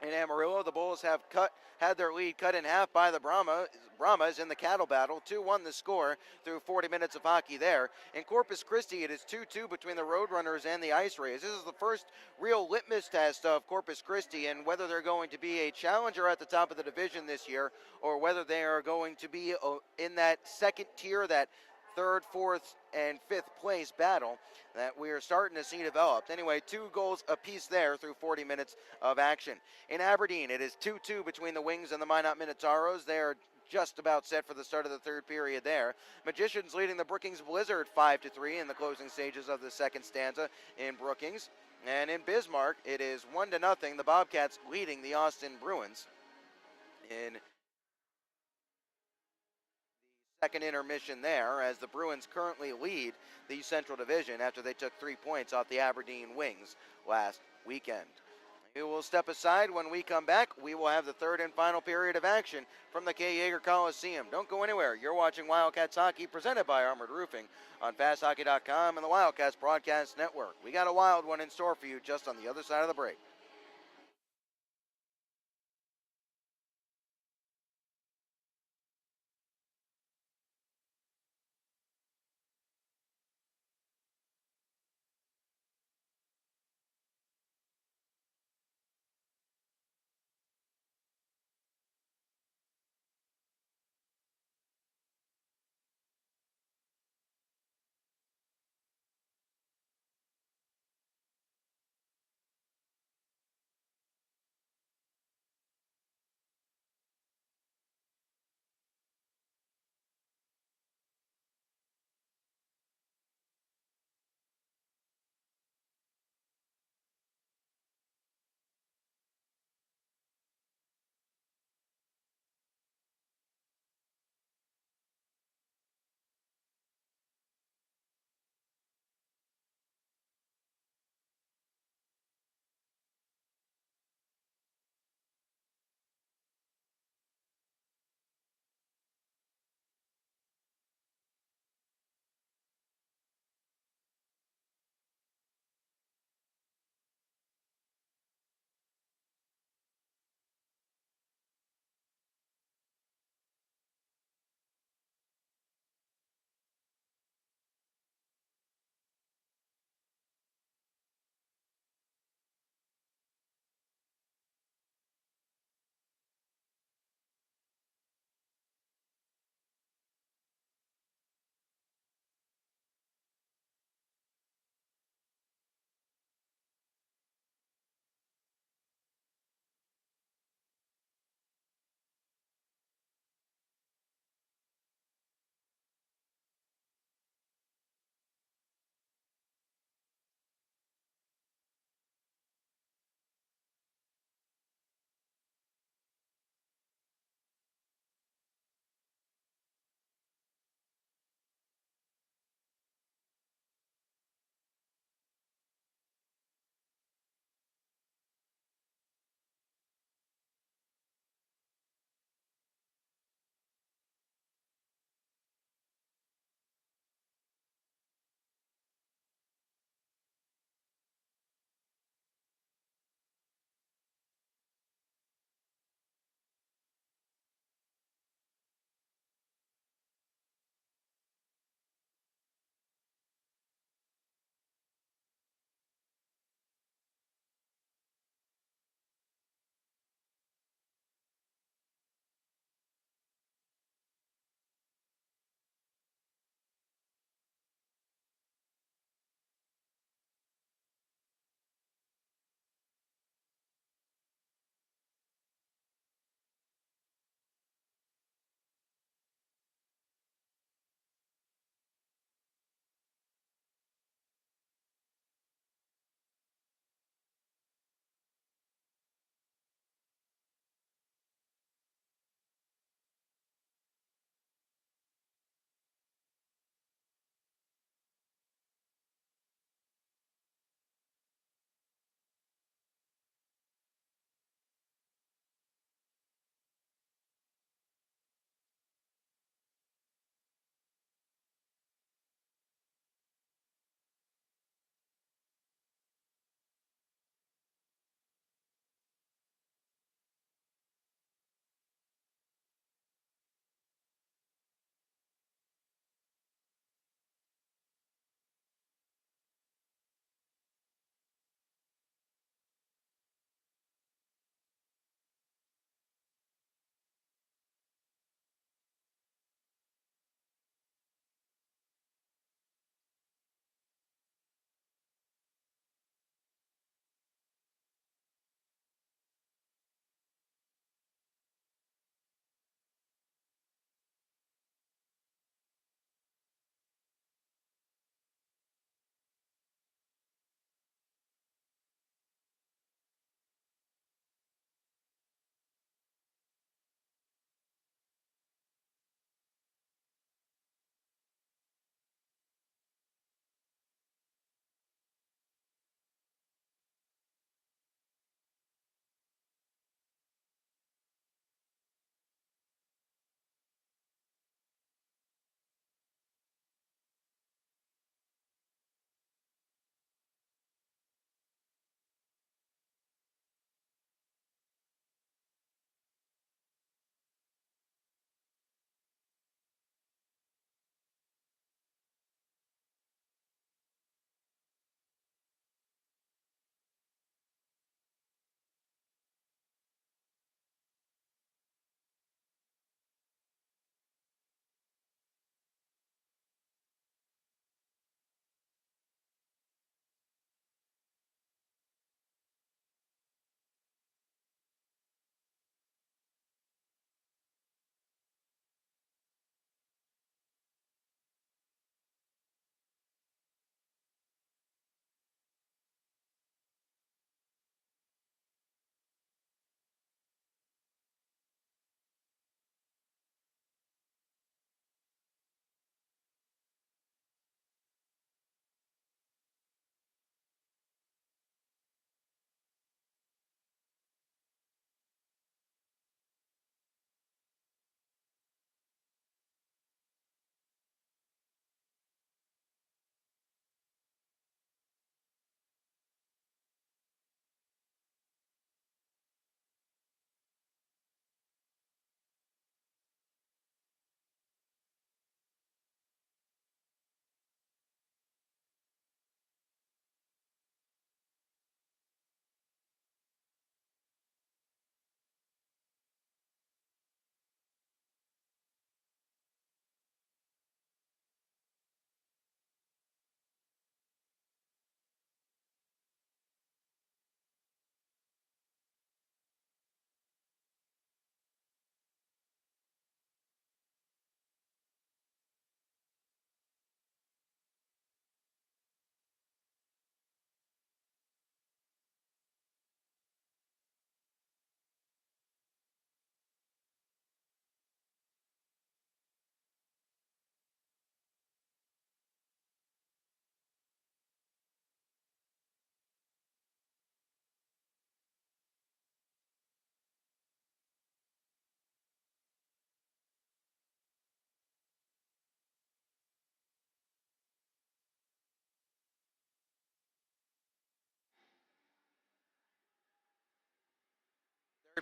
In Amarillo, the Bulls have had their lead cut in half by the Brahmas in the cattle battle. 2-1 the score through 40 minutes of hockey there. In Corpus Christi, it is 2-2 between the Roadrunners and the Ice Rays. This is the first real litmus test of Corpus Christi and whether they're going to be a challenger at the top of the division this year, or whether they are going to be in that second tier, that third, fourth, and fifth place battle that we are starting to see developed. Anyway, 2 goals apiece there through 40 minutes of action. In Aberdeen, it is 2-2 between the Wings and the Minot Minotauros. They are just about set for the start of the third period there. Magicians leading the Brookings Blizzard 5-3 in the closing stages of the second stanza in Brookings. And in Bismarck, it is 1-0, the Bobcats leading the Austin Bruins in second intermission there, as the Bruins currently lead the Central Division after they took 3 points off the Aberdeen Wings last weekend. We will step aside. When we come back, we will have the third and final period of action from the K. Yeager Coliseum. Don't go anywhere. You're watching Wildcats Hockey presented by Armored Roofing on FastHockey.com and the Wildcats Broadcast Network. We got a wild one in store for you just on the other side of the break.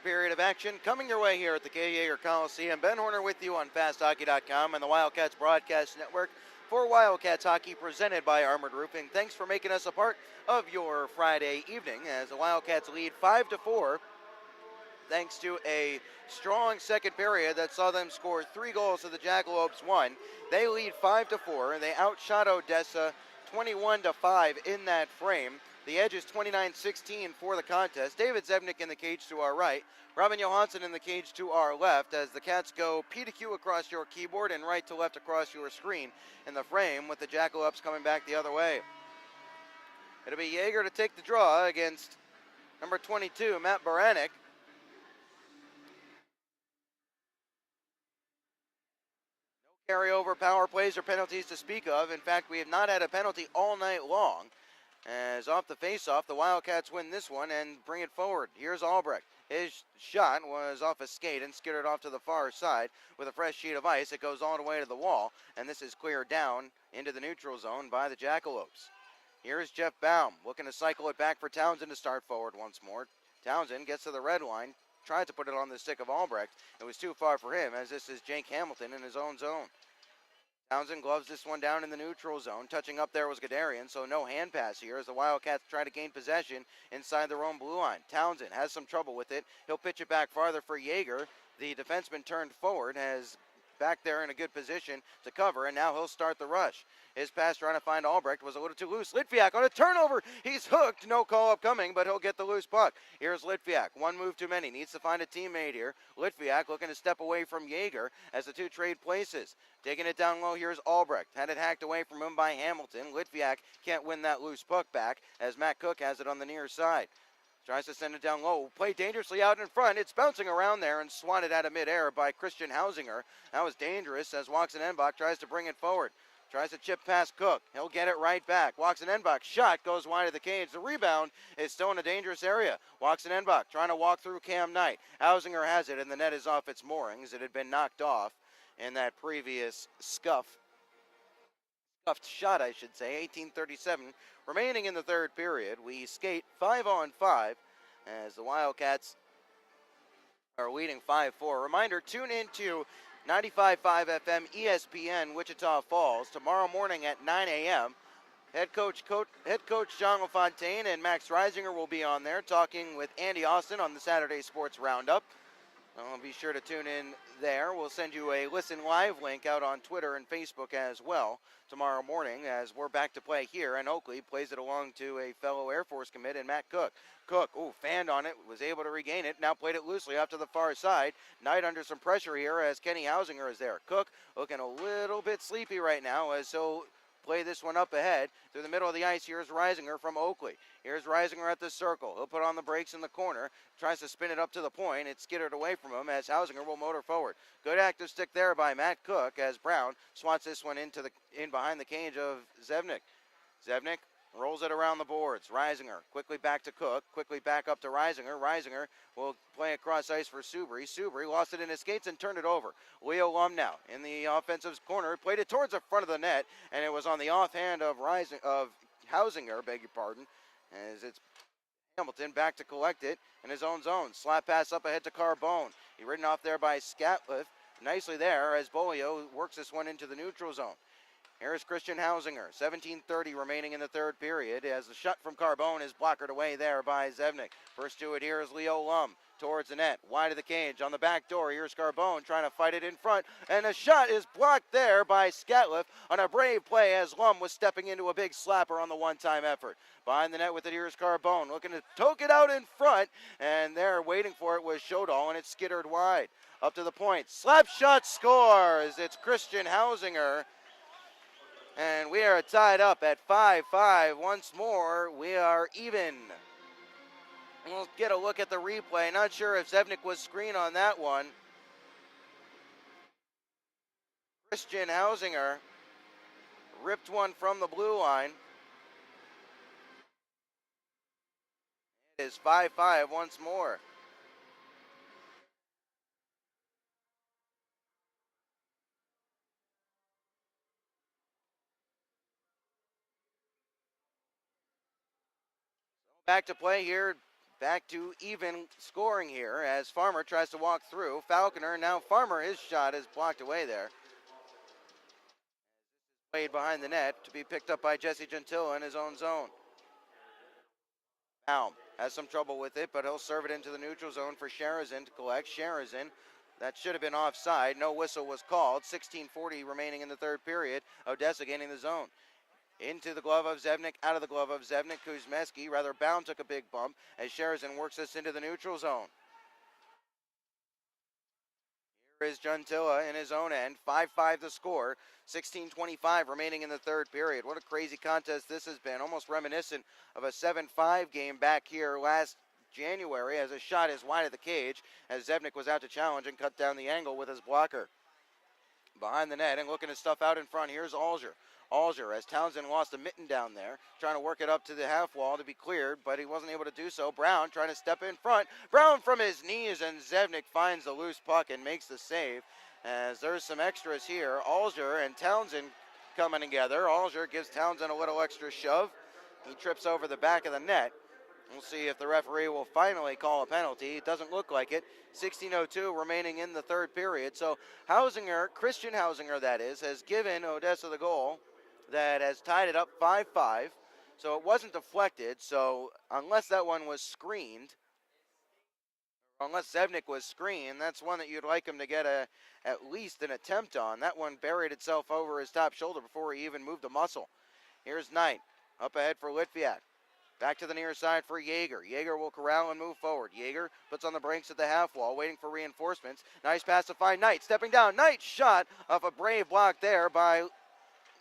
period of action coming your way here at the K. Yeager Coliseum. Ben Horner with you on FastHockey.com and the Wildcats Broadcast Network for Wildcats Hockey presented by Armored Roofing. Thanks for making us a part of your Friday evening as the Wildcats lead 5-4 thanks to a strong second period that saw them score 3 goals to the Jackalopes 1. They lead 5-4 and they outshot Odessa 21-5 in that frame. The edge is 29-16 for the contest. David Zebnik in the cage to our right. Robin Johansson in the cage to our left as the Cats go P to Q across your keyboard and right to left across your screen in the frame with the Jackalopes coming back the other way. It'll be Yeager to take the draw against number 22, Matt Baranek. No carryover power plays or penalties to speak of. In fact, we have not had a penalty all night long. As off the face-off, the Wildcats win this one and bring it forward. Here's Albrecht. His shot was off a skate and skittered off to the far side with a fresh sheet of ice. It goes all the way to the wall, and this is cleared down into the neutral zone by the Jackalopes. Here's Jeff Baum looking to cycle it back for Townsend to start forward once more. Townsend gets to the red line, tries to put it on the stick of Albrecht. It was too far for him as this is Jake Hamilton in his own zone. Townsend gloves this one down in the neutral zone. Touching up there was Gadarian, so no hand pass here as the Wildcats try to gain possession inside their own blue line. Townsend has some trouble with it. He'll pitch it back farther for Yeager. The defenseman turned forward, has back there in a good position to cover, and now he'll start the rush. His pass trying to find Albrecht was a little too loose. Litviak on a turnover. He's hooked. No call up coming, but he'll get the loose puck. Here's Litviak. One move too many. Needs to find a teammate here. Litviak looking to step away from Yeager as the two trade places. Taking it down low, here's Albrecht. Had it hacked away from him by Hamilton. Litviak can't win that loose puck back as Matt Cook has it on the near side. Tries to send it down low. Play dangerously out in front. It's bouncing around there and swatted out of midair by Christian Hausinger. That was dangerous as Watson-Enbach tries to bring it forward. Tries to chip past Cook. He'll get it right back. Watson-Enbach shot goes wide of the cage. The rebound is still in a dangerous area. Watson-Enbach trying to walk through Cam Knight. Hausinger has it and the net is off its moorings. It had been knocked off in that previous scuffed shot, I should say. 18:37 remaining in the third period. We skate 5-on-5 as the Wildcats are leading 5-4. Reminder, tune in to 95.5 FM ESPN Wichita Falls tomorrow morning at 9 a.m. Head coach John LaFontaine and Max Reisinger will be on there talking with Andy Austin on the Saturday Sports Roundup. Be sure to tune in there. We'll send you a listen live link out on Twitter and Facebook as well tomorrow morning as we're back to play here. And Oakley plays it along to a fellow Air Force commit and Matt Cook. Cook, fanned on it, was able to regain it, now played it loosely off to the far side. Knight under some pressure here as Kenny Hausinger is there. Cook looking a little bit sleepy right now as so play this one up ahead through the middle of the ice. Here's Reisinger from Oakley. Here's Reisinger at the circle. He'll put on the brakes in the corner, tries to spin it up to the point. It's skittered away from him as Hausinger will motor forward. Good active stick there by Matt Cook as Brown swats this one in behind the cage of Zebnik. Zebnik rolls it around the boards. Reisinger quickly back to Cook, quickly back up to Reisinger. Reisinger will play across ice for Subri. Subri lost it in his skates and turned it over. Leo Lum now in the offensive corner, played it towards the front of the net, and it was on the offhand of Hausinger, beg your pardon, as it's Hamilton back to collect it in his own zone. Slap pass up ahead to Carbone. He ridden off there by Scatliff. Nicely there as Bolio works this one into the neutral zone. Here's Christian Hausinger. 17:30 remaining in the third period as the shot from Carbone is blockered away there by Zebnik. First to it here is Leo Lum towards the net. Wide of the cage on the back door. Here's Carbone trying to fight it in front. And a shot is blocked there by Scatliff on a brave play as Lum was stepping into a big slapper on the one-time effort. Behind the net with it, here's Carbone looking to toke it out in front. And there waiting for it was Shodal, and it skittered wide. Up to the point. Slap shot scores. It's Christian Hausinger. And we are tied up at 5-5. Once more, we are even. We'll get a look at the replay. Not sure if Zebnik was screened on that one. Christian Hausinger ripped one from the blue line. It is 5-5 once more. Back to play here. back to even scoring here as Farmer tries to walk through. Falconer, now Farmer, his shot is blocked away there. Played behind the net to be picked up by Jesse Gentilla in his own zone. Baum has some trouble with it, but he'll serve it into the neutral zone for Sharazin to collect. Sharazin, that should have been offside. No whistle was called. 16:40 remaining in the third period. Odessa gaining the zone. Into the glove of Zevnik, out of the glove of Zevnik. Kuzmeski, rather Baum took a big bump as Sharazin works this into the neutral zone. Here is Gentilla in his own end. 5-5 the score. 16:25 remaining in the third period. What a crazy contest this has been. Almost reminiscent of a 7-5 game back here last January as a shot is wide of the cage as Zevnik was out to challenge and cut down the angle with his blocker. Behind the net and looking to stuff out in front. Here's Alger. Alger, as Townsend lost a mitten down there, trying to work it up to the half wall to be cleared, but he wasn't able to do so. Brown trying to step in front. Brown from his knees, and Zevnik finds the loose puck and makes the save. As there's some extras here. Alger and Townsend coming together. Alger gives Townsend a little extra shove. He trips over the back of the net. We'll see if the referee will finally call a penalty. It doesn't look like it. 16:02 remaining in the third period. So Hausinger, Christian Hausinger that is, has given Odessa the goal that has tied it up 5-5. So it wasn't deflected. So unless that one was screened, unless Zevnik was screened, that's one that you'd like him to get at least an attempt on. That one buried itself over his top shoulder before he even moved a muscle. Here's Knight, up ahead for Litviak. Back to the near side for Yeager. Yeager will corral and move forward. Yeager puts on the brakes at the half wall, waiting for reinforcements. Nice pass to find Knight, stepping down. Knight shot off a brave block there by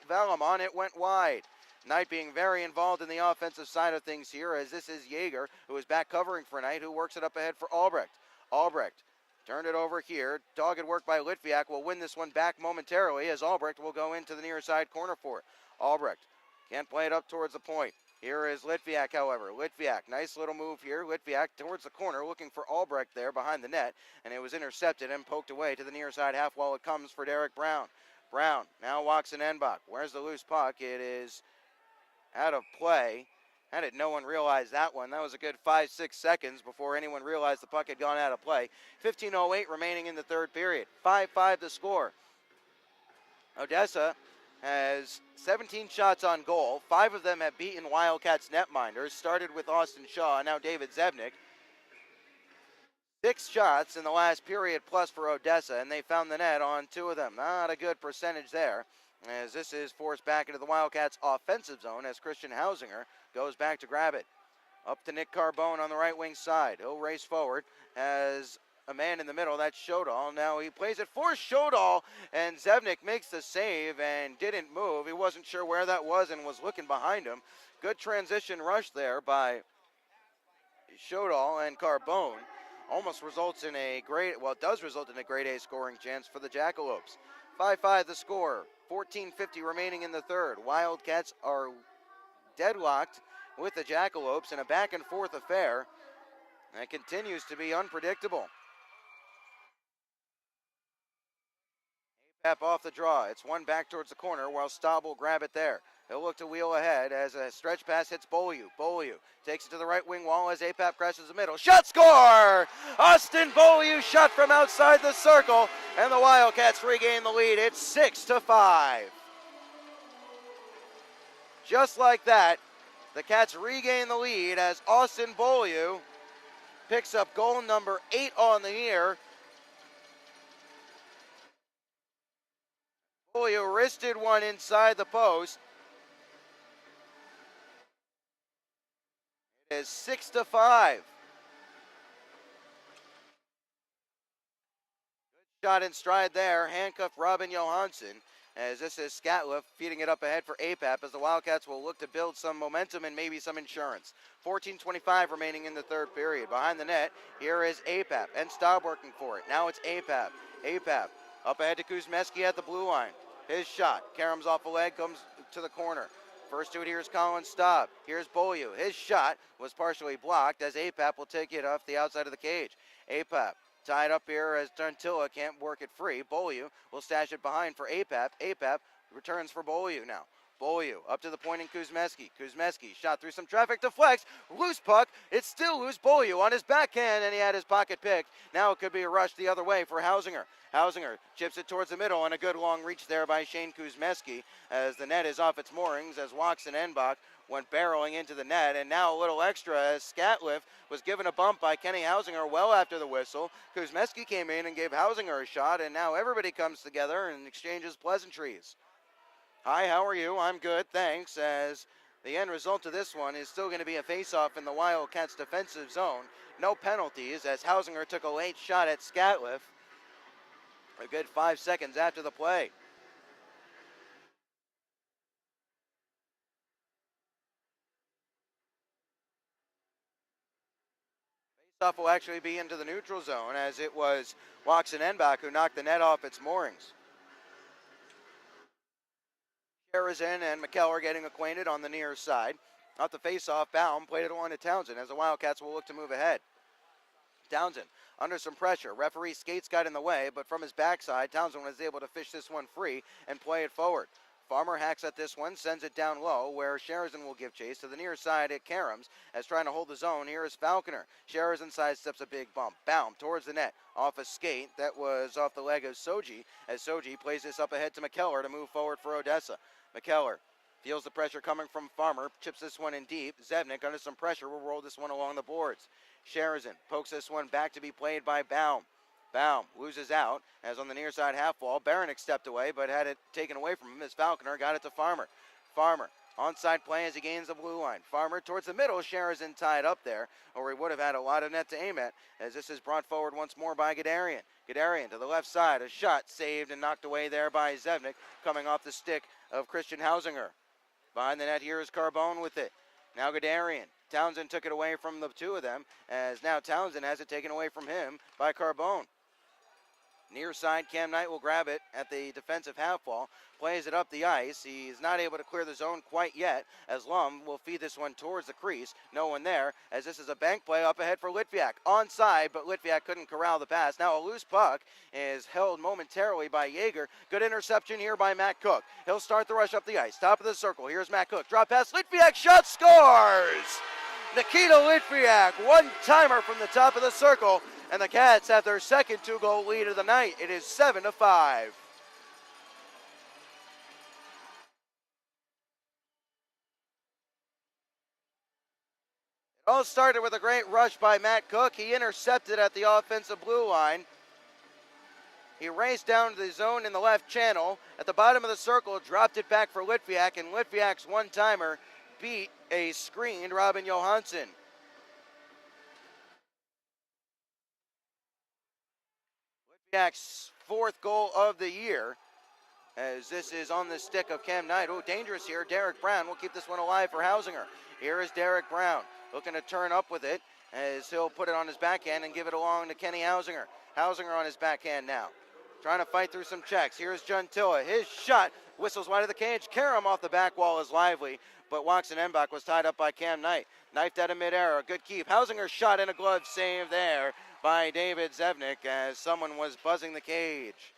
Valamon. It went wide. Knight being very involved in the offensive side of things here, as this is Yeager, who is back covering for Knight, who works it up ahead for Albrecht. Albrecht turned it over here. Dogged work by Litviak will win this one back momentarily, as Albrecht will go into the near side corner for it. Albrecht can't play it up towards the point. Here is Litviak, however. Litviak, nice little move here. Litviak towards the corner, looking for Albrecht there behind the net, and it was intercepted and poked away to the near side half wall. It comes for Derek Brown. Brown now walks in Enbach. Where's the loose puck? It is out of play. How did no one realize that one? That was a good 5-6 seconds before anyone realized the puck had gone out of play. 15:08 remaining in the third period. 5-5 the score. Odessa has 17 shots on goal. 5 of them have beaten Wildcats netminders. Started with Austin Shaw, now David Zevnik. 6 shots in the last period plus for Odessa, and they found the net on 2 of them. Not a good percentage there, as this is forced back into the Wildcats' offensive zone as Christian Hausinger goes back to grab it. Up to Nick Carbone on the right wing side. He'll race forward as a man in the middle. That's Shodal. Now he plays it for Shodal, and Zevnik makes the save and didn't move. He wasn't sure where that was and was looking behind him. Good transition rush there by Shodal and Carbone. Almost results in a great, well, it does result in a grade A scoring chance for the Jackalopes. 5-5 the score. 14:50 remaining in the third. Wildcats are deadlocked with the Jackalopes in a back and forth affair that continues to be unpredictable. Pep off the draw. It's one back towards the corner while Staub will grab it there. He'll look to wheel ahead as a stretch pass hits Beaulieu. Beaulieu takes it to the right wing wall as APAP crashes the middle. Shot score! Austin Beaulieu shot from outside the circle, and the Wildcats regain the lead. It's 6-5. Just like that, the Cats regain the lead as Austin Beaulieu picks up goal number 8 on the year. Beaulieu wristed one inside the post. It is 6-5. Good shot in stride there. Handcuff Robin Johansson. As this is Scatliff feeding it up ahead for APAP as the Wildcats will look to build some momentum and maybe some insurance. 14:25 remaining in the third period. Behind the net, here is APAP and Staub working for it. Now it's APAP. APAP up ahead to Kuzmeski at the blue line. His shot. Karam's off a leg, comes to the corner. First to it, here's Colin Staub. Here's Beaulieu. His shot was partially blocked as APAP will take it off the outside of the cage. APAP tied up here as Gentilla can't work it free. Beaulieu will stash it behind for APAP. APAP returns for Beaulieu now. Beaulieu up to the point in Kuzmeski. Kuzmeski shot through some traffic, deflects, loose puck. It's still loose. Beaulieu on his backhand, and he had his pocket picked. Now it could be a rush the other way for Hausinger. Hausinger chips it towards the middle, and a good long reach there by Shane Kuzmeski as the net is off its moorings as Watson Enbach went barreling into the net, and now a little extra as Scatliff was given a bump by Kenny Hausinger well after the whistle. Kuzmeski came in and gave Hausinger a shot, and now everybody comes together and exchanges pleasantries. Hi, how are you? I'm good, thanks, as the end result of this one is still going to be a face-off in the Wildcats defensive zone. No penalties as Hausinger took a late shot at Scatliff a good 5 seconds after the play. Face-off will actually be into the neutral zone as it was Watson Enbach who knocked the net off its moorings. Harrison and McKellar getting acquainted on the near side. Off the face-off, Baum played it along to Townsend as the Wildcats will look to move ahead. Townsend under some pressure. Referee skates got in the way, but from his backside, Townsend was able to fish this one free and play it forward. Farmer hacks at this one, sends it down low, where Sheridan will give chase to the near side at Karams as trying to hold the zone. Here is Falconer. Sheridan sidesteps a big bump. Baum towards the net, off a skate that was off the leg of Soji, as Soji plays this up ahead to McKellar to move forward for Odessa. McKellar feels the pressure coming from Farmer, chips this one in deep. Zevnik under some pressure will roll this one along the boards. Sheridan pokes this one back to be played by Baum. Baum loses out as on the near side half wall. Baranek stepped away but had it taken away from him as Falconer got it to Farmer. Farmer onside play as he gains the blue line. Farmer towards the middle. Sheridan tied up there, or he would have had a lot of net to aim at as this is brought forward once more by Guderian. Guderian to the left side. A shot saved and knocked away there by Zevnik coming off the stick of Christian Hausinger. Behind the net here is Carbone with it. Now Guderian. Townsend took it away from the two of them as now Townsend has it taken away from him by Carbone. Near side, Cam Knight will grab it at the defensive half wall, plays it up the ice. He's not able to clear the zone quite yet as Lum will feed this one towards the crease. No one there as this is a bank play up ahead for Litviak. Onside, but Litviak couldn't corral the pass. Now a loose puck is held momentarily by Yeager. Good interception here by Matt Cook. He'll start the rush up the ice. Top of the circle. Here's Matt Cook. Drop pass. Litviak shot, scores! Nikita Litviak, one-timer from the top of the circle. And the Cats have their second two-goal lead of the night. It is 7-5. It all started with a great rush by Matt Cook. He intercepted at the offensive blue line. He raced down to the zone in the left channel. At the bottom of the circle, dropped it back for Litviak, and Litviak's one-timer beat a screened Robin Johansson. Litviak's fourth goal of the year as this is on the stick of Cam Knight. Oh, dangerous here. Derek Brown will keep this one alive for Hausinger. Here is Derek Brown looking to turn up with it as he'll put it on his backhand and give it along to Kenny Hausinger. Hausinger on his backhand now, trying to fight through some checks. Here's Juntilla. His shot whistles wide of the cage. Karam off the back wall is lively, but Watson Enbach was tied up by Cam Knight. Knifed out of midair. A good keep. Hausinger shot in a glove save there by David Zevnik as someone was buzzing the cage.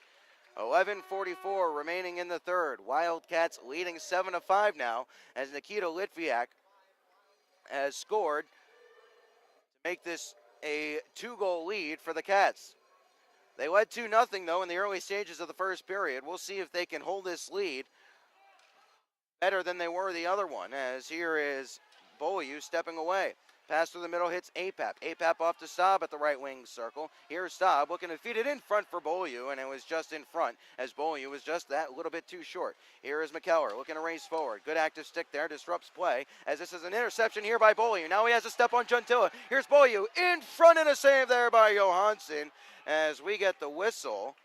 11:44 remaining in the third. Wildcats leading 7-5 now as Nikita Litviak has scored to make this a two-goal lead for the Cats. They led 2-0 though in the early stages of the first period. We'll see if they can hold this lead better than they were the other one, as here is Beaulieu stepping away. Pass through the middle hits Apap. Apap off to Staub at the right wing circle. Here's Staub looking to feed it in front for Beaulieu, and it was just in front as Beaulieu was just that little bit too short. Here is McKellar looking to race forward. Good active stick there, disrupts play as this is an interception here by Beaulieu. Now he has a step on Juntilla. Here's Beaulieu in front and a save there by Johansson as we get the whistle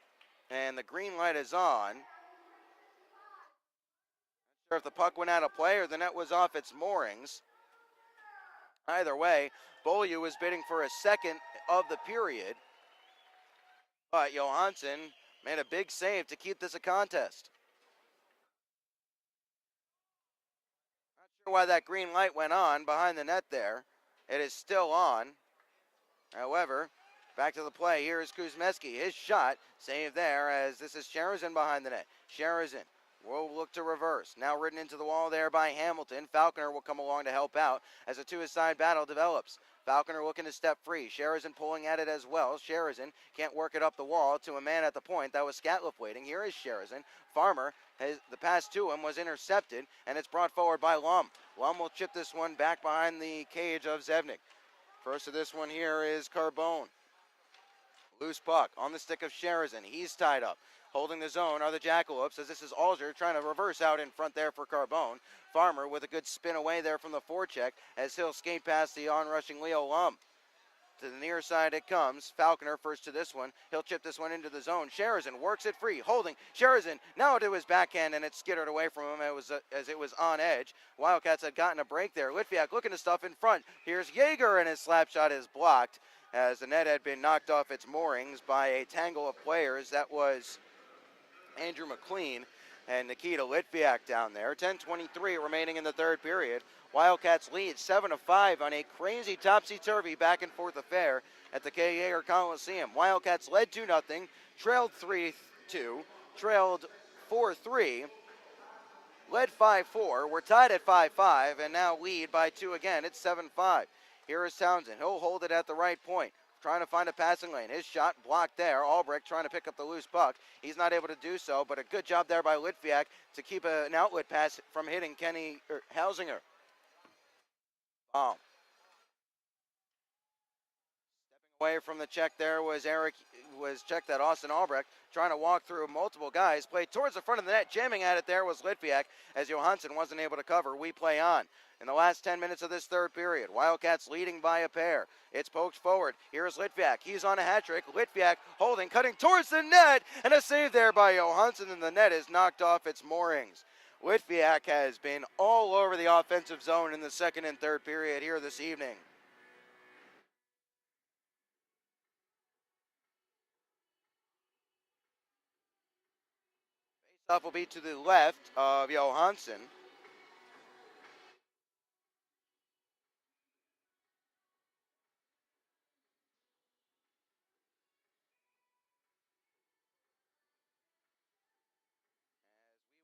and the green light is on. Not sure if the puck went out of play or the net was off its moorings. Either way, Beaulieu was bidding for a second of the period, but Johansson made a big save to keep this a contest. Not sure why that green light went on behind the net there. It is still on. However, back to the play. Here is Kuzmeski. His shot saved there as this is Sheridan behind the net. Sheridan will look to reverse. Now ridden into the wall there by Hamilton. Falconer will come along to help out as a two-side battle develops. Falconer looking to step free. Sherrizan pulling at it as well. Sherrizan can't work it up the wall to a man at the point. That was Scatlip waiting. Here is Sherrizan. Farmer, the pass to him was intercepted, and it's brought forward by Lum. Lum will chip this one back behind the cage of Zevnik. First of this one here is Carbone. Loose puck on the stick of Sherrizan. He's tied up. Holding the zone are the Jackalopes, as this is Alger trying to reverse out in front there for Carbone. Farmer with a good spin away there from the forecheck as he'll skate past the on-rushing Leo Lum. To the near side it comes. Falconer first to this one. He'll chip this one into the zone. Sherrizan works it free. Holding. Sherrizan now to his backhand, and it skittered away from him as it was on edge. Wildcats had gotten a break there. Litviak looking to stuff in front. Here's Yeager, and his slap shot is blocked as the net had been knocked off its moorings by a tangle of players. That was Andrew McLean and Nikita Litviak down there. 10:23 remaining in the third period. Wildcats lead 7-5 on a crazy topsy-turvy back-and-forth affair at the K. Yeager Coliseum. Wildcats led 2-0, trailed 3-2, trailed 4-3, led 5-4. We're tied at 5-5 and now lead by 2 again. It's 7-5. Here is Townsend. He'll hold it at the right point, trying to find a passing lane. His shot blocked there. Albrecht trying to pick up the loose puck. He's not able to do so, but a good job there by Litviak to keep an outlet pass from hitting Hausinger. Stepping away from the check there was checked that Austin Albrecht, trying to walk through multiple guys. Played towards the front of the net, jamming at it there was Litviak as Johansson wasn't able to cover. We play on. In the last 10 minutes of this third period, Wildcats leading by a pair. It's poked forward. Here's Litviak. He's on a hat trick. Litviak holding, cutting towards the net, and a save there by Johansson, and the net is knocked off its moorings. Litviak has been all over the offensive zone in the second and third period here this evening. Faceoff will be to the left of Johansson.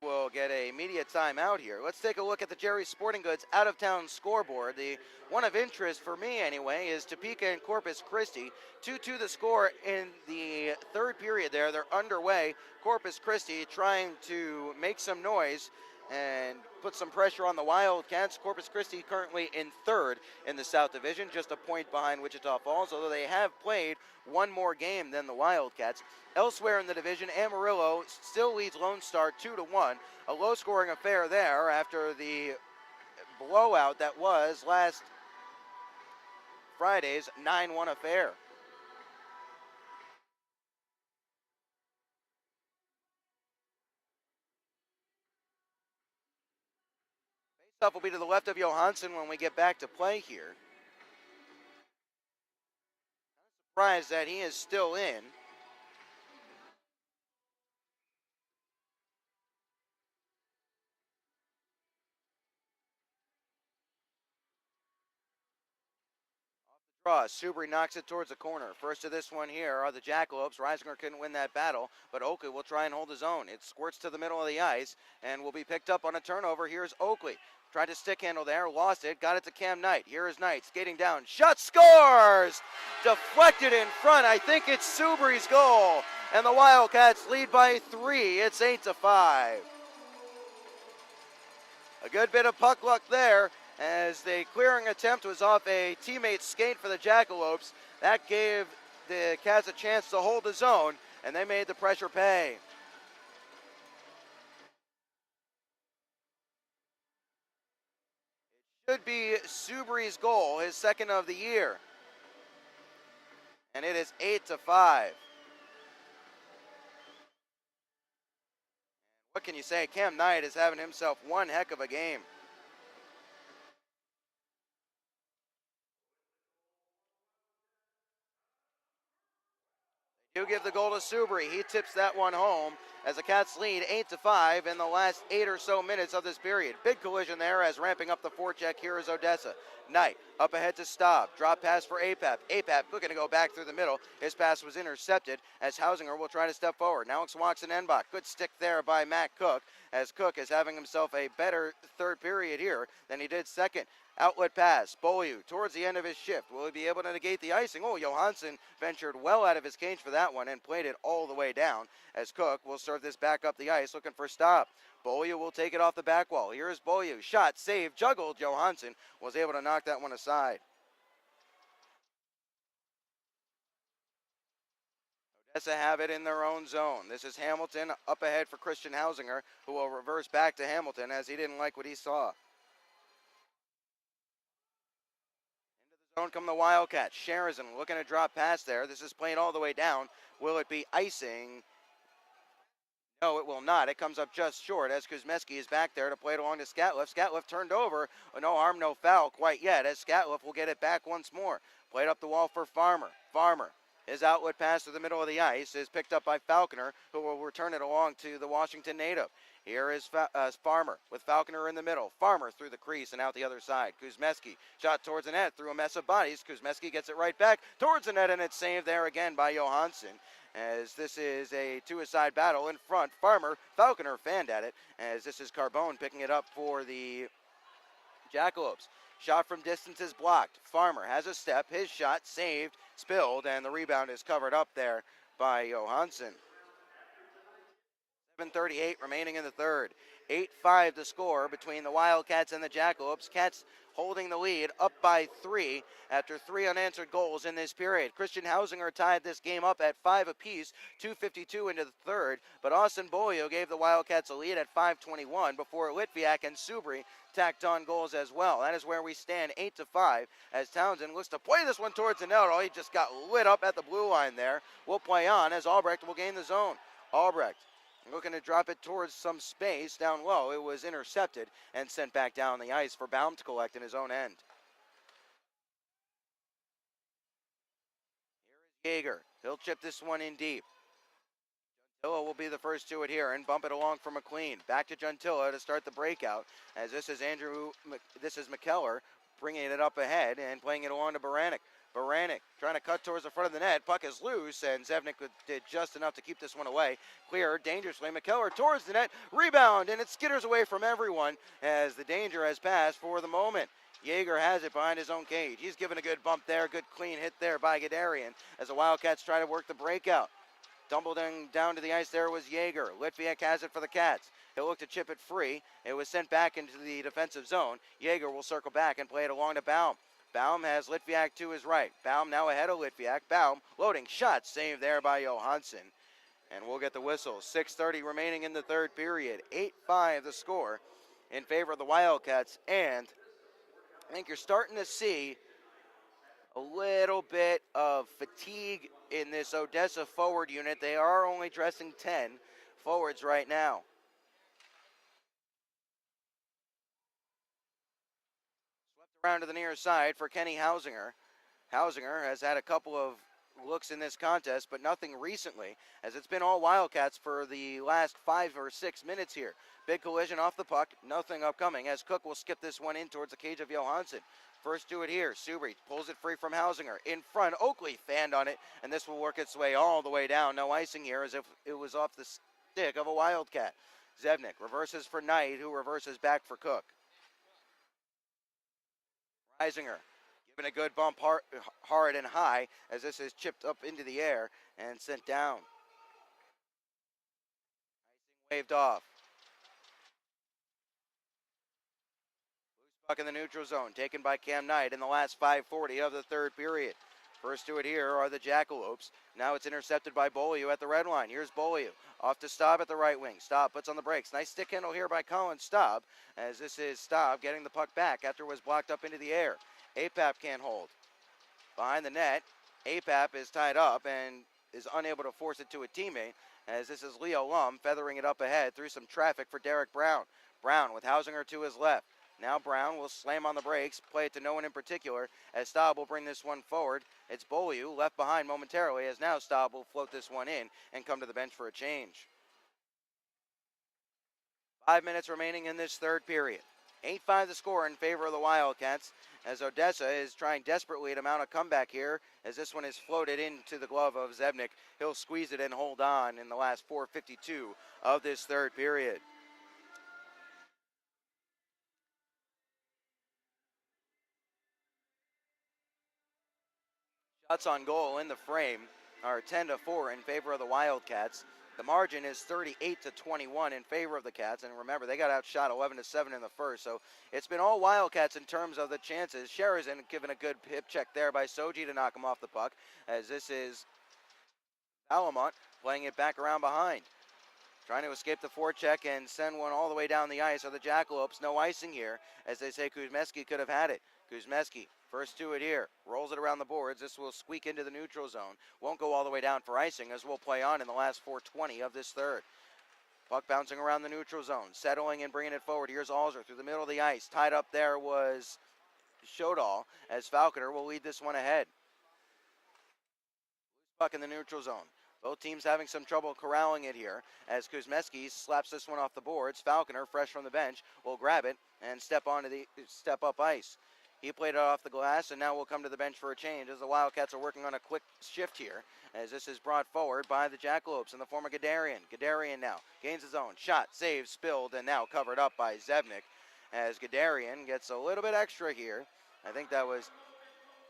We'll get a media timeout here. Let's take a look at the Jerry's Sporting Goods out-of-town scoreboard. The one of interest for me anyway is Topeka and Corpus Christi. 2-2 the score in the third period there. They're underway. Corpus Christi trying to make some noise and put some pressure on the Wildcats. Corpus Christi currently in third in the South Division, just a point behind Wichita Falls, although they have played one more game than the Wildcats. Elsewhere in the division, Amarillo still leads Lone Star 2-1. A low-scoring affair there after the blowout that was last Friday's 9-1 affair. Faceoff will be to the left of Johansson when we get back to play here. Surprised that he is still in. Draw. Subri knocks it towards the corner. First of this one here are the Jackalopes. Reisinger couldn't win that battle, but Oakley will try and hold his own. It squirts to the middle of the ice and will be picked up on a turnover. Here's Oakley. Tried to stick handle there, lost it, got it to Cam Knight. Here is Knight skating down. Shot, scores! Deflected in front. I think it's Subri's goal. And the Wildcats lead by 3. It's 8-5. A good bit of puck luck there, as the clearing attempt was off a teammate's skate for the Jackalopes. That gave the Cats a chance to hold the zone, and they made the pressure pay. It should be Subri's goal, his second of the year. And it is 8-5. What can you say? Cam Knight is having himself one heck of a game. You give the goal to Subri. He tips that one home, as the Cats lead 8-5 in the last 8 or so minutes of this period. Big collision there as ramping up the forecheck here is Odessa. Knight up ahead to Staub. Drop pass for Apap. Apap looking to go back through the middle. His pass was intercepted as Hausinger will try to step forward. Now it's Watson Enbach. Good stick there by Matt Cook, as Cook is having himself a better third period here than he did second. Outlet pass, Beaulieu towards the end of his shift. Will he be able to negate the icing? Oh, Johansson ventured well out of his cage for that one and played it all the way down, as Cook will serve this back up the ice looking for stop. Beaulieu will take it off the back wall. Here is Beaulieu. Shot, save, juggled. Johansson was able to knock that one aside. Odessa have it in their own zone. This is Hamilton up ahead for Christian Hausinger, who will reverse back to Hamilton as he didn't like what he saw. Zone come the Wildcats. Sheridan looking to drop past there. This is played all the way down. Will it be icing? No, it will not. It comes up just short as Kuzmeski is back there to play it along to Skatliff. Skatliff turned over. No harm, no foul quite yet, as Skatliff will get it back once more. Played up the wall for Farmer. Farmer. His outlet pass to the middle of the ice is picked up by Falconer, who will return it along to the Washington native. Here is Farmer with Falconer in the middle. Farmer through the crease and out the other side. Kuzmeski shot towards the net through a mess of bodies. Kuzmeski gets it right back towards the net, and it's saved there again by Johansson, as this is a two-a-side battle in front. Farmer, Falconer fanned at it, as this is Carbone picking it up for the Jackalopes. Shot from distance is blocked. Farmer has a step. His shot saved, spilled, and the rebound is covered up there by Johansson. 7:38 remaining in the third. 8-5 the score between the Wildcats and the Jackalopes. Cats holding the lead up by 3 after 3 unanswered goals in this period. Christian Hausinger tied this game up at 5 apiece, 2:52 into the third, but Austin Beaulieu gave the Wildcats a lead at 5:21 before Litviak and Subri tacked on goals as well. That is where we stand, 8-5, as Townsend looks to play this one towards the net. Oh, he just got lit up at the blue line there. We'll play on as Albrecht will gain the zone. Albrecht looking to drop it towards some space down low. It was intercepted and sent back down the ice for Baum to collect in his own end. Here is Yeager. He'll chip this one in deep. Gentilla will be the first to it here and bump it along for McLean. Back to Gentilla to start the breakout, as this is McKellar bringing it up ahead and playing it along to Baranek. Baranek trying to cut towards the front of the net. Puck is loose, and Zevnik did just enough to keep this one away. Clear dangerously. McKellar towards the net. Rebound, and it skitters away from everyone as the danger has passed for the moment. Yeager has it behind his own cage. He's given a good bump there. Good clean hit there by Gadarian as the Wildcats try to work the breakout. Tumbling down to the ice there was Yeager. Litviak has it for the Cats. He'll look to chip it free. It was sent back into the defensive zone. Yeager will circle back and play it along to Baum. Baum has Litviak to his right. Baum now ahead of Litviak. Baum loading shot, saved there by Johansson. And we'll get the whistle. 6:30 remaining in the third period. 8-5 the score in favor of the Wildcats. And I think you're starting to see a little bit of fatigue in this Odessa forward unit. They are only dressing 10 forwards right now. Around to the near side for Kenny Hausinger. Hausinger has had a couple of looks in this contest, but nothing recently, as it's been all Wildcats for the last 5 or 6 minutes here. Big collision off the puck, nothing upcoming, as Cook will skip this one in towards the cage of Johansson. First to it here, Subri pulls it free from Hausinger. In front, Oakley fanned on it, and this will work its way all the way down. No icing here, as if it was off the stick of a Wildcat. Zevnik reverses for Knight, who reverses back for Cook. Reisinger giving a good bump hard and high as this is chipped up into the air and sent down. Icing waved off. Loose puck in the neutral zone taken by Cam Knight in the last 5:40 of the third period. First to it here are the Jackalopes. Now it's intercepted by Beaulieu at the red line. Here's Beaulieu off to Staub at the right wing. Staub puts on the brakes. Nice stick handle here by Colin Staub, as this is Staub getting the puck back after it was blocked up into the air. Apap can't hold. Behind the net, Apap is tied up and is unable to force it to a teammate, as this is Leo Lum feathering it up ahead through some traffic for Derek Brown. Brown with Hausinger to his left. Now Brown will slam on the brakes, play it to no one in particular, as Staub will bring this one forward. It's Beaulieu left behind momentarily, as now Staub will float this one in and come to the bench for a change. 5 minutes remaining in this third period. 8-5 the score in favor of the Wildcats, as Odessa is trying desperately to mount a comeback here, as this one is floated into the glove of Zebnik. He'll squeeze it and hold on in the last 4:52 of this third period. Shots on goal in the frame are 10-4 in favor of the Wildcats. The margin is 38-21 in favor of the Cats, and remember, they got outshot 11-7 in the first, so it's been all Wildcats in terms of the chances. Sherazin given a good hip check there by Soji to knock him off the puck, as this is Alamont playing it back around behind. Trying to escape the forecheck and send one all the way down the ice are the Jackalopes. No icing here, as they say Kuzmeski could have had it. Kuzmeski, first to it here, rolls it around the boards. This will squeak into the neutral zone. Won't go all the way down for icing, as we'll play on in the last 4:20 of this third. Puck bouncing around the neutral zone, settling and bringing it forward. Here's Alzer through the middle of the ice. Tied up there was Shodal, as Falconer will lead this one ahead. Puck in the neutral zone. Both teams having some trouble corralling it here, as Kuzmeski slaps this one off the boards. Falconer, fresh from the bench, will grab it and step up ice. He played it off the glass, and now we'll come to the bench for a change, as the Wildcats are working on a quick shift here, as this is brought forward by the Jackalopes in the form of Gadarian. Gadarian now gains his own shot, save, spilled, and now covered up by Zebnik, as Gadarian gets a little bit extra here. I think that was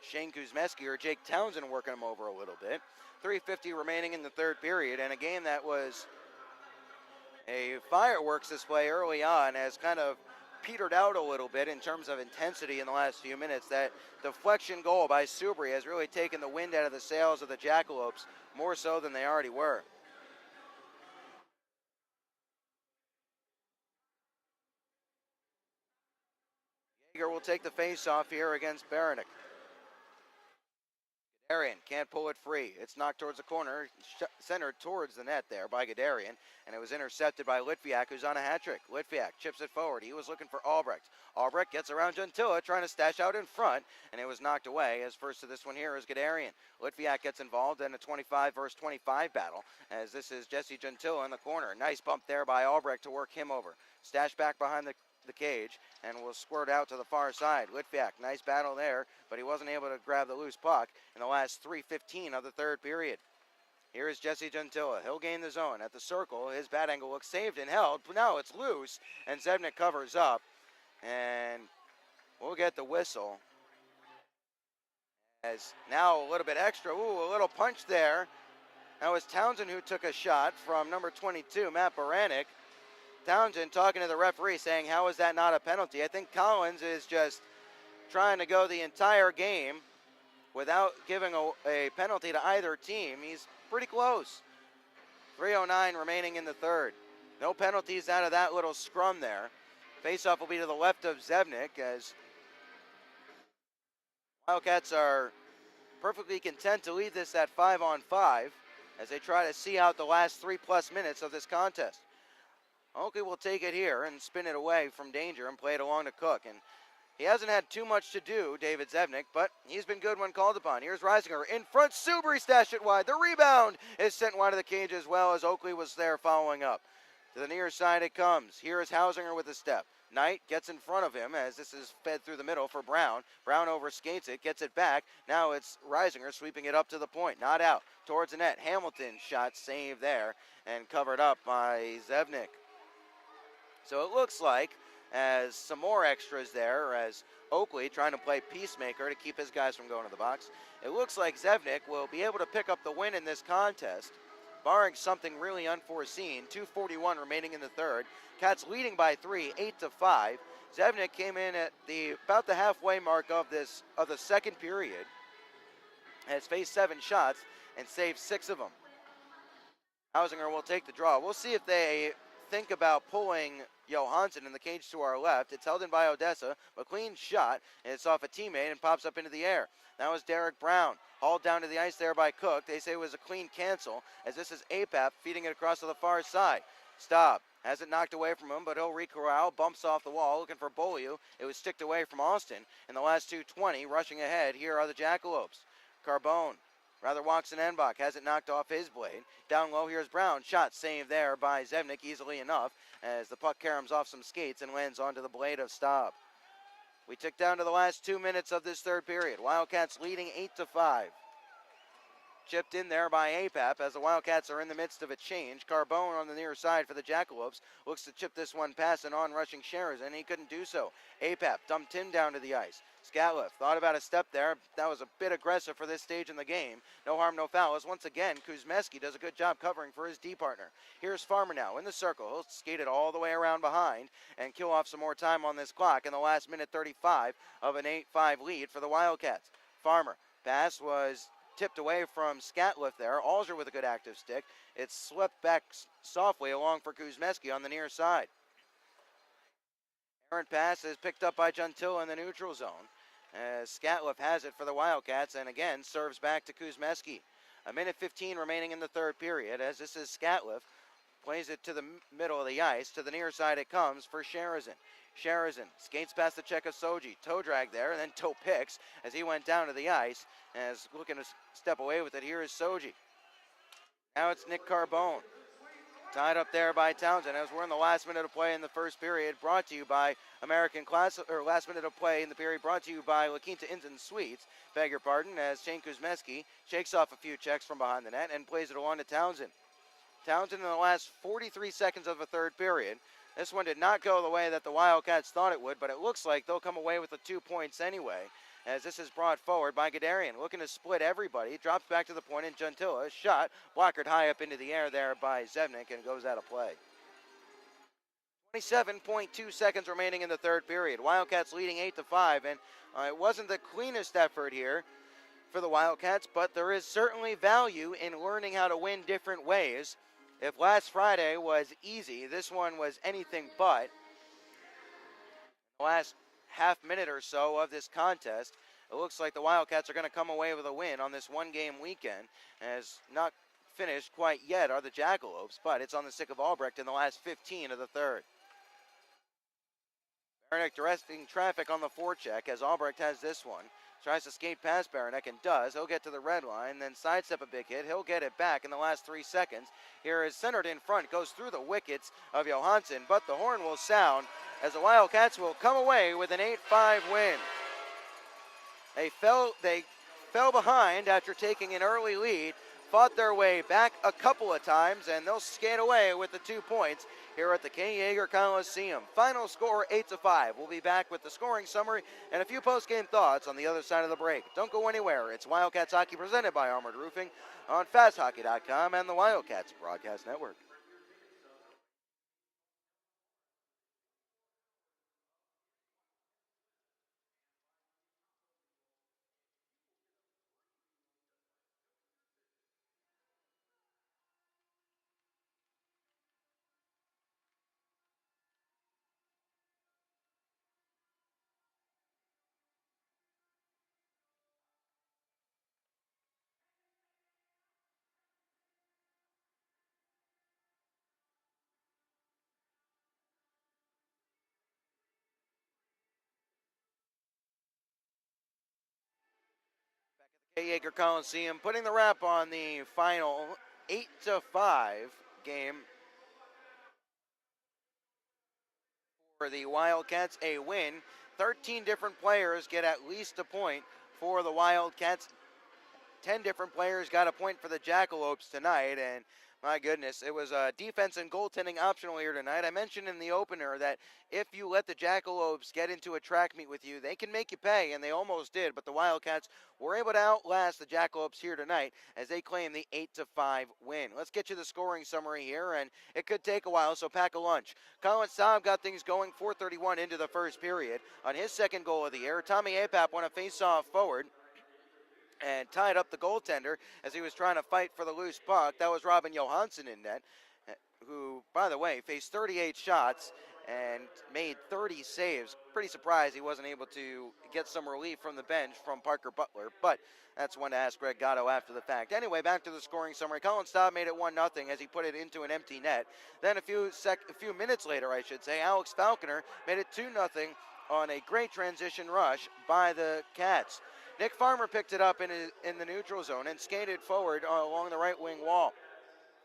Shane Kuzmeski or Jake Townsend working him over a little bit. 3:50 remaining in the third period, and a game that was a fireworks display early on has kind of petered out a little bit in terms of intensity in the last few minutes. That deflection goal by Subri has really taken the wind out of the sails of the Jackalopes, more so than they already were. Jaeger will take the face-off here against Baranek. Gadarian can't pull it free. It's knocked towards the corner, centered towards the net there by Gadarian, and it was intercepted by Litviak, who's on a hat trick. Litviak chips it forward. He was looking for Albrecht. Albrecht gets around Gentilla, trying to stash out in front, and it was knocked away, as first to this one here is Gadarian. Litviak gets involved in a 25 versus 25 battle, as this is Jesse Gentilla in the corner. Nice bump there by Albrecht to work him over. Stash back behind the cage and will squirt out to the far side. Litviak, nice battle there, but he wasn't able to grab the loose puck in the last 3:15 of the third period. Here is Jesse Gentilla. He'll gain the zone at the circle. His bat angle looks saved and held, but now it's loose, and Zebnik covers up, and we'll get the whistle. As now a little bit extra. Ooh, a little punch there. That was Townsend who took a shot from number 22, Matt Baranek. Townsend talking to the referee saying, how is that not a penalty? I think Collins is just trying to go the entire game without giving a penalty to either team. He's pretty close. 3:09 remaining in the third. No penalties out of that little scrum there. Faceoff will be to the left of Zebnik, as Wildcats are perfectly content to lead this at 5-on-5 as they try to see out the last 3+ minutes of this contest. Oakley will take it here and spin it away from danger and play it along to Cook. And he hasn't had too much to do, David Zebnik, but he's been good when called upon. Here's Reisinger in front. Subri stashed it wide. The rebound is sent wide of the cage as well, as Oakley was there following up. To the near side it comes. Here is Hausinger with a step. Knight gets in front of him as this is fed through the middle for Brown. Brown overskates it, gets it back. Now it's Reisinger sweeping it up to the point. Not out. Towards the net. Hamilton shot saved there and covered up by Zebnik. So it looks like, as some more extras there, as Oakley trying to play peacemaker to keep his guys from going to the box, it looks like Zebnik will be able to pick up the win in this contest, barring something really unforeseen. 2:41 remaining in the third. Cats leading by 3, 8-5. Zebnik came in at about the halfway mark of the second period, has faced 7 shots and saved 6 of them. Hausinger will take the draw. We'll see if they think about pulling Johansson in the cage to our left. It's held in by Odessa. A clean shot, and it's off a teammate and pops up into the air. That was Derek Brown, hauled down to the ice there by Cook. They say it was a clean cancel, as this is Apap feeding it across to the far side. Staub has it knocked away from him, but he'll recorral, bumps off the wall, looking for Beaulieu. It was sticked away from Austin. In the last 2:20, rushing ahead, here are the Jackalopes. Carbone Rather walks and Enbach has it knocked off his blade. Down low, here's Brown. Shot saved there by Zevnik easily enough as the puck caroms off some skates and lands onto the blade of Staub. We tick down to the last 2 minutes of this third period. Wildcats leading 8-5. Chipped in there by APAP as the Wildcats are in the midst of a change. Carbone on the near side for the Jackalopes looks to chip this one past an on-rushing Sherazin. He couldn't do so. APAP dumped him down to the ice. Scatliff thought about a step there. That was a bit aggressive for this stage in the game. No harm, no foul, as once again Kuzmeski does a good job covering for his D partner. Here's Farmer now in the circle. He'll skate it all the way around behind and kill off some more time on this clock in the last minute 35 of an 8-5 lead for the Wildcats. Farmer, pass was tipped away from Scatliff there. Alger with a good active stick. It's swept back softly along for Kuzmeski on the near side. Errant pass is picked up by Gentile in the neutral zone as Scatliff has it for the Wildcats and again serves back to Kuzmeski. A minute 15 remaining in the third period as this is Scatliff. Plays it to the middle of the ice. To the near side it comes for Sherazin. Sherazin skates past the check of Soji. Toe drag there and then toe picks as he went down to the ice. As looking to step away with it, here is Soji. Now it's Nick Carbone. Tied up there by Townsend as we're in the last minute of play in the first period. Brought to you by American Class, or last minute of play in the period brought to you by La Quinta Inns and Suites. Beg your pardon, as Shane Kuzmeski shakes off a few checks from behind the net and plays it along to Townsend. Townsend in the last 43 seconds of the third period. This one did not go the way that the Wildcats thought it would, but it looks like they'll come away with the 2 points anyway, as this is brought forward by Gadarian, looking to split everybody. Drops back to the point, and Gentilla, shot, blockered high up into the air there by Zevnik, and goes out of play. 27.2 seconds remaining in the third period. Wildcats leading 8-5, and it wasn't the cleanest effort here for the Wildcats, but there is certainly value in learning how to win different ways. If last Friday was easy, this one was anything but. The last half minute or so of this contest, it looks like the Wildcats are going to come away with a win on this one-game weekend. As not finished quite yet are the Jackalopes, but it's on the stick of Albrecht in the last 15 of the third. Baranek directing traffic on the forecheck as Albrecht has this one. Tries to skate past Baranek and does. He'll get to the red line, then sidestep a big hit. He'll get it back in the last 3 seconds. Here is centered in front, goes through the wickets of Johansson, but the horn will sound as the Wildcats will come away with an 8-5 win. They fell behind after taking an early lead, fought their way back a couple of times, and they'll skate away with the 2 points here at the K. Yeager Coliseum. Final score 8-5. We'll be back with the scoring summary and a few post-game thoughts on the other side of the break. Don't go anywhere. It's Wildcats Hockey presented by Armored Roofing on FastHockey.com and the Wildcats Broadcast Network. Yeager Coliseum putting the wrap on the final 8-5 game for the Wildcats. A win. 13 different players get at least a point for the Wildcats. 10 different players got a point for the Jackalopes tonight, and my goodness, it was defense and goaltending optional here tonight. I mentioned in the opener that if you let the Jackalopes get into a track meet with you, they can make you pay, and they almost did, but the Wildcats were able to outlast the Jackalopes here tonight as they claim the 8-5 win. Let's get you the scoring summary here, and it could take a while, so pack a lunch. Colin Saab got things going 4:31 into the first period. On his second goal of the year, Tommy Apap won a face-off forward and tied up the goaltender as he was trying to fight for the loose puck. That was Robin Johansson in net, who, by the way, faced 38 shots and made 30 saves. Pretty surprised he wasn't able to get some relief from the bench from Parker Butler, but that's one to ask Greg Gatto after the fact. Anyway, back to the scoring summary. Colin Staub made it 1-0 as he put it into an empty net. Then a few minutes later, I should say, Alex Falconer made it 2-0 on a great transition rush by the Cats. Nick Farmer picked it up in the neutral zone and skated forward along the right wing wall.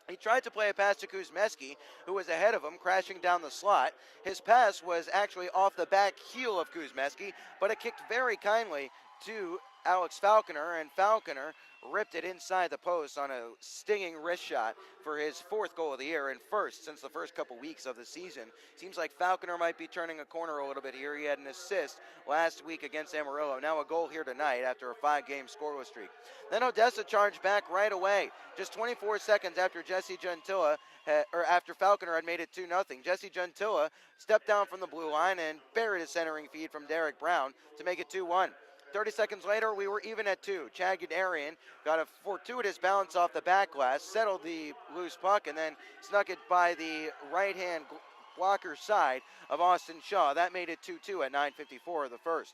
He tried to play a pass to Kuzmeski, who was ahead of him, crashing down the slot. His pass was actually off the back heel of Kuzmeski, but it kicked very kindly to Alex Falconer, and Falconer ripped it inside the post on a stinging wrist shot for his 4th goal of the year and first since the first couple weeks of the season. Seems like Falconer might be turning a corner a little bit here. He had an assist last week against Amarillo. Now a goal here tonight after a 5-game scoreless streak. Then Odessa charged back right away, just 24 seconds after Jesse Gentilla, after Falconer had made it 2-0. Jesse Gentilla stepped down from the blue line and buried a centering feed from Derek Brown to make it 2-1. 30 seconds later, we were even at 2. Chad Guderian got a fortuitous bounce off the back glass, settled the loose puck, and then snuck it by the right-hand blocker side of Austin Shaw. That made it 2-2 at 9:54 of the first.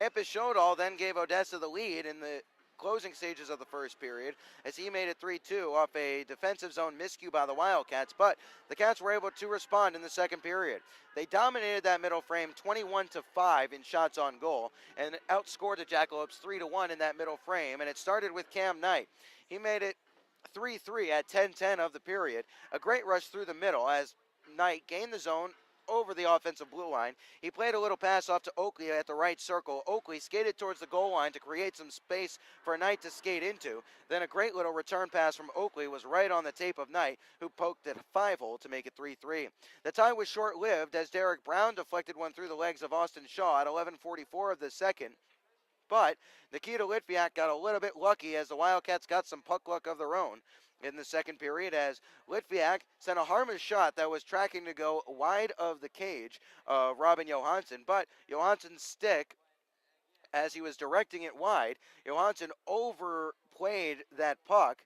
Epis Shodal then gave Odessa the lead in the closing stages of the first period as he made it 3-2 off a defensive zone miscue by the Wildcats, but the Cats were able to respond in the second period. They dominated that middle frame 21-5 in shots on goal and outscored the Jackalopes 3-1 in that middle frame, and it started with Cam Knight. He made it 3-3 at 10:10 of the period. A great rush through the middle as Knight gained the zone over the offensive blue line. He played a little pass off to Oakley at the right circle. Oakley skated towards the goal line to create some space for Knight to skate into. Then a great little return pass from Oakley was right on the tape of Knight, who poked at a 5-hole to make it 3-3. The tie was short-lived as Derek Brown deflected one through the legs of Austin Shaw at 11:44 of the second. But Nikita Litviak got a little bit lucky as the Wildcats got some puck luck of their own in the second period as Litviak sent a harmless shot that was tracking to go wide of the cage of Robin Johansson, but Johansson's stick, as he was directing it wide, Johansson overplayed that puck,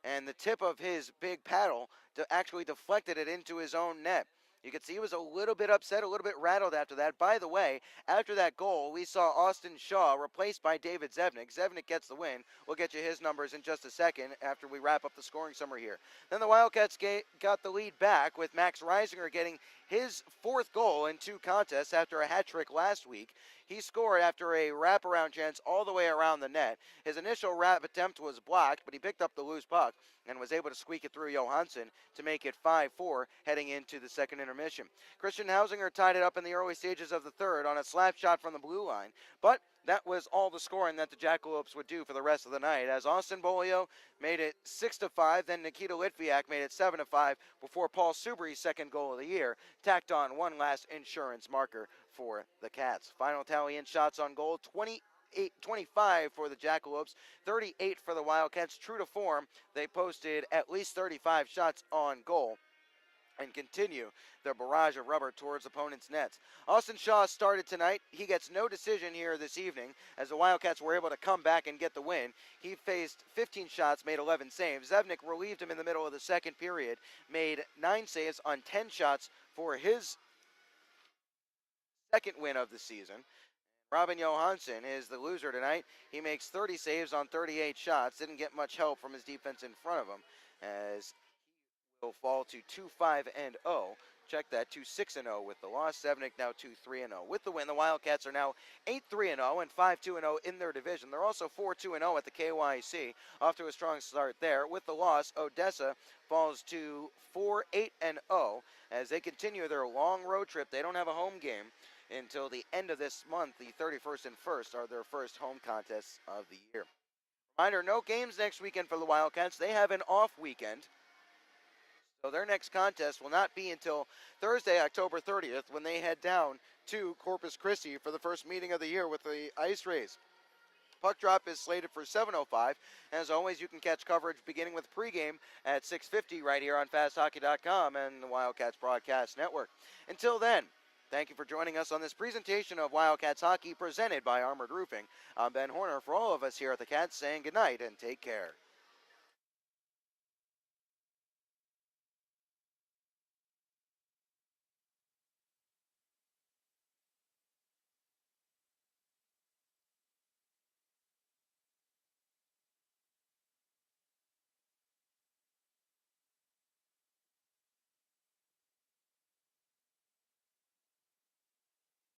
and the tip of his big paddle actually deflected it into his own net. You could see he was a little bit upset, a little bit rattled after that. By the way, after that goal, we saw Austin Shaw replaced by David Zevnik. Zevnik gets the win. We'll get you his numbers in just a second after we wrap up the scoring summary here. Then the Wildcats got the lead back with Max Reisinger getting his 4th goal in 2 contests after a hat trick last week. He scored after a wraparound chance all the way around the net. His initial wrap attempt was blocked, but he picked up the loose puck and was able to squeak it through Johansson to make it 5-4 heading into the second intermission. Christian Hausinger tied it up in the early stages of the third on a slap shot from the blue line, but that was all the scoring that the Jackalopes would do for the rest of the night as Austin Bolio made it 6-5, then Nikita Litviak made it 7-5 before Paul Subry's second goal of the year tacked on one last insurance marker for the Cats. Final tally in shots on goal, 25 for the Jackalopes, 38 for the Wildcats. True to form, they posted at least 35 shots on goal and continue their barrage of rubber towards opponents' nets. Austin Shaw started tonight. He gets no decision here this evening as the Wildcats were able to come back and get the win. He faced 15 shots, made 11 saves. Zevnik relieved him in the middle of the second period, made 9 saves on 10 shots for his second win of the season. Robin Johansson is the loser tonight. He makes 30 saves on 38 shots. Didn't get much help from his defense in front of him as he will fall to 2-5-0. Check that, 2-6-0 with the loss. Zevnik now 2-3-0. With the win, the Wildcats are now 8-3-0 and 5-2-0 in their division. They're also 4-2-0 at the KYC, off to a strong start there. With the loss, Odessa falls to 4-8-0 as they continue their long road trip. They don't have a home game until the end of this month. The 31st and 1st are their first home contests of the year. Reminder, no games next weekend for the Wildcats. They have an off weekend. So their next contest will not be until Thursday, October 30th, when they head down to Corpus Christi for the first meeting of the year with the Ice Rays. Puck drop is slated for 7:05. As always, you can catch coverage beginning with pregame at 6:50 right here on FastHockey.com and the Wildcats Broadcast Network. Until then, thank you for joining us on this presentation of Wildcats Hockey presented by Armored Roofing. I'm Ben Horner for all of us here at the Cats saying goodnight and take care.